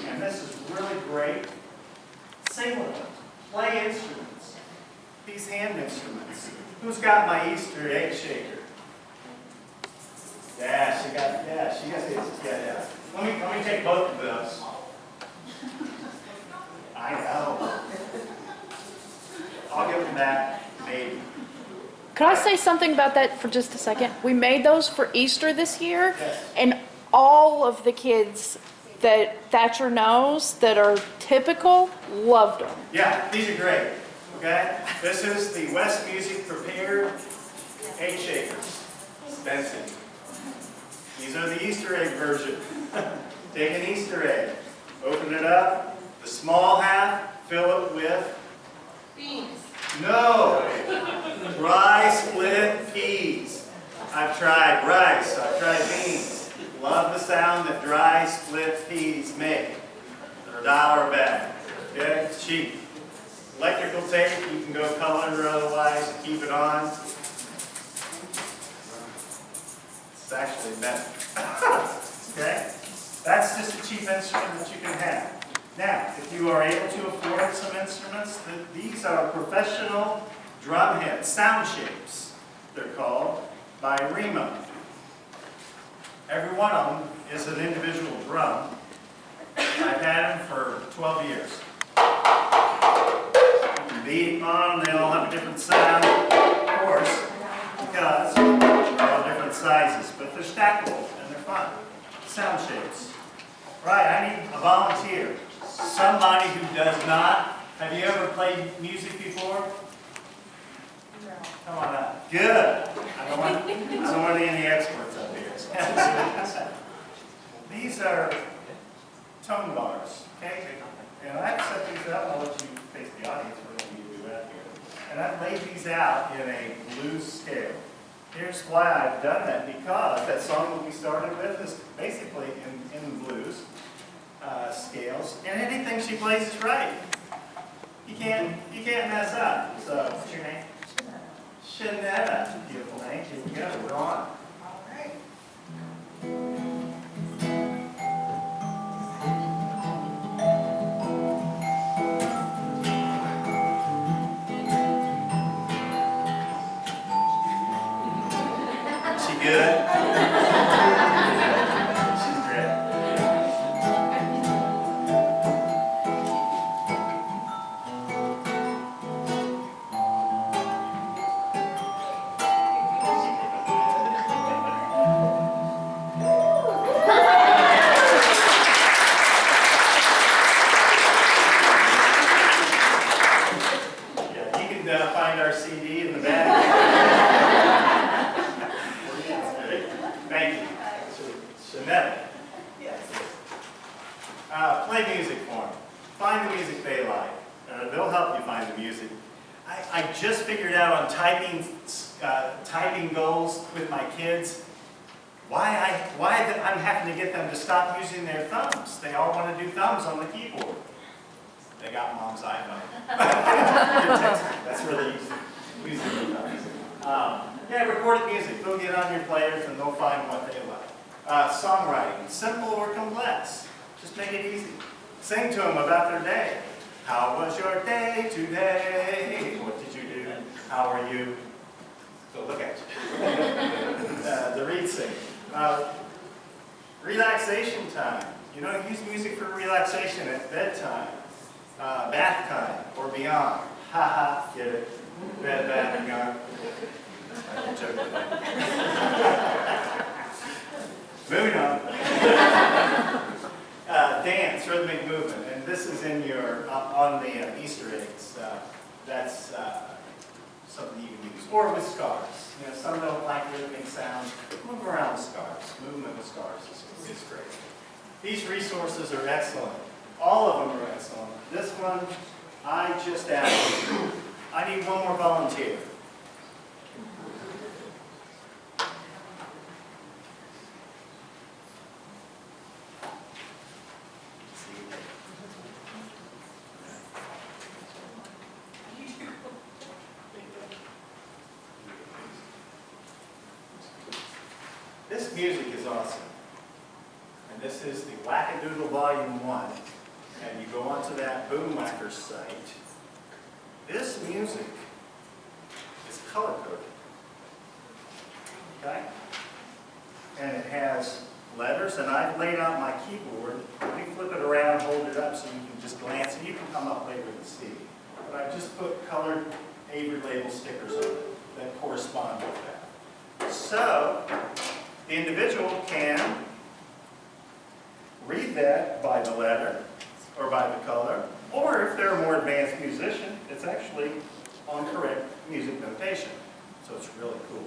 And this is really great. Sing with them. Play instruments. These hand instruments. Who's got my Easter egg shaker? Yeah, she got this. Yeah. Let me take both of those. I know. I'll give them back, maybe. Could I say something about that for just a second? We made those for Easter this year, Yes. and all of the kids that Thatcher knows that are typical loved them. Yeah, these are great. Okay? This is the West Music Prepared Egg Shakers. Expensive. These are the Easter egg version. Take an Easter egg, open it up, the small half, fill it with Beans. no. Dry split peas. I've tried rice, I've tried beans. Love the sound that dry split peas make. They're $1 a bag. Okay? It's cheap. Electrical tape, you can go color or otherwise, keep it on. It's actually better. Okay? That's just a cheap instrument that you can have. Now, if you are able to afford some instruments, these are professional drum heads, sound shapes, they're called, by Remo. Every one of them is an individual drum. I've had them for 12 years. You can beat on them, they all have a different sound, of course, because they're all different sizes, but they're stackable and they're fun. Sound shapes. Right, I need a volunteer. Somebody who does not. Have you ever played music before? No. Come on up. Good. I don't want any experts up here. These are tone bars, okay? And I've set these up. I'll let you face the audience. We're going to do that here. And I've laid these out in a blues scale. Here's why I've done that, because that song that we started with is basically in blues. Scales, and anything she plays is right. You can't mess up. So, what's your name? Shanetta. Beautiful name. Here we go. We're on. All right. Is she good? She's great. find our CD in the back. Thank you. Jeanette. Yes. Play music for them. Find the music they like. They'll help you find the music. I just figured out on typing goals with my kids why I'm having to get them to stop using their thumbs. They all want to do thumbs on the keyboard. They got mom's iPhone. That's really easy. Using the thumbs. Yeah, recorded music. They'll get on your players and they'll find what they like. Songwriting, simple or complex. Just make it easy. Sing to them about their day. How was your day today? What did you do? How are you? So look at you. The read sing. Relaxation time. You know, use music for relaxation at bedtime, bath time, or beyond. Ha ha, get it? Bed, bath, beyond. I'm joking. Moving on. Dance, rhythmic movement, and this is in your on the Easter eggs. That's something you can use, or with scars. You know, some don't like rhythmic sounds. Move around with scars. Movement with scars is great. These resources are excellent. All of them are excellent. This one, I just asked you. I need one more volunteer. This music is awesome. And this is the Wackadoodle Volume 1. And you go onto that Boomwhacker site. This music is color-coded. Okay? And it has letters, and I've laid out my keyboard. You flip it around, hold it up so you can just glance, and you can come up later and see. But I've just put colored Avery label stickers on it that correspond with that. So, the individual can read that by the letter or by the color, or if they're a more advanced musician, it's actually on correct music notation. So it's really cool.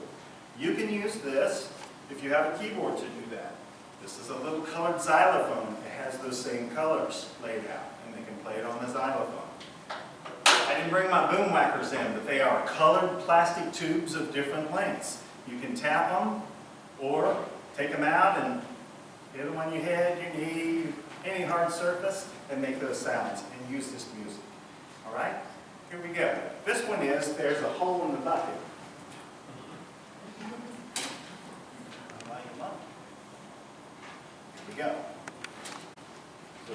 You can use this if you have a keyboard to do that. This is a little colored xylophone. It has those same colors laid out, and they can play it on the xylophone. I didn't bring my Boomwhackers in, but they are colored plastic tubes of different lengths. You can tap them, or take them out and hit them on your head, your knee, any hard surface, and make those sounds, and use this music. All right? Here we go. This one is, there's a hole in the bucket. Light them up. Here we go. So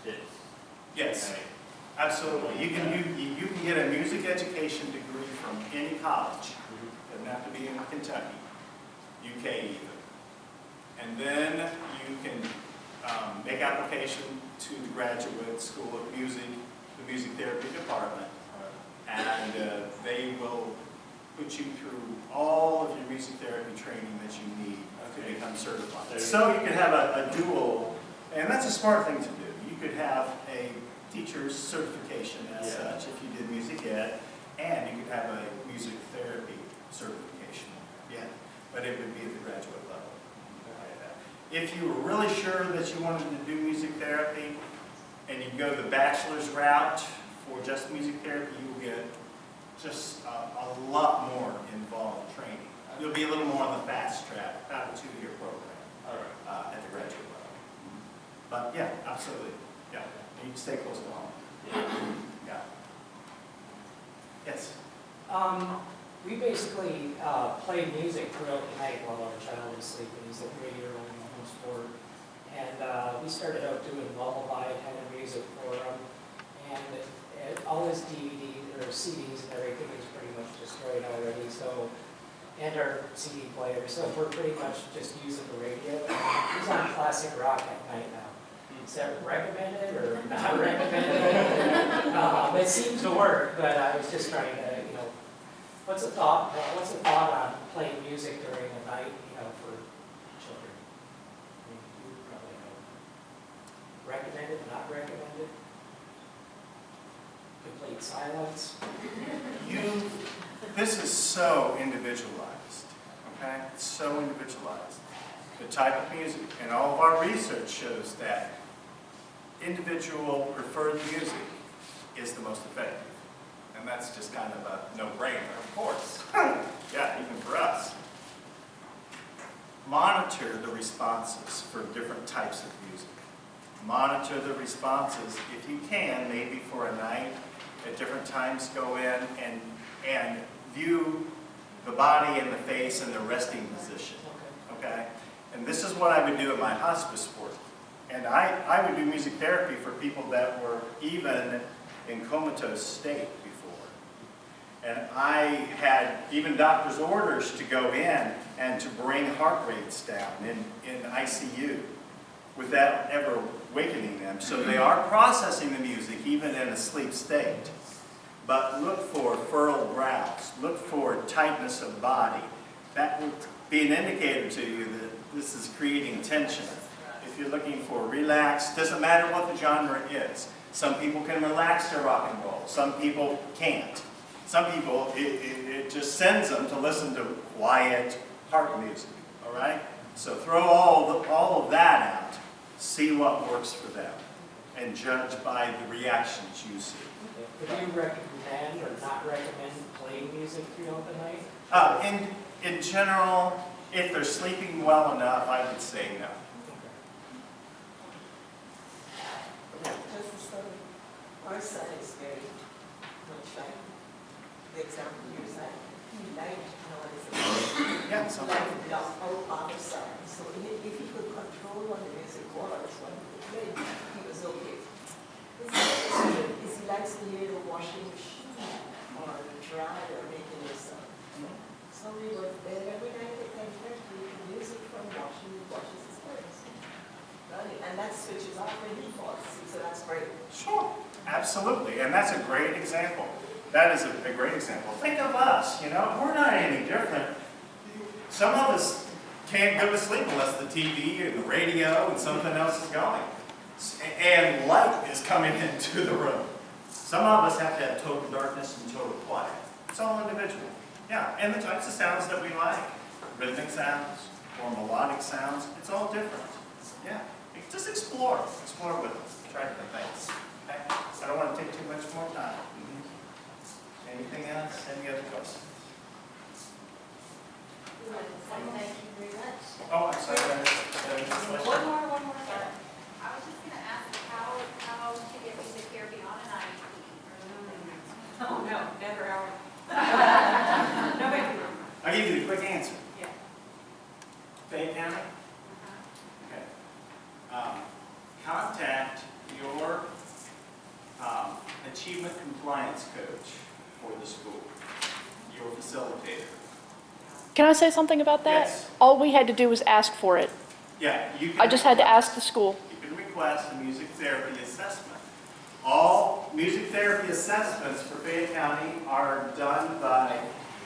it's Yes, absolutely. You can get a music education degree from any college. Doesn't have to be in Kentucky. UK even. And then you can make application to the Graduate School of Music, the Music Therapy Department, and they will put you through all of your music therapy training that you need to become certified. So you could have a dual, and that's a smart thing to do. You could have a teacher's certification as such if you did music ed, and you could have a music therapy certification. Yeah. But it would be at the graduate level. If you were really sure that you wanted to do music therapy and you go the bachelor's route for just music therapy, you will get just a lot more involved training. You'll be a little more on the fast track, about a 2-year program at the graduate level. But yeah, absolutely. Yeah, you can stay close to home. Yeah. Yes? We basically play music throughout the night while our child is sleeping. He's a 3-year-old almost 4. And we started out doing lullaby kind of music for him. And all his DVDs or CDs and everything is pretty much destroyed already. So, and our CD player. So we're pretty much just using the radio. He's on classic rock at night now. Is that recommended or not recommended? It seems to work, but I was just trying to, what's the thought on playing music during the night, for children? I mean, you probably know. Recommended, not recommended? Could complete silence. This is so individualized, okay? It's so individualized. The type of music, and all of our research shows that individual preferred music is the most effective. And that's just kind of a no-brainer, of course. Yeah, even for us. Monitor the responses for different types of music. Monitor the responses, if you can, maybe for a night, at different times go in and view the body and the face in the resting position, okay? And this is what I would do in my hospice work. And I would do music therapy for people that were even in comatose state before. And I had even doctor's orders to go in and to bring heart rates down in ICU without ever wakening them. So they are processing the music even in a sleep state. But look for furrowed brows, look for tightness of body. That would be an indicator to you that this is creating tension. If you're looking for relax, doesn't matter what the genre is. Some people can relax to rock and roll, some people can't. Some people, it just sends them to listen to quiet heart music, all right? So throw all of that out, see what works for them, and judge by the reactions you see. Would you recommend or not recommend playing music throughout the night? In general, if they're sleeping well enough, I would say no. Our son is very much like the example you said. He liked noise. Yeah, so like our father son. So if he could control what the music was when he played, he was okay. Is he likes to hear the washing machine or the dryer making the sound. So we were there every night at 10:30 with music from washing, he washes his clothes. Right? And that switches off when he falls asleep, so that's great. Sure, absolutely, and that's a great example. That is a great example. Think of us, you know, we're not any different. Some of us can't go to sleep unless the TV and the radio and something else is going. And light is coming into the room. Some of us have to have total darkness and total quiet. It's all individual. Yeah, and the types of sounds that we like. Rhythmic sounds or melodic sounds, it's all different. Yeah, just explore with us. Try different things. Okay? I don't want to take too much more time. Anything else? Any other questions? Thank you very much. Oh, I'm sorry. One more thing. I was just going to ask how to get music therapy on an IEP. Oh, no, never ever. No, baby. I'll give you the quick answer. Yeah. Fayette County? Okay. Contact your achievement compliance coach for the school, your facilitator. Can I say something about that? Yes. All we had to do was ask for it. Yeah, you can. I just had to ask the school. You can request a music therapy assessment. All music therapy assessments for Fayette County are done by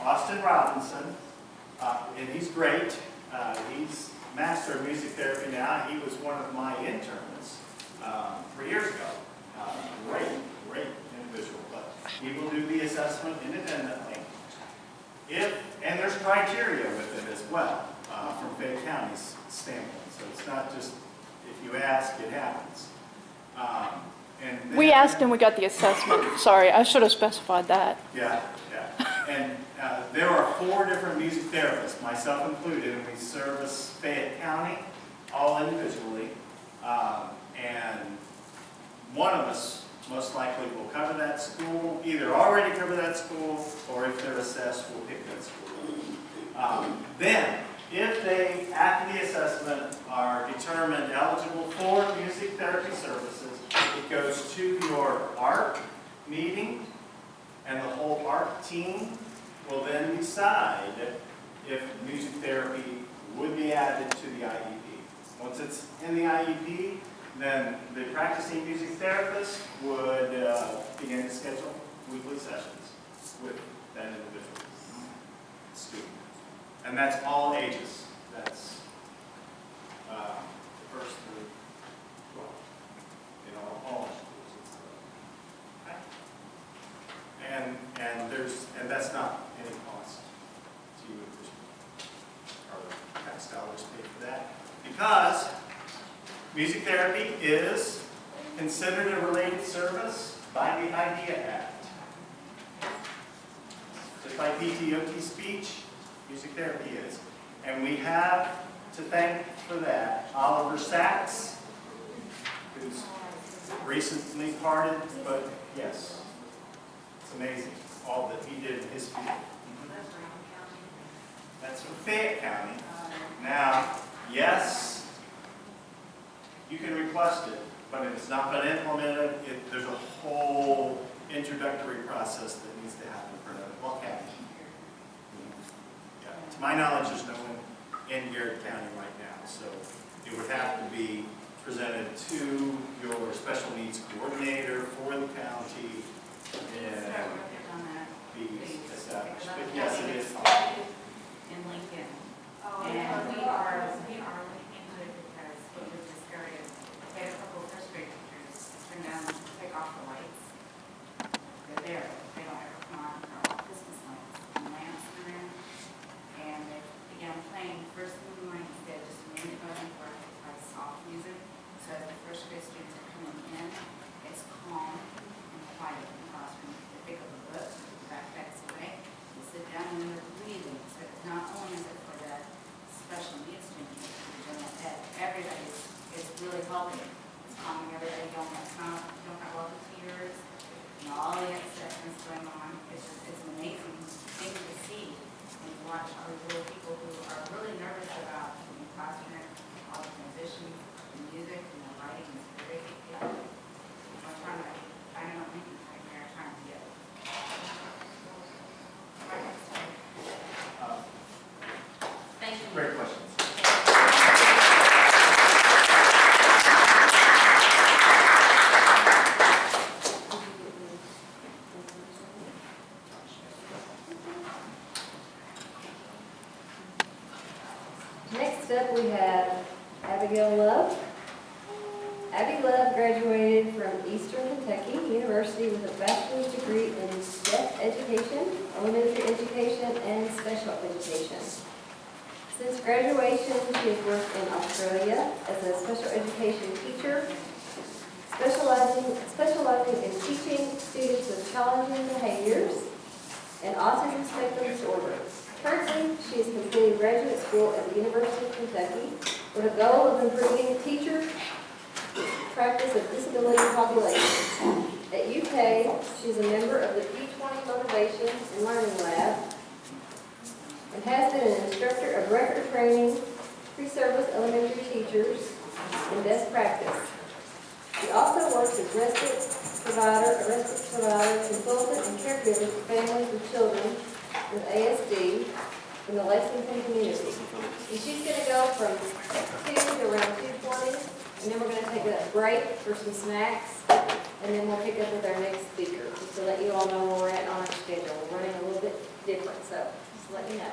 Austin Robinson, and he's great. He's master of music therapy now. He was one of my interns 3 years ago. Great individual, but he will do the assessment independently. And there's criteria with it as well from Fayette County's standpoint. So it's not just if you ask, it happens. We asked and we got the assessment. Sorry, I should have specified that. Yeah. And there are 4 different music therapists, myself included, and we service Fayette County, all individually. And one of us most likely will cover that school, either already cover that school, or if they're assessed, will pick that school. Then, if they, after the assessment, are determined eligible for music therapy services, it goes to your ARC meeting, and the whole ARC team will then decide if music therapy would be added to the IEP. Once it's in the IEP, then the practicing music therapist would begin to schedule weekly sessions with that individual student. And that's all ages. That's the first through 12 in all schools. Okay. Music therapy is considered a related service by the IDEA Act. Just like PTOT speech, music therapy is. And we have to thank for that Oliver Sacks, who's recently parted, but yes, it's amazing all that he did in his field. That's from Fayette County. Now, yes, you can request it, but if it's not been implemented, there's a whole introductory process that needs to happen for another. Well, county. Yeah. To my knowledge, there's no one in Garrett County right now, so it would have to be presented to your special needs coordinator for the county and be established. But yes, it is. In Lincoln. And we are looking into it because what was discouraged, we had a couple of first grade teachers turn down, take off the lights. They're there, they don't ever come on for all Christmas lights and lamps in the room. And they began playing first thing in the morning instead of just music going for soft music. So as the first grade students are coming in, it's calm and quiet in the classroom. They pick up a book, the backpacks away, they sit down and they're reading. So it's not only is it for the special needs students, that everybody is really helping. It's calming everybody, don't have lots of tears, all the acceptance going on. It's an amazing thing to see and to watch all these little people who are really nervous about the classroom, all the transitions, the music, and the writing. It's very big. I'm trying to, I don't know, maybe I'm trying to get it. Thank you. Great questions. Next up, we have Abigail Love. Abby Love graduated from Eastern Kentucky University with a bachelor's degree in deaf education, elementary education, and special education. Since graduation, she has worked in Australia as a special education teacher, specializing in teaching students with challenging behaviors and autism spectrum disorder. Currently, she is completing graduate school at the University of Kentucky with a goal of improving teacher practice of disability populations. At UK, she is a member of the P20 Motivation and Learning Lab and has been an instructor of record training, pre-service elementary teachers, and best practice. She also works as a respite provider, consultant, and caregiver for families with children with ASD in the Lexington community. And she's going to go from 2 to around 2:20, and then we're going to take a break for some snacks, and then we'll pick up with our next speaker, just to let you all know where we're at on our schedule. We're running a little bit different, so just let you know.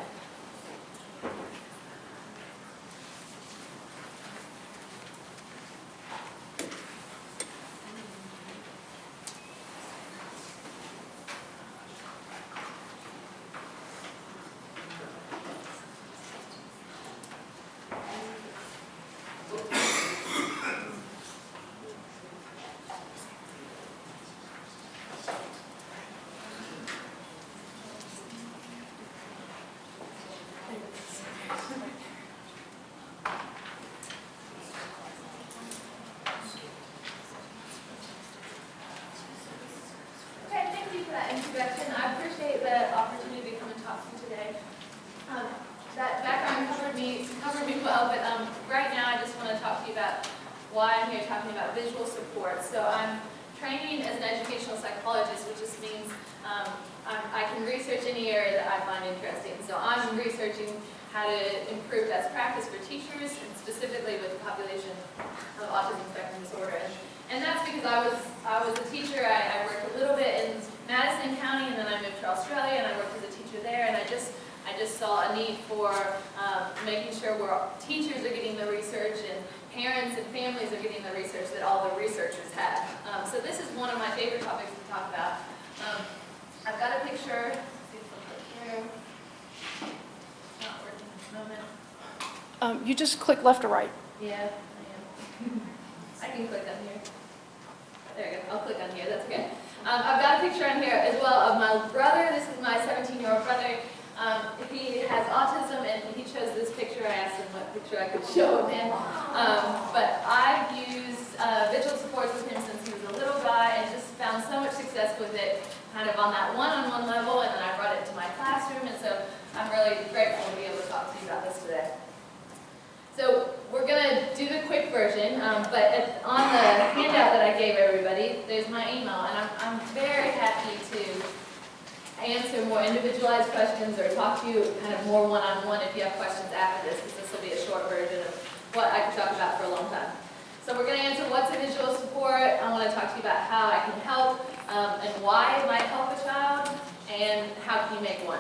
Introduction. I appreciate the opportunity to come and talk to you today. That background covered me well, but right now I just want to talk to you about why I'm here talking about visual support. So I'm training as an educational psychologist, which just means I can research any area that I find interesting. So I'm researching how to improve best practice for teachers, and specifically with the population of autism spectrum disorder. And that's because I was a teacher. I worked a little bit in Madison County, and then I moved to Australia, and I worked as a teacher there. And I just saw a need for making sure teachers are getting the research, and parents and families are getting the research that all the researchers have. So this is one of my favorite topics to talk about. I've got a picture. Let's see if it'll click here. It's not working at the moment. You just click left or right. Yeah, I am. can click on here. There we go, I'll click on here, that's okay. I've got a picture on here as well of my brother. This is my 17-year-old brother. He has autism, and he chose this picture. I asked him what picture I could show him in. But I've used visual supports with him since he was a little guy and just found so much success with it, kind of on that one-on-one level, and then I brought it to my classroom, and so I'm really grateful to be able to talk to you about this today. So we're going to do the quick version, but on the handout that I gave everybody, there's my email, and I'm very happy to answer more individualized questions or talk to you kind of more one-on-one if you have questions after this, because this will be a short version of what I could talk about for a long time. So we're going to answer what's a visual support. I want to talk to you about how I can help and why it might help a child, and how can you make one.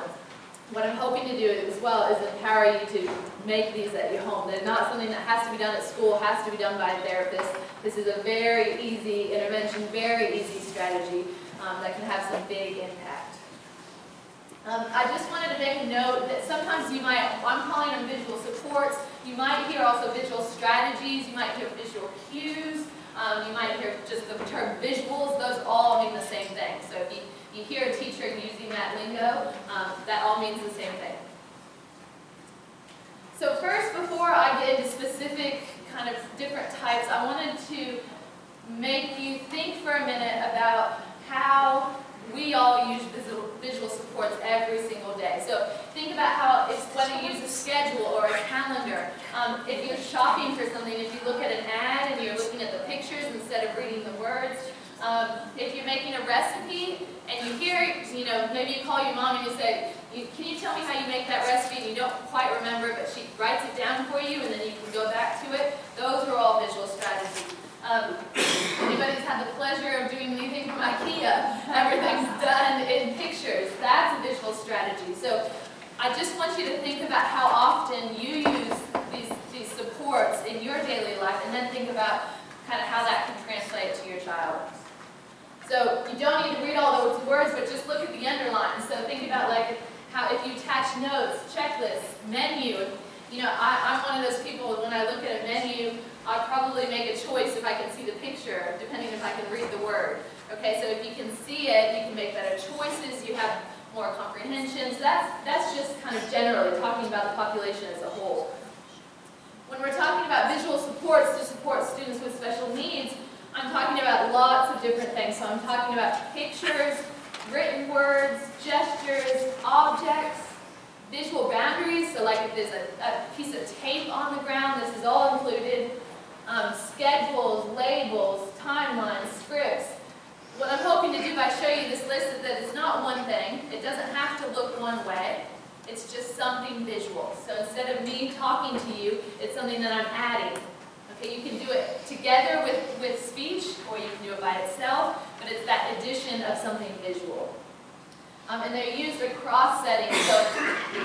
What I'm hoping to do as well is empower you to make these at your home. They're not something that has to be done at school, has to be done by a therapist. This is a very easy intervention, very easy strategy that can have some big impact. I just wanted to make a note that sometimes you might, I'm calling them visual supports, you might hear also visual strategies, you might hear visual cues, you might hear just the term visuals. Those all mean the same thing. So if you hear a teacher using that lingo, that all means the same thing. So first, before I get into specific kind of different types, I wanted to make you think for a minute about how we all use visual supports every single day. So think about how it's whether you use a schedule or a calendar. If you're shopping for something, if you look at an ad and you're looking at the pictures instead of reading the words, if you're making a recipe and you hear, maybe you call your mom and you say, can you tell me how you make that recipe, and you don't quite remember, but she writes it down for you and then you can go back to it. Those are all visual strategies. Anybody's had the pleasure of doing anything from IKEA, everything's done in pictures. That's a visual strategy. So I just want you to think about how often you use these supports in your daily life, and then think about kind of how that can translate to your child. So you don't need to read all those words, but just look at the underlines. So think about like how if you attach notes, checklists, menu. I'm one of those people, when I look at a menu, I'll probably make a choice if I can see the picture, depending if I can read the word. Okay, so if you can see it, you can make better choices, you have more comprehension. So that's just kind of generally talking about the population as a whole. When we're talking about visual supports to support students with special needs, I'm talking about lots of different things. So I'm talking about pictures, written words, gestures, objects, visual boundaries. So like if there's a piece of tape on the ground, this is all included. Schedules, labels, timelines, scripts. What I'm hoping to do by showing you this list is that it's not one thing. It doesn't have to look one way. It's just something visual. So instead of me talking to you, it's something that I'm adding. Okay, you can do it together with speech, or you can do it by itself, but it's that addition of something visual. And they're used across settings. So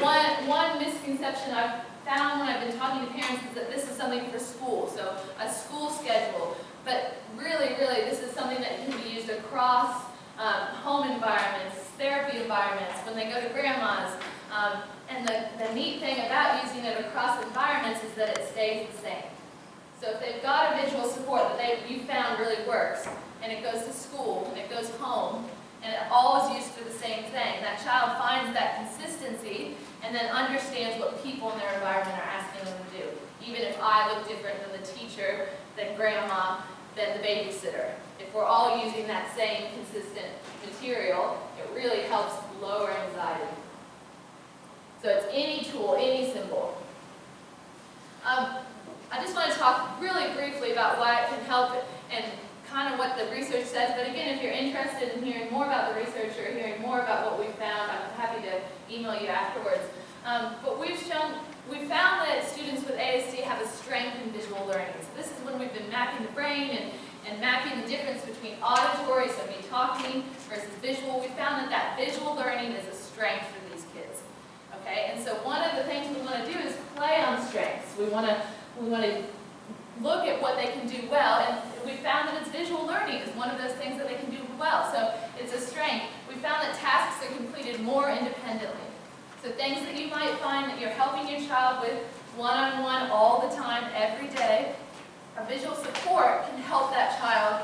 one misconception I've found when I've been talking to parents is that this is something for school, so a school schedule. But really, this is something that can be used across home environments, therapy environments, when they go to grandma's. And the neat thing about using it across environments is that it stays the same. So if they've got a visual support that you found really works, and it goes to school, and it goes home, and it all is used for the same thing, that child finds that consistency and then understands what people in their environment are asking them to do. Even if I look different than the teacher, than grandma, than the babysitter. If we're all using that same consistent material, it really helps lower anxiety. So it's any tool, any symbol. I just want to talk really briefly about why it can help and kind of what the research says. But again, if you're interested in hearing more about the research or hearing more about what we found, I'm happy to email you afterwards. But we found that students with ASD have a strength in visual learning. So this is when we've been mapping the brain and mapping the difference between auditory, so me talking, versus visual. We found that visual learning is a strength for these kids. Okay, and so one of the things we want to do is play on strengths. We want to look at what they can do well, and we found that it's visual learning is one of those things that they can do well. So it's a strength. We found that tasks are completed more independently. So things that you might find that you're helping your child with one-on-one all the time, every day, A visual support can help that child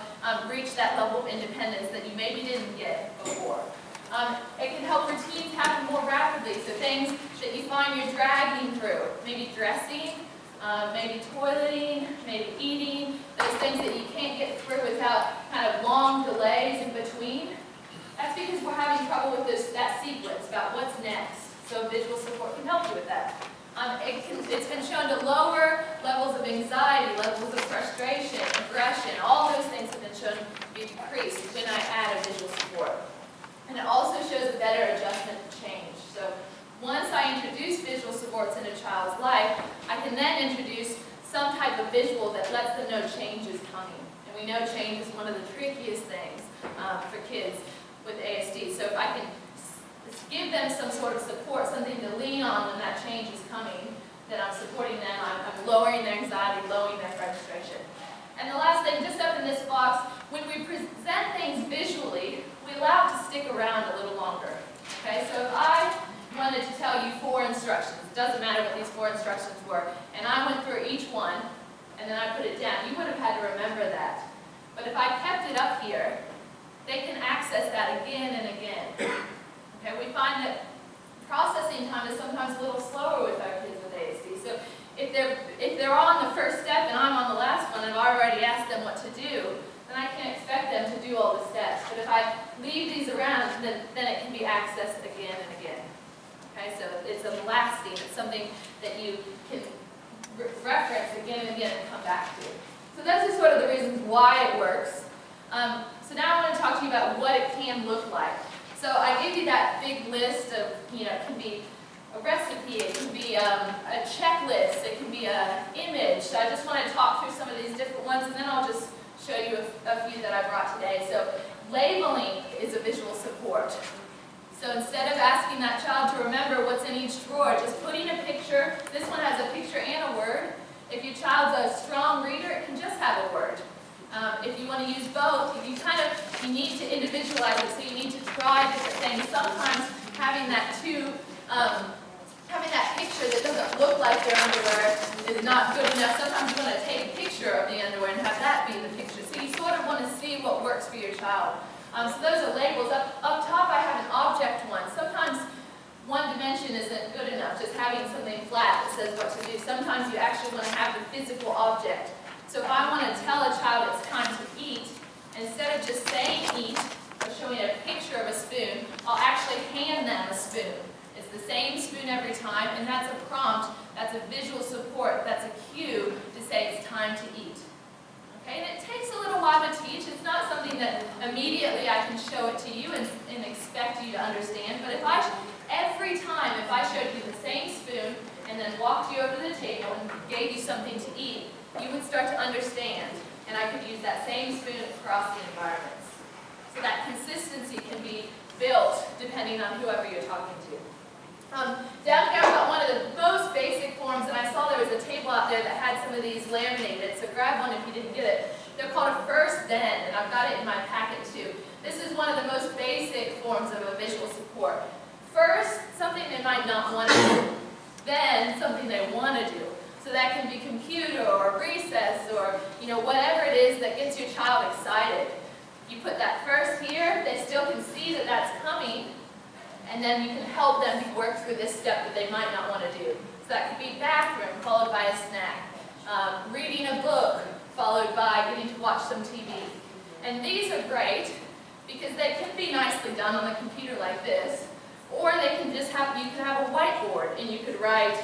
reach that level of independence that you maybe didn't get before. It can help routines happen more rapidly, so things that you find you're dragging through, maybe dressing, maybe toileting, maybe eating, those things that you can't get through without kind of long delays in between. That's because we're having trouble with that sequence about what's next. So visual support can help you with that. It's been shown to lower levels of anxiety, levels of frustration, aggression, all those things have been shown to be decreased when I add a visual support. And it also shows a better adjustment to change. So once I introduce visual supports in a child's life, I can then introduce some type of visual that lets them know change is coming. And we know change is one of the trickiest things for kids with ASD. So if I can give them some sort of support, something to lean on when that change is coming, then I'm supporting them, I'm lowering their anxiety, lowering their frustration. And the last thing, just up in this box, when we present things visually, we allow it to stick around a little longer. Okay, so if I wanted to tell you 4 instructions, it doesn't matter what these 4 instructions were, and I went through each one, and then I put it down, you would have had to remember that. But if I kept it up here, they can access that again and again. Okay, we find that processing time is sometimes a little slower with our kids with ASD. So if they're on the first step and I'm on the last one and I've already asked them what to do, then I can't expect them to do all the steps. But if I leave these around, then it can be accessed again and again. Okay, so it's a lasting, it's something that you can reference again and again and come back to. So those are sort of the reasons why it works. So now I want to talk to you about what it can look like. So I gave you that big list of, it can be a recipe, it can be a checklist, it can be an image. So I just want to talk through some of these different ones, and then I'll just show you a few that I brought today. So labeling is a visual support. So instead of asking that child to remember what's in each drawer, just putting a picture. This one has a picture and a word. If your child's a strong reader, it can just have a word. If you want to use both, you need to individualize it, so you need to try different things. Sometimes having that picture that doesn't look like their underwear is not good enough. Sometimes you want to take a picture of the underwear and have that be the picture. So you sort of want to see what works for your child. So those are labels. Up top I have an object one. Sometimes one dimension isn't good enough, just having something flat that says what to do. Sometimes you actually want to have the physical object. So if I want to tell a child it's time to eat, instead of just saying eat or showing a picture of a spoon, I'll actually hand them a spoon. It's the same spoon every time, and that's a prompt, that's a visual support, that's a cue to say it's time to eat. Okay, and it takes a little while to teach. It's not something that immediately I can show it to you and expect you to understand, but every time if I showed you the same spoon and then walked you over to the table and gave you something to eat, you would start to understand, and I could use that same spoon across the environments. So that consistency can be built depending on whoever you're talking to. Down here I've got one of the most basic forms, and I saw there was a table out there that had some of these laminated, so grab one if you didn't get it. They're called a first then, and I've got it in my packet too. This is one of the most basic forms of a visual support. First, something they might not want to do. Then, something they want to do. So that can be computer or recess or whatever it is that gets your child excited. You put that first here, they still can see that that's coming, and then you can help them to work through this step that they might not want to do. So that could be bathroom followed by a snack, reading a book followed by getting to watch some TV. And these are great because they can be nicely done on the computer like this, or they can just you can have a whiteboard and you could write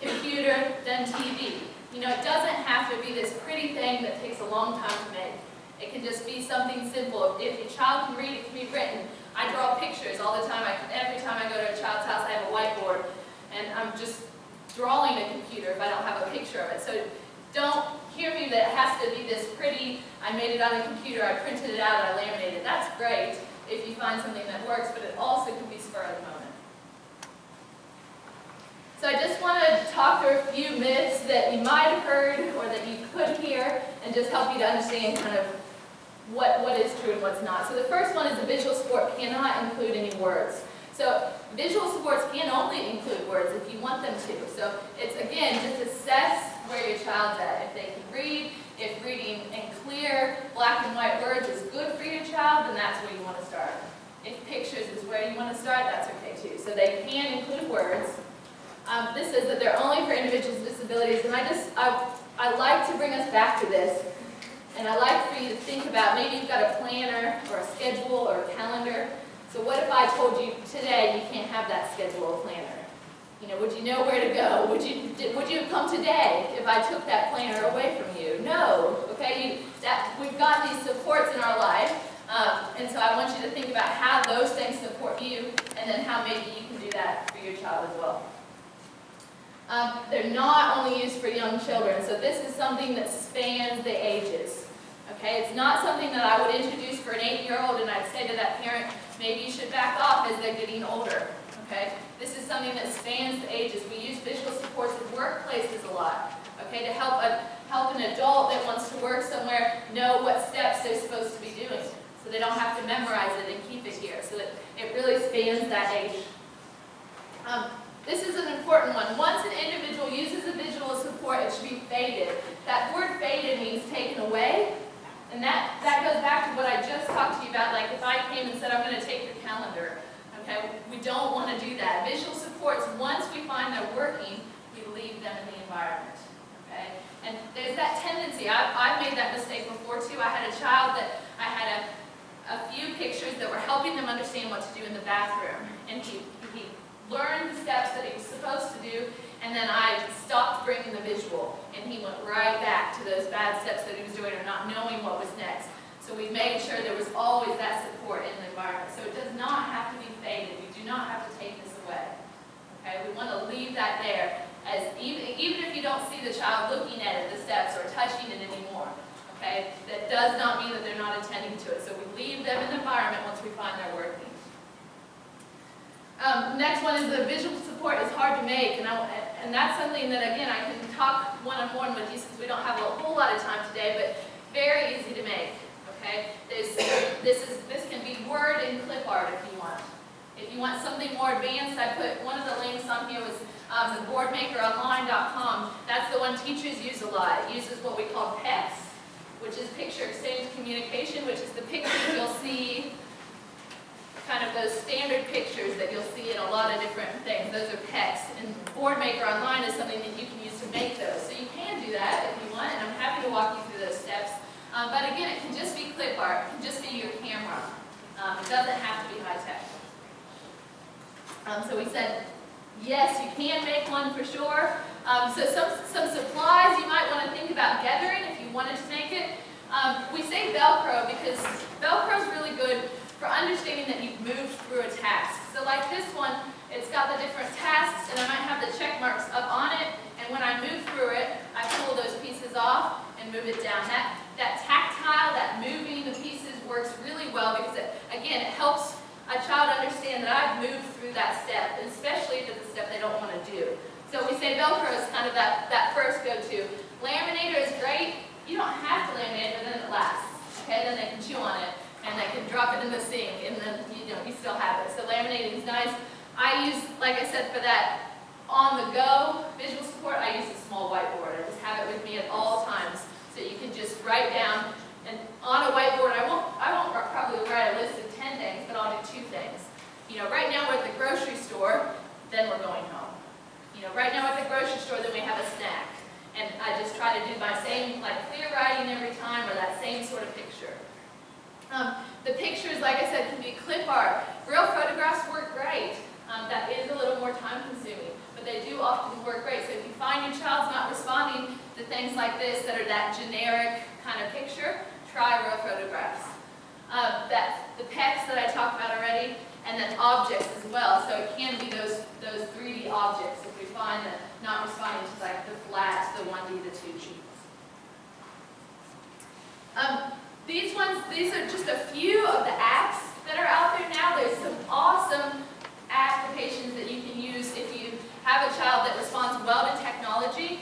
computer, then TV. It doesn't have to be this pretty thing that takes a long time to make. It can just be something simple. If your child can read, it can be written. I draw pictures all the time. Every time I go to a child's house, I have a whiteboard, and I'm just drawing a computer if I don't have a picture of it. So don't hear me that it has to be this pretty, I made it on a computer, I printed it out, I laminated it. That's great if you find something that works, but it also can be spur of the moment. So I just want to talk through a few myths that you might have heard or that you could hear and just help you to understand kind of what is true and what's not. So the first one is a visual support cannot include any words. So visual supports can only include words if you want them to. So it's, again, just assess where your child's at. If they can read, If reading in clear black and white words is good for your child, then that's where you want to start. If pictures is where you want to start, that's okay too. So they can include words. This says that they're only for individuals with disabilities, and I like to bring us back to this, and I like for you to think about, maybe you've got a planner or a schedule or a calendar. So what if I told you today you can't have that schedule or planner? You know, would you know where to go? Would you come today if I took that planner away from you? No, okay? We've got these supports in our life, and so I want you to think about how those things support you, and then how maybe you can do that for your child as well. They're not only used for young children, so this is something that spans the ages. Okay, it's not something that I would introduce for an 8-year-old and I'd say to that parent, maybe you should back off as they're getting older. Okay, this is something that spans the ages. We use visual supports in workplaces a lot. Okay, to help an adult that wants to work somewhere know what steps they're supposed to be doing, so they don't have to memorize it and keep it here. So that it really spans that age. This is an important one. Once an individual uses a visual support, it should be faded. That word faded means taken away. And that goes back to what I just talked to you about. Like if I came and said, I'm going to take your calendar. Okay, we don't want to do that. Visual supports, once we find they're working, we leave them in the environment. Okay, and there's that tendency. I've made that mistake before too. I had a child that I had a few pictures that were helping them understand what to do in the bathroom. And he learned the steps that he was supposed to do, and then I stopped bringing the visual, and he went right back to those bad steps that he was doing or not knowing what was next. So we made sure there was always that support in the environment. So it does not have to be faded. We do not have to take this away. Okay, we want to leave that there, as even if you don't see the child looking at it, the steps, or touching it anymore. Okay, that does not mean that they're not attending to it. So we leave them in the environment once we find they're working. Next one is the visual support is hard to make, and that's something that, again, I can talk one-on-one with you since we don't have a whole lot of time today, but very easy to make. Okay, this can be word and clip art if you want. If you want something more advanced, I put one of the links on here was the boardmakeronline.com. That's the one teachers use a lot. It uses what we call PECs, which is picture exchange communication, which is the pictures you'll see. Kind of those standard pictures that you'll see in a lot of different things. Those are PECs. And Boardmaker Online is something that you can use to make those. So you can do that if you want, and I'm happy to walk you through those steps. But again, it can just be clip art. It can just be your camera. It doesn't have to be high tech. So we said, yes, you can make one for sure. So some supplies you might want to think about gathering if you wanted to make it. We say Velcro because Velcro is really good for understanding that you've moved through a task. So like this one, it's got the different tasks, and I might have the check marks up on it, and when I move through it, I pull those pieces off and move it down. That tactile, that moving the pieces works really well because, again, it helps a child understand that I've moved through that step, especially if it's a step they don't want to do. So we say Velcro is kind of that first go-to. Laminator is great. You don't have to laminate it, but then it lasts. Okay, then they can chew on it. And they can drop it in the sink, and then you still have it. So laminating is nice. I use, like I said, for that on-the-go visual support, I use a small whiteboard. I just have it with me at all times, so you can just write down. And on a whiteboard, I won't probably write a list of 10 things, but I'll do 2 things. Right now we're at the grocery store, then we're going home. Right now at the grocery store, then we have a snack, and I just try to do my same, like clear writing every time, or that same sort of picture. The pictures, like I said, can be clip art. Real photographs work great. That is a little more time consuming, but they do often work great. So if you find your child's not responding to things like this that are that generic kind of picture, try real photographs. The PECs that I talked about already, and then objects as well. So it can be those 3D objects if we find that not responding to like the flat, the 1D, the 2D. These are just a few of the apps that are out there now. There's some awesome applications that you can use if you have a child that responds well to technology.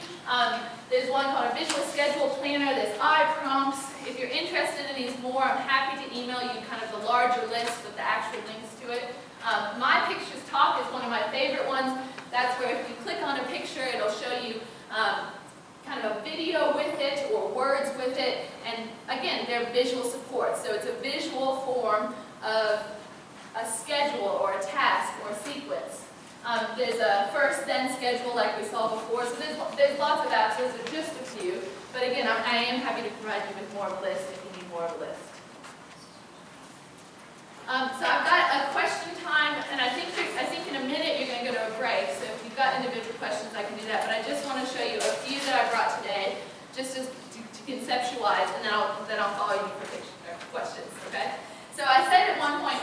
There's one called a visual schedule planner. There's iPrompts. If you're interested in these more, I'm happy to email you kind of the larger list with the actual links to it. My Pictures Talk is one of my favorite ones. That's where if you click on a picture, it'll show you kind kind of a video with it or words with it, and again, they're visual support. So it's a visual form of a schedule or a task or a sequence. There's a first then schedule like we saw before, so there's lots of apps. Those are just a few, but again, I am happy to provide you with more of a list if you need more of a list. So I've got a question time, and I think in a minute you're going to go to a break. So if you've got individual questions, I can do that. But I just want to show you a few that I brought today, just to conceptualize, and then I'll follow you for questions. Okay? So I said at one point,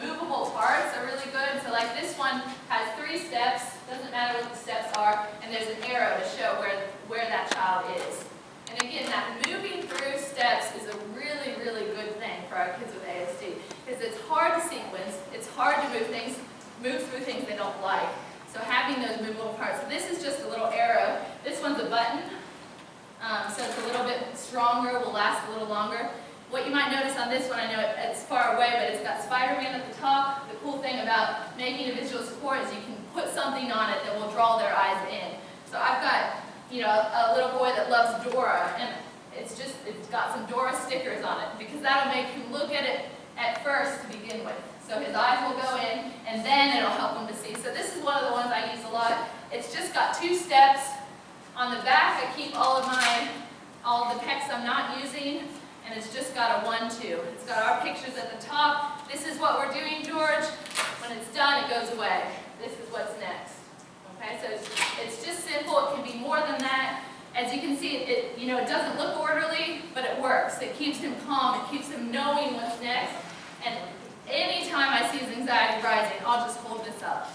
movable parts are really good. So like this one has 3 steps. Doesn't matter what the steps are, and there's an arrow to show where that child is. And again, that moving through steps is a really, really good thing for our kids with ASD, because it's hard to sequence, it's hard to move through things they don't like. So having those movable parts. So this is just a little arrow. This one's a button, so it's a little bit stronger, will last a little longer. What you might notice on this one, I know it's far away, but it's got Spider-Man at the top. The cool thing about making a visual support is you can put something on it that will draw their eyes in. So I've got, you know, a little boy that loves Dora, and it's got some Dora stickers on it, because that'll make him look at it at first to begin with. So his eyes will go in, and then it'll help him to see. So this is one of the ones I use a lot. It's just got 2 steps. On the back, I keep all of the text I'm not using, and it's just got a 1, 2. It's got our pictures at the top. This is what we're doing, George. When it's done, it goes away. This is what's next. Okay, so it's just simple. It can be more than that. As you can see, it doesn't look orderly, but it works. It keeps him calm. It keeps him knowing what's next. And anytime I see his anxiety rising, I'll just hold this up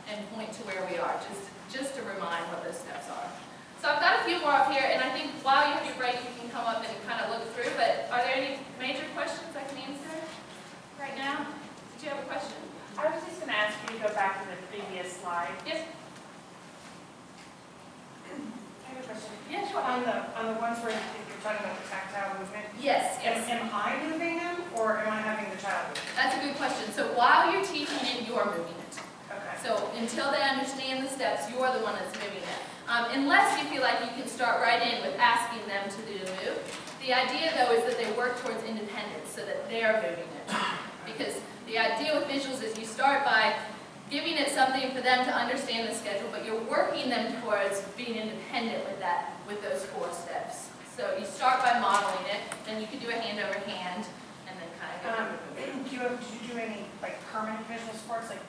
and point to where we are, just to remind what those steps are. So I've got a few more up here, and I think while you have your break, you can come up and kind of look through. But are there any major questions I can answer right now? Did you have a question? I was just going to ask you to go back to the previous slide. Yes. I have a question. Yes, sure. On the ones where you're talking about the tactile movement. Yes, yes. Am I moving them, or am I having the child move them? That's a good question. So while you're teaching it, you're moving it. Okay. So until they understand the steps, you're the one that's moving it. Unless you feel like you can start right in with asking them to do the move. The idea, though, is that they work towards independence, so that they're moving it. Because the idea with visuals is you start by giving it something for them to understand the schedule, but you're working them towards being independent with those 4 steps. So you start by modeling it, then you can do a hand over hand, and then kind of do you do any permanent visual supports? Like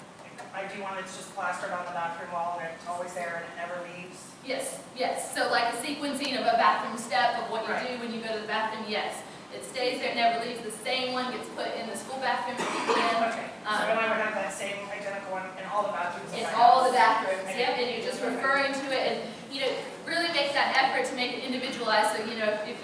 I do one that's just plastered on the bathroom wall and it's always there and it never leaves? Yes, yes. So like a sequencing of a bathroom step of what you do when you go to the bathroom, yes. It stays there, never leaves. The same one gets put in the school bathroom at the end. Okay. So then I would have that same identical one in all the bathrooms? In all the bathrooms, yep. And you're just referring to it, and really make that effort to make it individualized. So if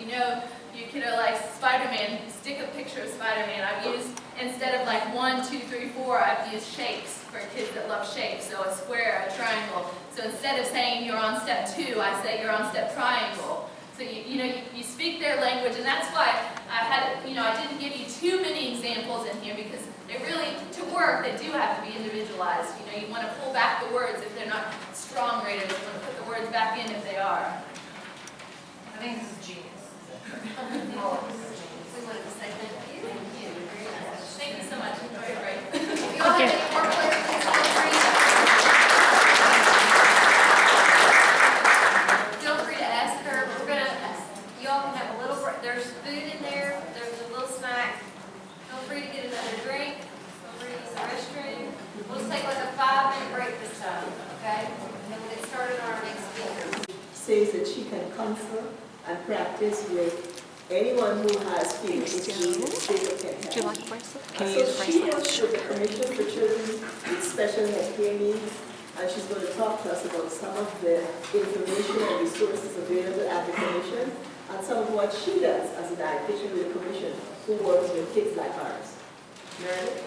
you know your kiddo likes Spider-Man, stick a picture of Spider-Man. I've used, instead of 1, 2, 3, 4, I've used shapes for kids that love shapes. So a square, a triangle. So instead of saying you're on step 2, I say you're on step triangle. So you speak their language, and that's why I didn't give you too many examples in here, because they really, to work, they do have to be individualized. You want to pull back the words if they're not strong readers. You want to put the words back in if they are. I think this is genius. We wanted to say thank you. Thank you so much. Enjoy your break. If you all have any more questions, feel free to ask her. Y'all can have a little break. There's food in there. There's a little snack. Feel free to get another drink. Feel free to use the restroom. We'll just take a 5-minute break this time, okay? And then we'll get started on our next speaker. Says that she can counsel and practice with anyone who has feelings issues and still can help. Would you like a bracelet? And so she works with the Commission for Children with Special Healthcare Needs, and she's going to talk to us about some of the information and resources available at the Commission, and some of what she does as a dietitian with the Commission who works with kids like ours. Meredith?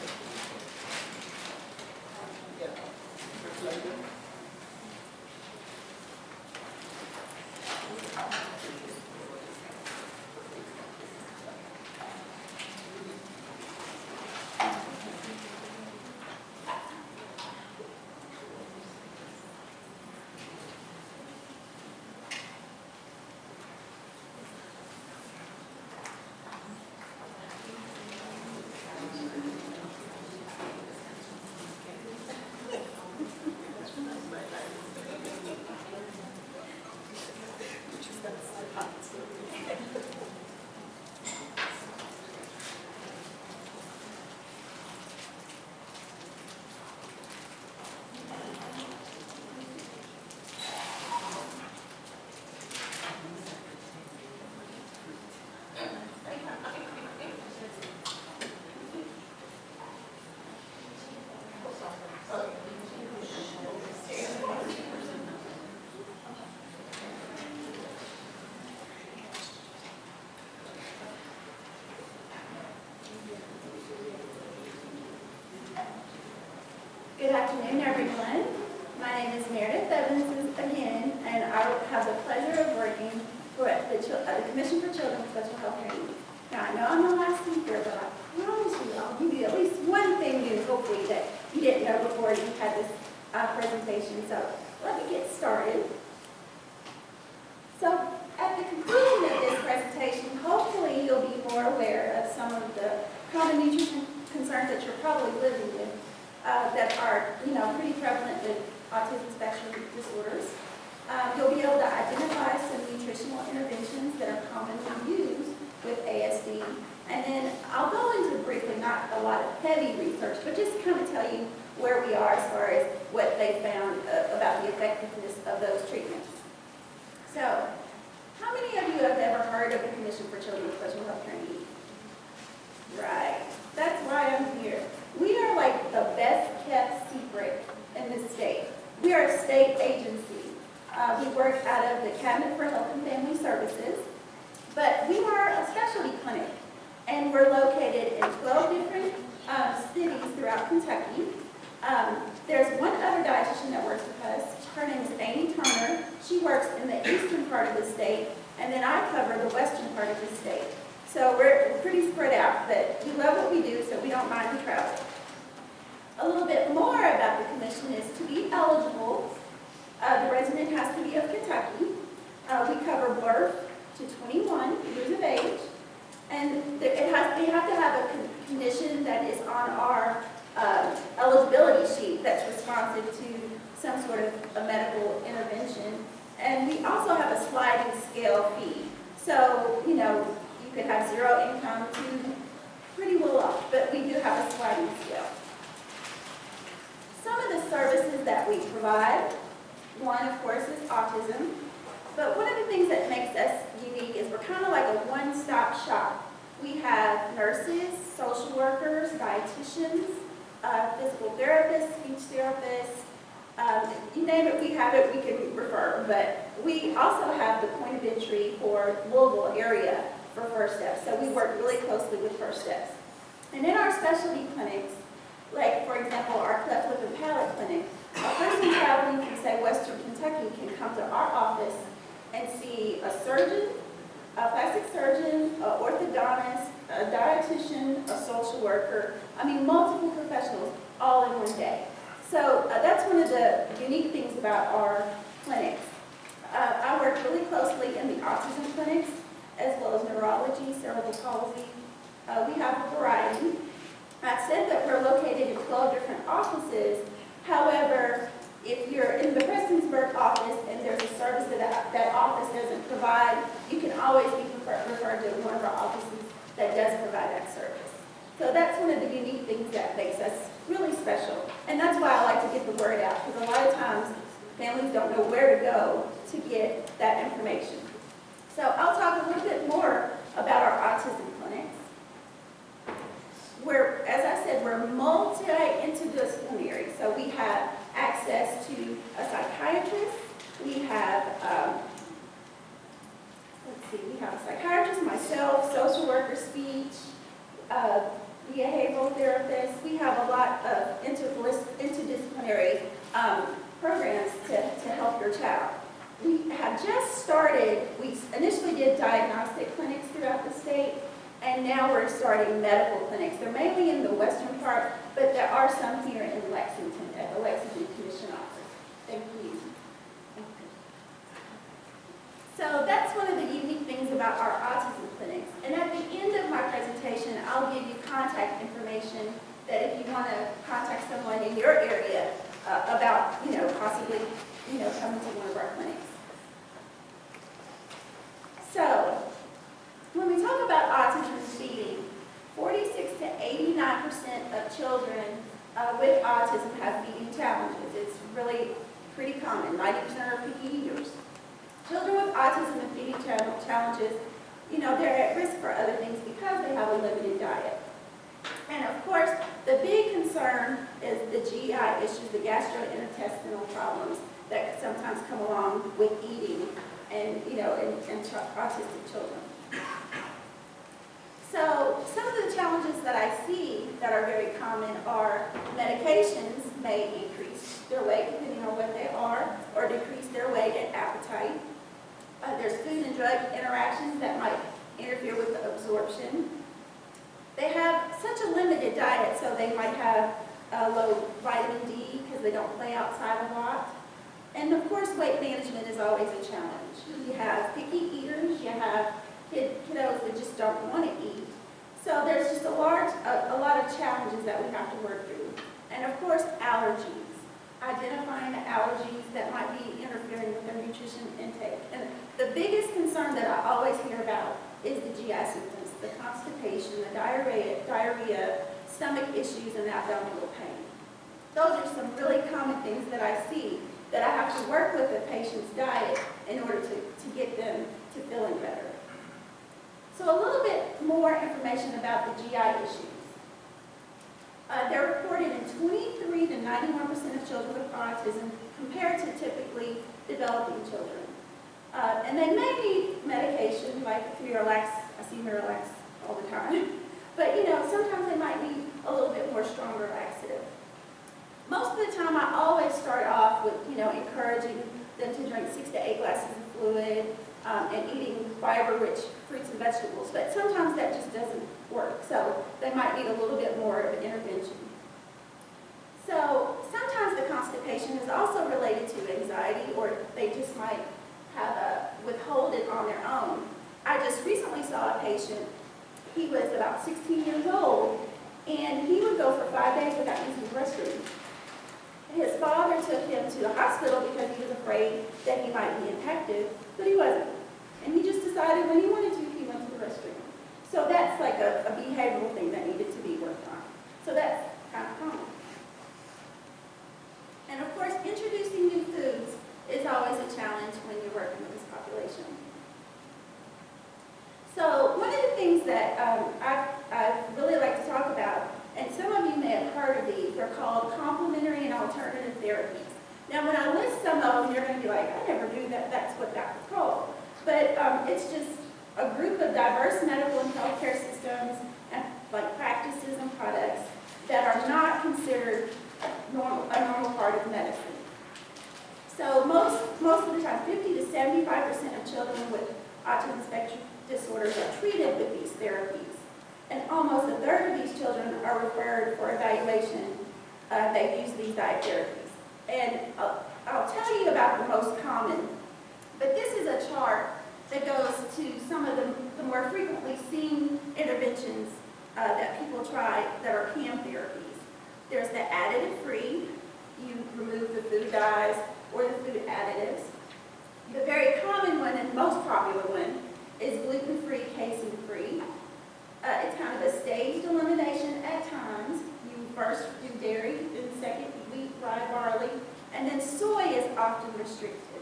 Good afternoon, everyone. My name is Meredith Evans again, and I have the pleasure of working for the Commission for Children with Special Health Needs. Now, I know I'm the last speaker, but I promise you I'll give you at least one thing new, hopefully, that you didn't know before you had this presentation. So let me get started. So at the conclusion of this presentation, hopefully you'll be more aware of some of the common nutrition concerns that you're probably living with that are, pretty prevalent with autism spectrum disorders. You'll be able to identify some nutritional interventions that are commonly used with ASD. And then I'll go into briefly, not a lot of heavy research, but just kind of tell you where we are as far as what they found about the effectiveness of those treatments. So, how many of you have ever heard of the Commission for Children with Special Health Needs? Right. That's why I'm here. We are like the best kept secret in the state. We are a state agency. We work out of the Cabinet for Health and Family Services, but we are a specialty clinic, and we're located in 12 different cities throughout Kentucky. There's one other dietitian that works with us. Her name is Amy Turner. She works in the eastern part of the state, and then I cover the western part of the state. So we're pretty spread out, but we love what we do, so we don't mind the travel. A little bit more about the commission is to be eligible, the resident has to be of Kentucky. We cover birth to 21 years of age, and they have to have a condition that is on our eligibility sheet that's responsive to some sort of a medical intervention. And we also have a sliding scale fee. So, you could have zero income to pretty well off, but we do have a sliding scale. Some of the services that we provide, one, of course, is autism. But one of the things that makes us unique is we're kind of like a one-stop shop. We have nurses, social workers, dietitians, physical therapists, speech therapists, you name it, we have it, we can refer. But we also have the point of entry for Louisville area for First Steps. So we work really closely with First Steps. And in our specialty clinics, like for example, our cleft lip and palate clinic, a person traveling from say Western Kentucky can come to our office and see a surgeon, a plastic surgeon, an orthodontist, a dietitian, a social worker, multiple professionals all in one day. So that's one of the unique things about our clinics. I work really closely in the autism clinics, as well as neurology, cerebral palsy. We have a variety. I said that we're located in 12 different offices. However, if you're in the Prestonsburg office and there's a service that office doesn't provide, you can always be referred to one of our offices that does provide that service. So that's one of the unique things that makes us really special. And that's why I like to get the word out, because a lot of times families don't know where to go to get that information. So I'll talk a little bit more about our autism clinics. As I said, we're multi-interdisciplinary. So we have access to a psychiatrist. We have, we have a psychiatrist, myself, social worker, speech, behavioral therapist. We have a lot of interdisciplinary programs to help your child. We have just started, we initially did diagnostic clinics throughout the state, and now we're starting medical clinics. They're mainly in the western part, but there are some here in Lexington, at the Lexington Commission office. Thank you. So that's one of the unique things about our autism clinics. And at the end of my presentation, I'll give you contact information that if you want to contact someone in your area about, possibly, coming to one of our clinics. So, when we talk about autism and feeding, 46 to 89% of children with autism have feeding challenges. It's really pretty common. 90% are picky eaters. Children with autism and feeding challenges, they're at risk for other things because they have a limited diet. And of course, the big concern is the GI issues, the gastrointestinal problems that sometimes come along with eating and, and autistic children. So some of the challenges that I see that are very common are medications may increase their weight depending on what they are, or decrease their weight and appetite. There's food and drug interactions that might interfere with the absorption. They have such a limited diet, so they might have low vitamin D because they don't play outside a lot. And of course, weight management is always a challenge. You have picky eaters, you have kiddos that just don't want to eat. So there's just a lot of challenges that we have to work through. And of course, allergies. Identifying the allergies that might be interfering with their nutrition intake. And the biggest concern that I always hear about is the GI symptoms, the constipation, the diarrhea, stomach issues, and abdominal pain. Those are some really common things that I see that I have to work with a patient's diet in order to get them to feeling better. So a little bit more information about the GI issues. They're reported in 23 to 91% of children with autism compared to typically developing children. And they may need medication like Miralax. I see Miralax all the time. But sometimes they might need a little bit more stronger laxative. Most of the time I always start off with encouraging them to drink 6 to 8 glasses of fluid and eating fiber-rich fruits and vegetables. But sometimes that just doesn't work. So they might need a little bit more of an intervention. So sometimes the constipation is also related to anxiety, or they just might have withhold it on their own. I just recently saw a patient. He was about 16 years old, and he would go for 5 days without using the restroom. His father took him to the hospital because he was afraid that he might be infected, but he wasn't. And he just decided when he wanted to, he went to the restroom. So that's like a behavioral thing that needed to be worked on. So that's kind of common. And of course, introducing new foods is always a challenge when you're working with this population. So one of the things that I really like to talk about, and some of you may have heard of these, they're called complementary and alternative therapies. Now when I list some of them, you're going to be like, I never knew that that's what that was called. But it's just a group of diverse medical and healthcare systems and like practices and products that are not considered a normal part of medicine. So most of the time, 50 to 75% of children with autism spectrum disorders are treated with these therapies. And almost a third of these children are referred for evaluation. They use these diet therapies. And I'll tell you about the most common. But this is a chart that goes to some of the more frequently seen interventions that people try that are CAM therapies. There's the additive-free. You remove the food dyes or the food additives. The very common one and most popular one is gluten-free, casein-free. It's kind of a staged elimination at times. You first do dairy, then second wheat, rye, barley, and then soy is often restricted.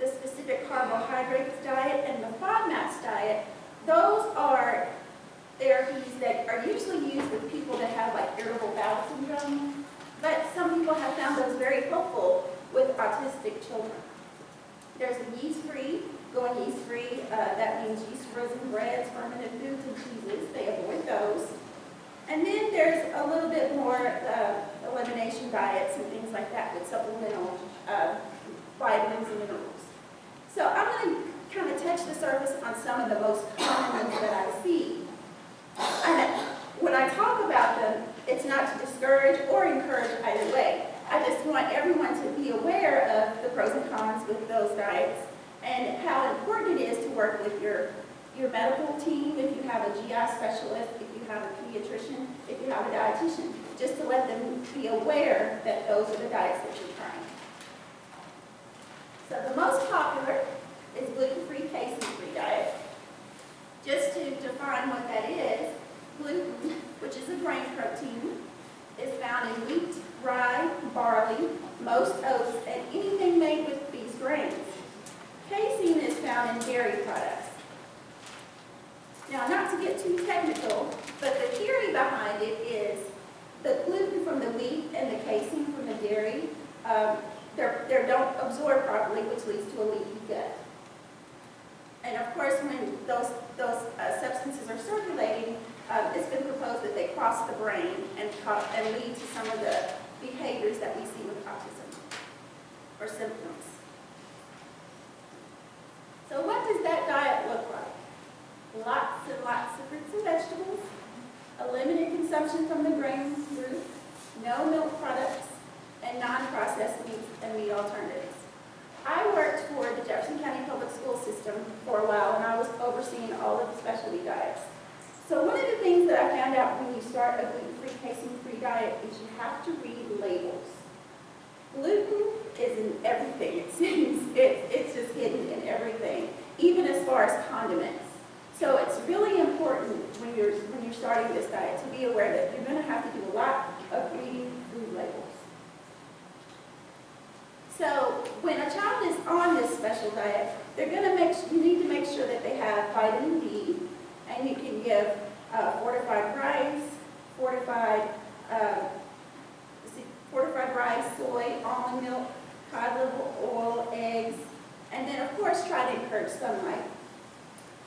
The specific carbohydrates diet and the FODMAPs diet, those are therapies that are usually used with people that have like irritable bowel syndrome, but some people have found those very helpful with autistic children. There's a yeast-free, going yeast-free, that means yeast-frozen breads, fermented foods, and cheeses. They avoid those. And then there's a little bit more elimination diets and things like that with supplemental vitamins and minerals. So I'm going to kind of touch the surface on some of the most common ones that I see. And when I talk about them, it's not to discourage or encourage either way. I just want everyone to be aware of the pros and cons with those diets and how important it is to work with your medical team, if you have a GI specialist, if you have a pediatrician, if you have a dietitian, just to let them be aware that those are the diets that you're trying. So the most popular is gluten-free, casein-free diet. Just to define what that is, gluten, which is a grain protein, is found in wheat, rye, barley, most oats, and anything made with these grains. Casein is found in dairy products. Now, not to get too technical, but the theory behind it is the gluten from the wheat and the casein from the dairy, they don't absorb properly, which leads to a leaky gut. And of course, when those substances are circulating, it's been proposed that they cross the brain and lead to some of the behaviors that we see with autism or symptoms. So what does that diet look like? Lots and lots of fruits and vegetables, a limited consumption from the grain group, no milk products, and non-processed meats and meat alternatives. I worked for the Jefferson County Public School System for a while, and I was overseeing all of the specialty diets. So one of the things that I found out when you start a gluten-free, casein-free diet is you have to read labels. Gluten is in everything, it seems. It's just hidden in everything, even as far as condiments. So it's really important when you're starting this diet to be aware that you're going to have to do a lot of reading food labels. So when a child is on this special diet, you need to make sure that they have vitamin D, and you can give fortified rice, fortified rice, soy, almond milk, cod liver oil, eggs, and then of course try to encourage sunlight.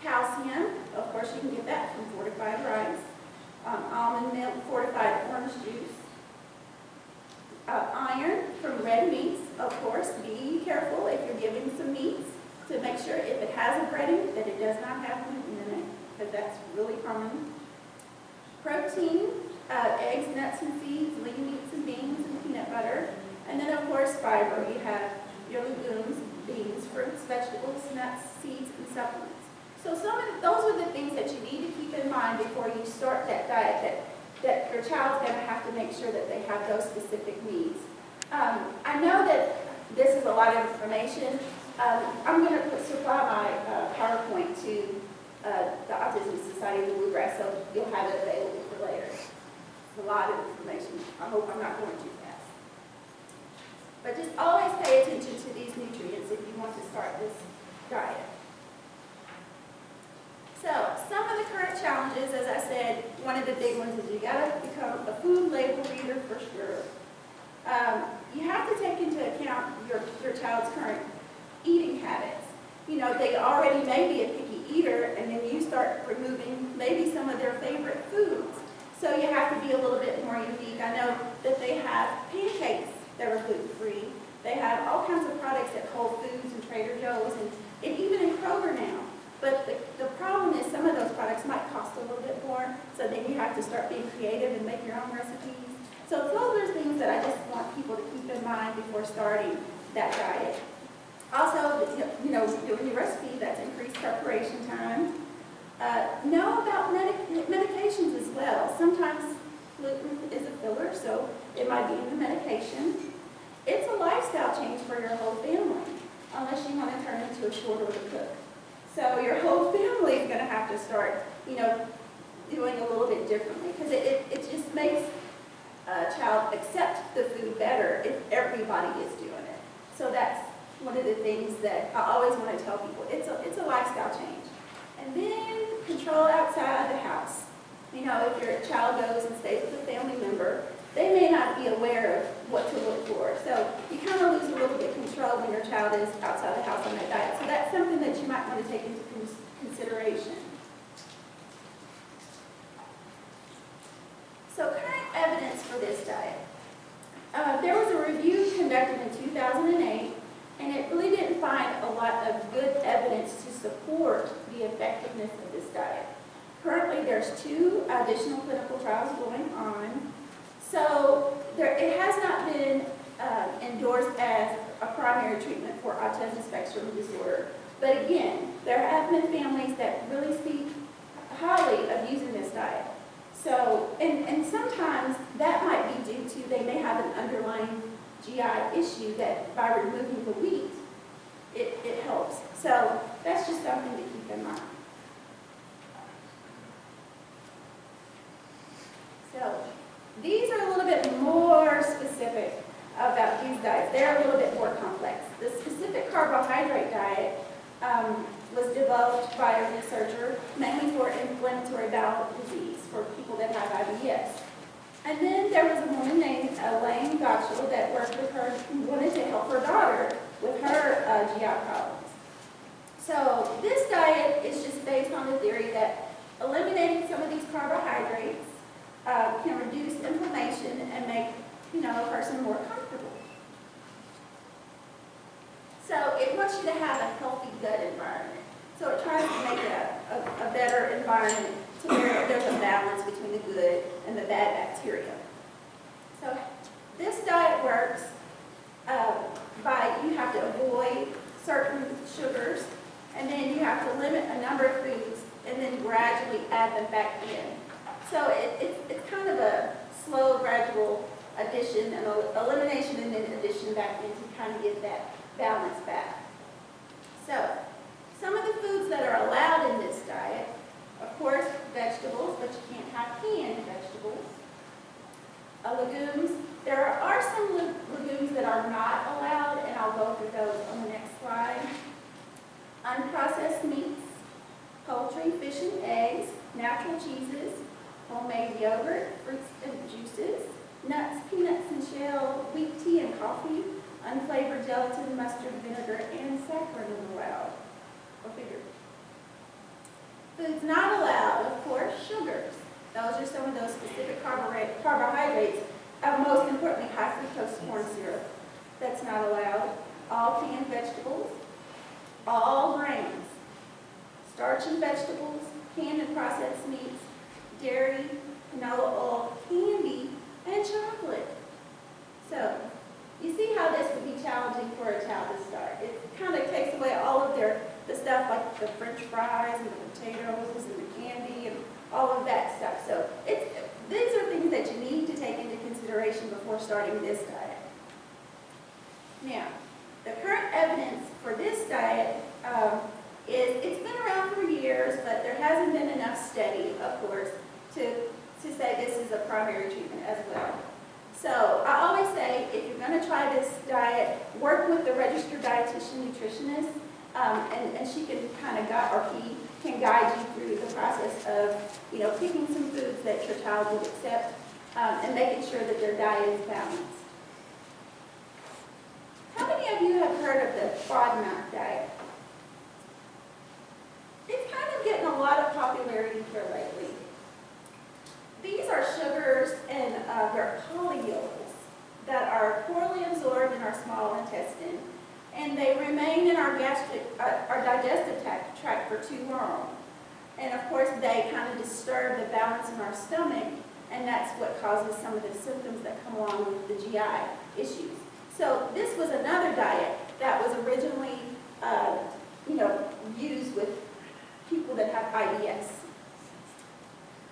Calcium, of course you can get that from fortified rice. Almond milk, fortified orange juice. Iron from red meats, of course. Be careful if you're giving some meats to make sure if it has a breading that it does not have gluten in it, because that's really common. Protein, eggs, nuts, and seeds, lean meats and beans, and peanut butter. And then, of course, fiber. You have your legumes, beans, fruits, vegetables, nuts, seeds, and supplements. So those are the things that you need to keep in mind before you start that diet, that your child's going to have to make sure that they have those specific needs. I know that this is a lot of information. I'm going to supply my PowerPoint to the Autism Society of the Bluegrass, so you'll have it available for later. It's a lot of information. I hope I'm not going too fast. But just always pay attention to these nutrients if you want to start this diet. So, some of the current challenges, as I said, one of the big ones is you got to become a food label reader for sure. You have to take into account your child's current eating habits. You know, they already may be a picky eater, and then you start removing maybe some of their favorite foods. So you have to be a little bit more unique. I know that they have pancakes that are gluten-free. They have all kinds of products at Whole Foods and Trader Joe's, and even in Kroger now. But the problem is some of those products might cost a little bit more, so then you have to start being creative and make your own recipes. So those are things that I just want people to keep in mind before starting that diet. Also, you know, doing your recipe, that's increased preparation time. Know about medications as well. Sometimes gluten is a filler, so it might be in the medication. It's a lifestyle change for your whole family, unless you want to turn into a short order cook. So your whole family is going to have to start, you know, doing a little bit differently, because it just makes a child accept the food better if everybody is doing it. So that's one of the things that I always want to tell people. It's a lifestyle change. And then control outside the house. You know, if your child goes and stays with a family member, they may not be aware of what to look for. So you kind of lose a little bit of control when your child is outside the house on that diet. So that's something that you might want to take into consideration. So current evidence for this diet. There was a review conducted in 2008, and it really didn't find a lot of good evidence to support the effectiveness of this diet. Currently, there's 2 additional clinical trials going on. So it has not been endorsed as a primary treatment for autism spectrum disorder. But again, there have been families that really speak highly of using this diet. So, and sometimes that might be due to they may have an underlying GI issue that by removing the wheat, it helps. So that's just something to keep in mind. So these are a little bit more specific about these diets. They're a little bit more complex. The specific carbohydrate diet was developed by a researcher mainly for inflammatory bowel disease for people that have IBS. And then there was a woman named Elaine Gottschall that worked with her who wanted to help her daughter with her GI problems. So this diet is just based on the theory that eliminating some of these carbohydrates can reduce inflammation and make a person more comfortable. So it wants you to have a healthy gut environment. So it tries to make a better environment to where there's a balance between the good and the bad bacteria. So this diet works by you have to avoid certain sugars, and then you have to limit a number of foods and then gradually add them back in. So it's kind of a slow, gradual addition and elimination and then addition back in to kind of get that balance back. So some of the foods that are allowed in this diet, of course, vegetables, but you can't have canned vegetables. Legumes, there are some legumes that are not allowed, and I'll go through those on the next slide. Unprocessed meats, poultry, fish and eggs, natural cheeses, homemade yogurt, fruits and juices, nuts, peanuts and shell, wheat tea and coffee, unflavored gelatin, mustard, vinegar, and saccharin are allowed. Go figure. Foods not allowed, of course, sugars. Those are some of those specific carbohydrates. Most importantly, high fructose corn syrup. That's not allowed. All canned vegetables, all grains, starch and vegetables, canned and processed meats, dairy, canola oil, candy, and chocolate. So, you see how this would be challenging for a child to start. It kind of takes away all of the stuff like the French fries and the potatoes and the candy and all of that stuff. So these are things that you need to take into consideration before starting this diet. Now, the current evidence for this diet is it's been around for years, but there hasn't been enough study, of course, to say this is a primary treatment as well. So I always say, if you're going to try this diet, work with the registered dietitian nutritionist, and she can kind of guide, or he can guide you through the process of, picking some foods that your child would accept, and making sure that their diet is balanced. How many of you have heard of the FODMAP diet? It's kind of getting a lot of popularity here lately. These are sugars and they're polyols that are poorly absorbed in our small intestine, and they remain in our digestive tract for too long. And of course, they kind of disturb the balance in our stomach, and that's what causes some of the symptoms that come along with the GI issues. So this was another diet that was originally, used with people that have IBS.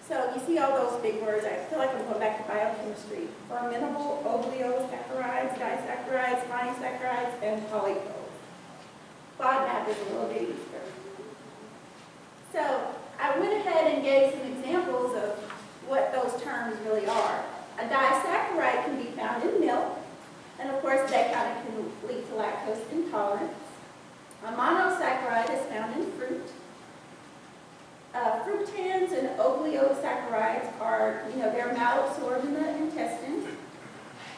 So you see all those big words. I feel like I'm going back to biochemistry. Fermentable oligosaccharide, disaccharides, monosaccharides, and polyols. FODMAP is a little bit easier. So I went ahead and gave some examples of what those terms really are. A disaccharide can be found in milk, and of course they kind of can lead to lactose intolerance. A monosaccharide is found in fruit. Fructans and oligosaccharides are, they're malabsorbed in the intestine.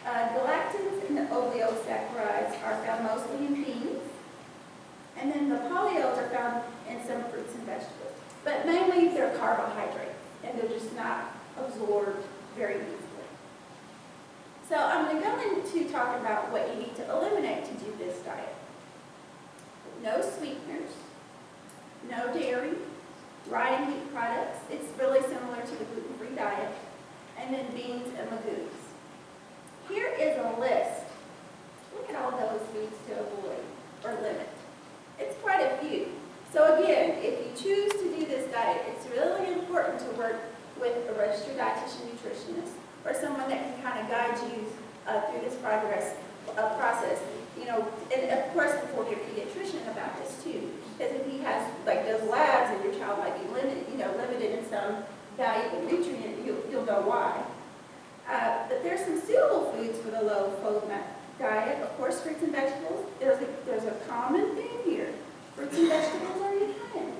Galactans and oligosaccharides are found mostly in beans. And then the polyols are found in some fruits and vegetables. But mainly they're carbohydrates, and they're just not absorbed very easily. So I'm going to go into talking about what you need to eliminate to do this diet. No sweeteners, no dairy, rye and wheat products. It's really similar to the gluten-free diet. And then beans and legumes. Here is a list. Look at all those foods to avoid or limit. It's quite a few. So again, if you choose to do this diet, it's really important to work with a registered dietitian nutritionist or someone that can kind of guide you through this process. And of course before your pediatrician about this too. Because if he has those labs and your child might be limited in some valuable nutrient, you'll know why. But there's some suitable foods for the low FODMAP diet. Of course, fruits and vegetables. There's a common theme here. Fruits and vegetables are Italian.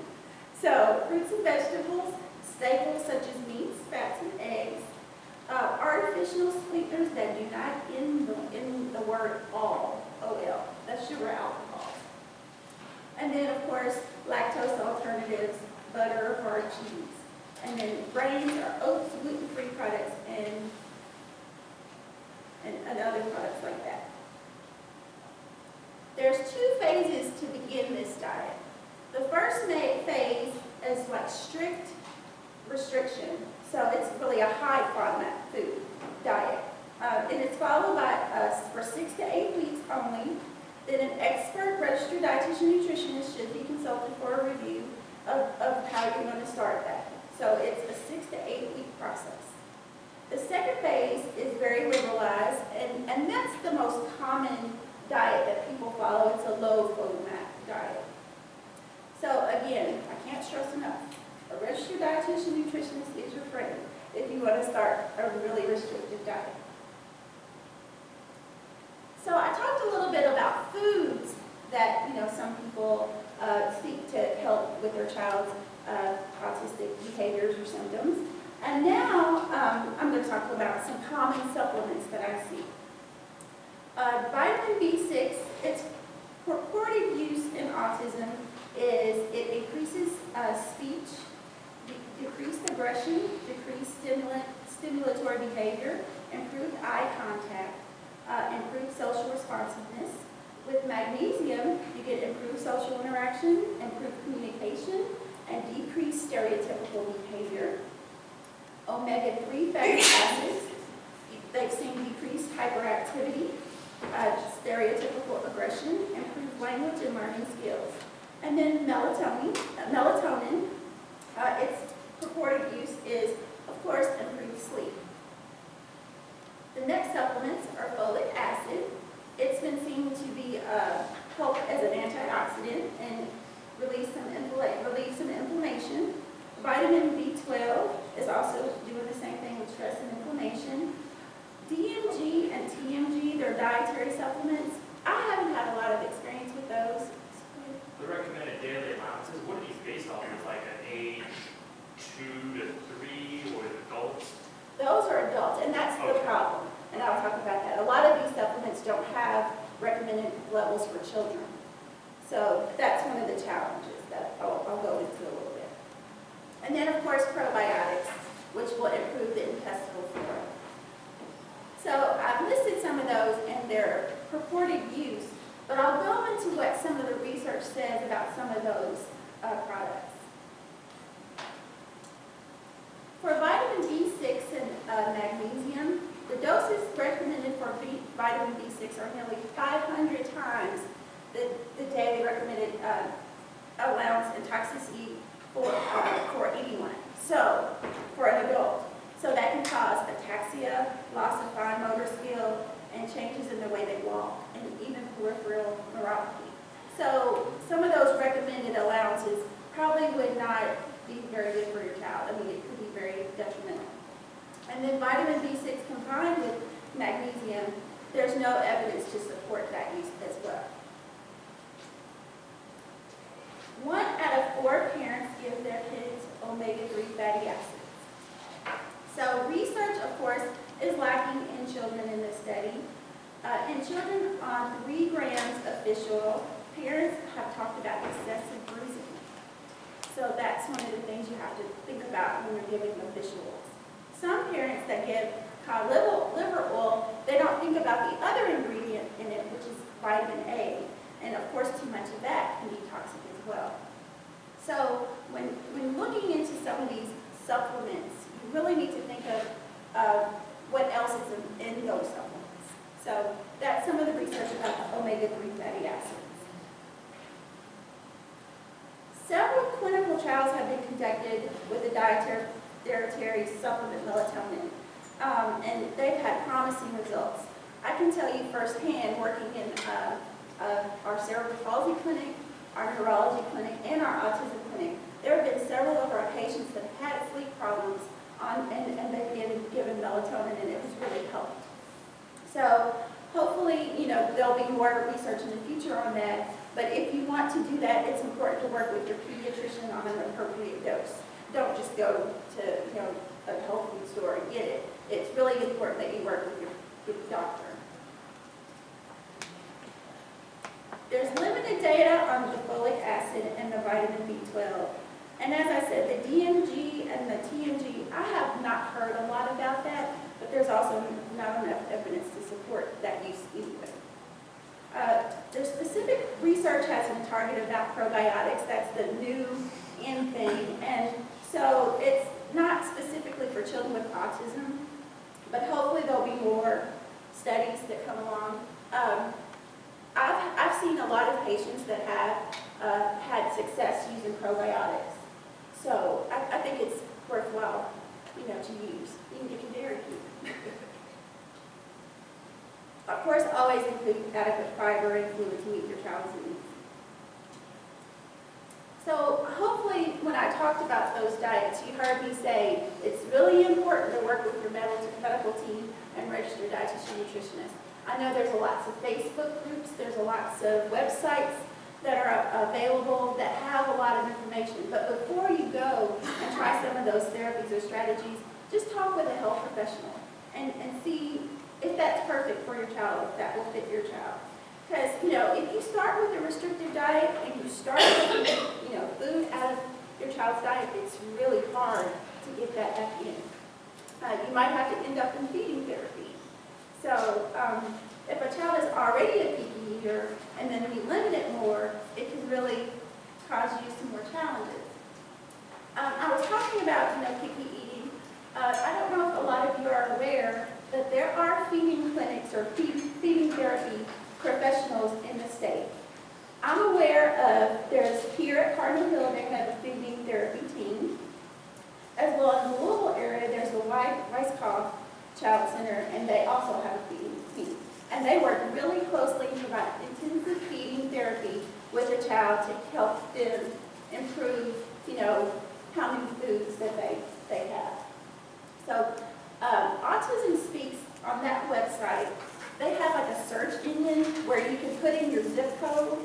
So fruits and vegetables, staples such as meats, fats, and eggs. Artificial sweeteners that do not end the word all, O-L. That's sugar alcohol. And then, of course, lactose alternatives, butter, hard cheese. And then grains are oats, gluten-free products, and and other products like that. There's 2 phases to begin this diet. The first phase is like strict restriction. So it's really a high FODMAP food diet. And it's followed by for 6 to 8 weeks only. Then an expert registered dietitian nutritionist should be consulted for a review of how you're going to start that. So it's a 6 to 8 week process. The second phase is very liberalized, and that's the most common diet that people follow. It's a low FODMAP diet. So again, I can't stress enough, a registered dietitian nutritionist is your friend if you want to start a really restrictive diet. So I talked a little bit about foods that, some people seek to help with their child's autistic behaviors or symptoms. And now I'm going to talk about some common supplements that I see. Vitamin B6, its purported use in autism is it increases speech, decreased aggression, decreased stimulatory behavior, improved eye contact, improved social responsiveness. With magnesium, you get improved social interaction, improved communication, and decreased stereotypical behavior. Omega-3 fatty acids, they've seen decreased hyperactivity, stereotypical aggression, improved language and learning skills. And then melatonin, its purported use is, of course, improved sleep. The next supplements are folic acid. It's been seen to be help as an antioxidant and relieve some inflammation. Vitamin B12 is also doing the same thing with stress and inflammation. DMG and TMG, they're dietary supplements. I haven't had a lot of experience with those. The recommended daily allowances, what are these based on? Is like an age 2 to 3 or adults? Those are adults, and that's the problem. And I'll talk about that. A lot of these supplements don't have recommended levels for children. So that's one of the challenges that I'll go into a little bit. And then, of course, probiotics, which will improve the intestinal flora. So I've listed some of those and their purported use, but I'll go into what some of the research says about some of those products. For vitamin B6 and magnesium, the doses recommended for vitamin B6 are nearly 500 times the daily recommended allowance in toxicity for anyone. So, for an adult. So that can cause ataxia, loss of fine motor skill, and changes in the way they walk, and even peripheral neuropathy. So some of those recommended allowances probably would not be very good for your child. I mean, it could be very detrimental. And then vitamin B6 combined with magnesium, there's no evidence to support that use as well. 1 out of 4 parents give their kids omega-3 fatty acids. So research, of course, is lacking in children in this study. In children on 3 grams of fish oil, parents have talked about excessive bruising. So that's one of the things you have to think about when you're giving them fish oils. Some parents that give cod liver oil, they don't think about the other ingredient in it, which is vitamin A. And of course, too much of that can be toxic as well. So when looking into some of these supplements, you really need to think of what else is in those supplements. So that's some of the research about the omega-3 fatty acids. Several clinical trials have been conducted with the dietary supplement melatonin, and they've had promising results. I can tell you firsthand, working in our cerebral palsy clinic, our neurology clinic, and our autism clinic, there have been several of our patients that have had sleep problems and they've been given melatonin, and it has really helped. So hopefully, there'll be more research in the future on that. But if you want to do that, it's important to work with your pediatrician on an appropriate dose. Don't just go to a health food store and get it. It's really important that you work with your doctor. There's limited data on the folic acid and the vitamin B12. And as I said, the DMG and the TMG, I have not heard a lot about that. but there's also not enough evidence to support that use anyway. There's specific research has been targeted about probiotics. That's the new in thing. And so it's not specifically for children with autism, but hopefully there'll be more studies that come along. I've seen a lot of patients that have had success using probiotics. So I think it's worthwhile, to use. You can get your dairy food. Of course, always include adequate fiber and fluid to meet your child's needs. So hopefully, when I talked about those diets, you heard me say it's really important to work with your medical team and register dietitian nutritionist. I know there's lots of Facebook groups, there's lots of websites that are available that have a lot of information. But before you go and try some of those therapies or strategies, just talk with a health professional and see if that's perfect for your child, if that will fit your child. Because, if you start with a restrictive diet and you start taking, food out of your child's diet, it's really hard to get that back in. You might have to end up in feeding therapy. So, if a child is already a picky eater and then we limit it more, it can really cause you some more challenges. I was talking about, picky eating. I don't know if a lot of you are aware, but there are feeding clinics or feeding therapy professionals in the state. I'm aware of, there's here at Cardinal Hill, they have a feeding therapy team. As well as in the Louisville area, there's the Weisskopf Child Center, and they also have a feeding team. And they work really closely to provide intensive feeding therapy with a child to help them improve, how many foods that they have. So Autism Speaks, on that website, they have like a search engine where you can put in your zip code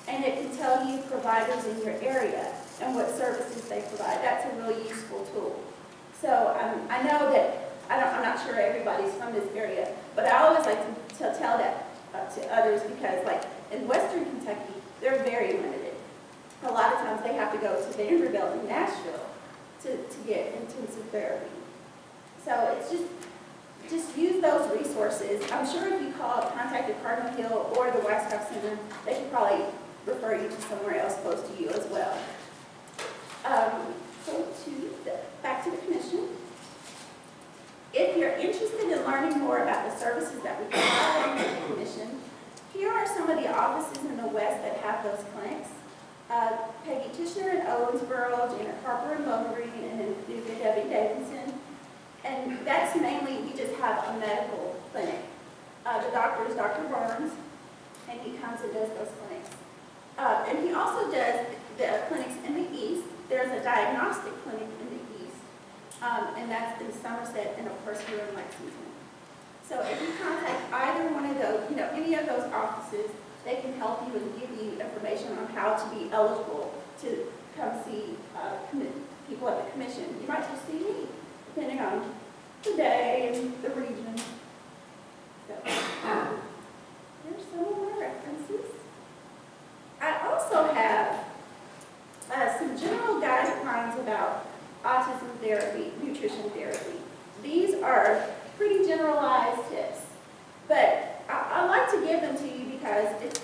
and it can tell you providers in your area and what services they provide. That's a really useful tool. So I know that, I'm not sure everybody's from this area, but I always like to tell that to others because like in Western Kentucky, they're very limited. A lot of times they have to go to Vanderbilt and Nashville to get intensive therapy. So it's just use those resources. I'm sure if you contacted Cardinal Hill or the Weisskopf Center, they could probably refer you to somewhere else close to you as well. Back to the commission. If you're interested in learning more about the services that we provide in the commission, here are some of the offices in the West that have those clinics. Peggy Tishner in Owensboro, Janet Harper in Bowling Green, and then Debbie Davidson. And that's mainly, we just have a medical clinic. The doctor is Dr. Burns, and he comes and does those clinics. And he also does the clinics in the East. There's a diagnostic clinic in the East, and that's in Somerset and, of course, here in Lexington. So if you contact either one of those, any of those offices, they can help you and give you information on how to be eligible to come see people at the commission. You might just see me, depending on the day and the region. So, here's some of my references. I also have some general guidelines about autism therapy, nutrition therapy. These are pretty generalized tips, but I like to give them to you because it's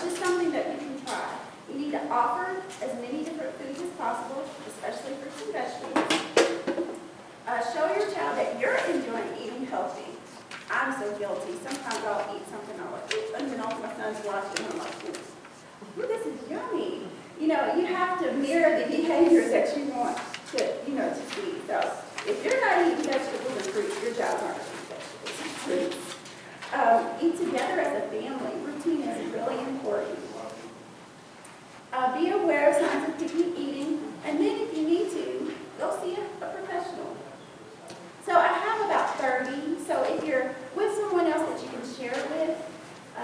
just something that you can try. You need to offer as many different foods as possible, especially fruits and vegetables. Show your child that you're enjoying eating healthy. I'm so guilty. Sometimes I'll eat something I'm like, ooh, and then all my son's watching and I'm like, ooh, this is yummy. You have to mirror the behavior that you want to see. So if you're not eating vegetables and fruits, your child's not eating vegetables and fruits. Eat together as a family. Routine is really important. Be aware of signs of picky eating, and then if you need to, go see a professional. So I have about 30, so if you're with someone else that you can share it with, I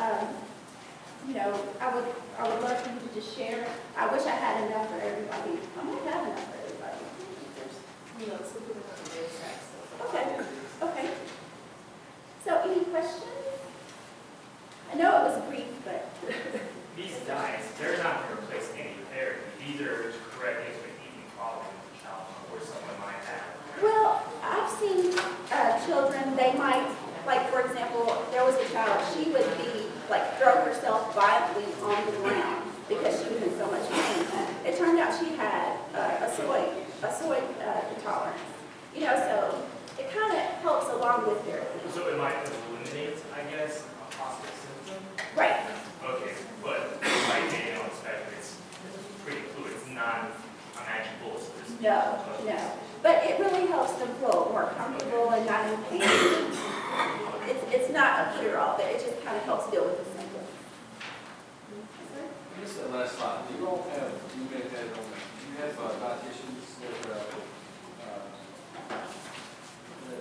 would love for you to just share. I wish I had enough for everybody. I might have enough for everybody. Okay. So any questions? I know it was brief, but... These diets, they're not going to replace any therapy. These are to correct any sort of eating problem with the child or someone might have. Well, I've seen children example, there was a child, she would be, like, throw herself violently on the ground because she was in so much pain. It turned out she had a soy intolerance. You know, so it kind of helps along with therapy. So it might eliminate, I guess, a possible symptom? Right. Okay, but right now, especially, it's pretty fluid. It's not a magic bullet. No, no. But it really helps them feel more comfortable and not in pain. It's not a cure-all, but it just kind of helps deal with the symptoms. Just that last slide, do you all have, you may have had it on, do you have dietitians that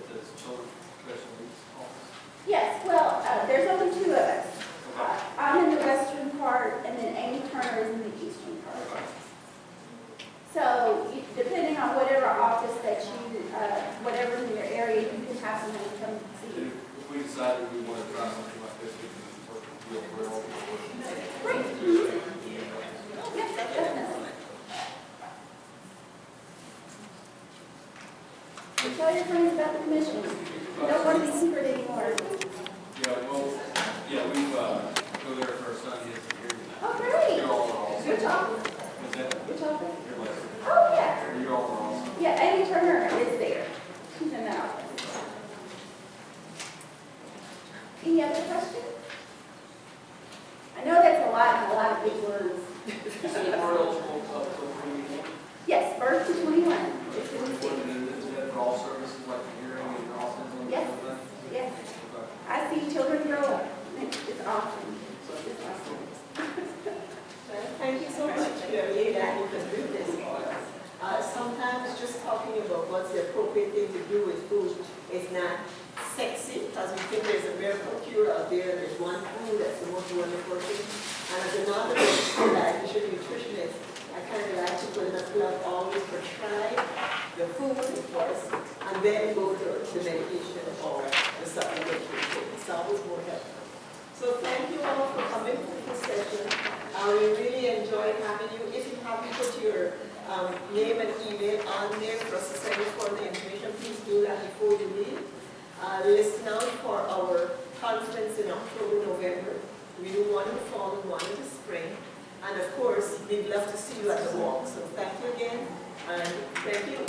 the children special needs office? Yes, well, there's only two of us. I'm in the western part, and then Amy Turner is in the eastern part. So, depending on whatever office that you, whatever's in your area, you can have someone come see you. If we decided we want to try something like this, we can work with all people. Great. Yes, definitely. Tell your friends about the commission. You don't want to be secret anymore. Yeah, well, yeah, we've, go there for our son, he has a hearing. Oh, great. You're all Good job. What's that? Good job. You're like, Oh, yeah. you're all awesome. Yeah, Amy Turner is there. She's in the office. Any other questions? I know that's a lot and a lot of big words. You said we're eligible up to 21? Yes, birth to 21. It's in the city. Is that for all services like hearing and autism? Yes, yes. I see children grow up. It's awesome. It's awesome. Thank you so much. We are really glad you can do this for us. Sometimes just talking about what's the appropriate thing to do with food is not sexy, because we think there's a miracle cure out there. There's one food that's the most wonderful thing. And as a non-dietitian nutritionist, I kind of like to put in a plug always for try the food first, and then go to the medication or the supplementary thing. It's always more helpful. So thank you all for coming to this session. We really enjoyed having you. If you haven't put your name and email on there for us to send you for the information, please do that before you leave. Listen out for our conference in October, November. We do one in the fall and one in the spring. And of course, we'd love to see you at the walk. So thank you again, and thank you.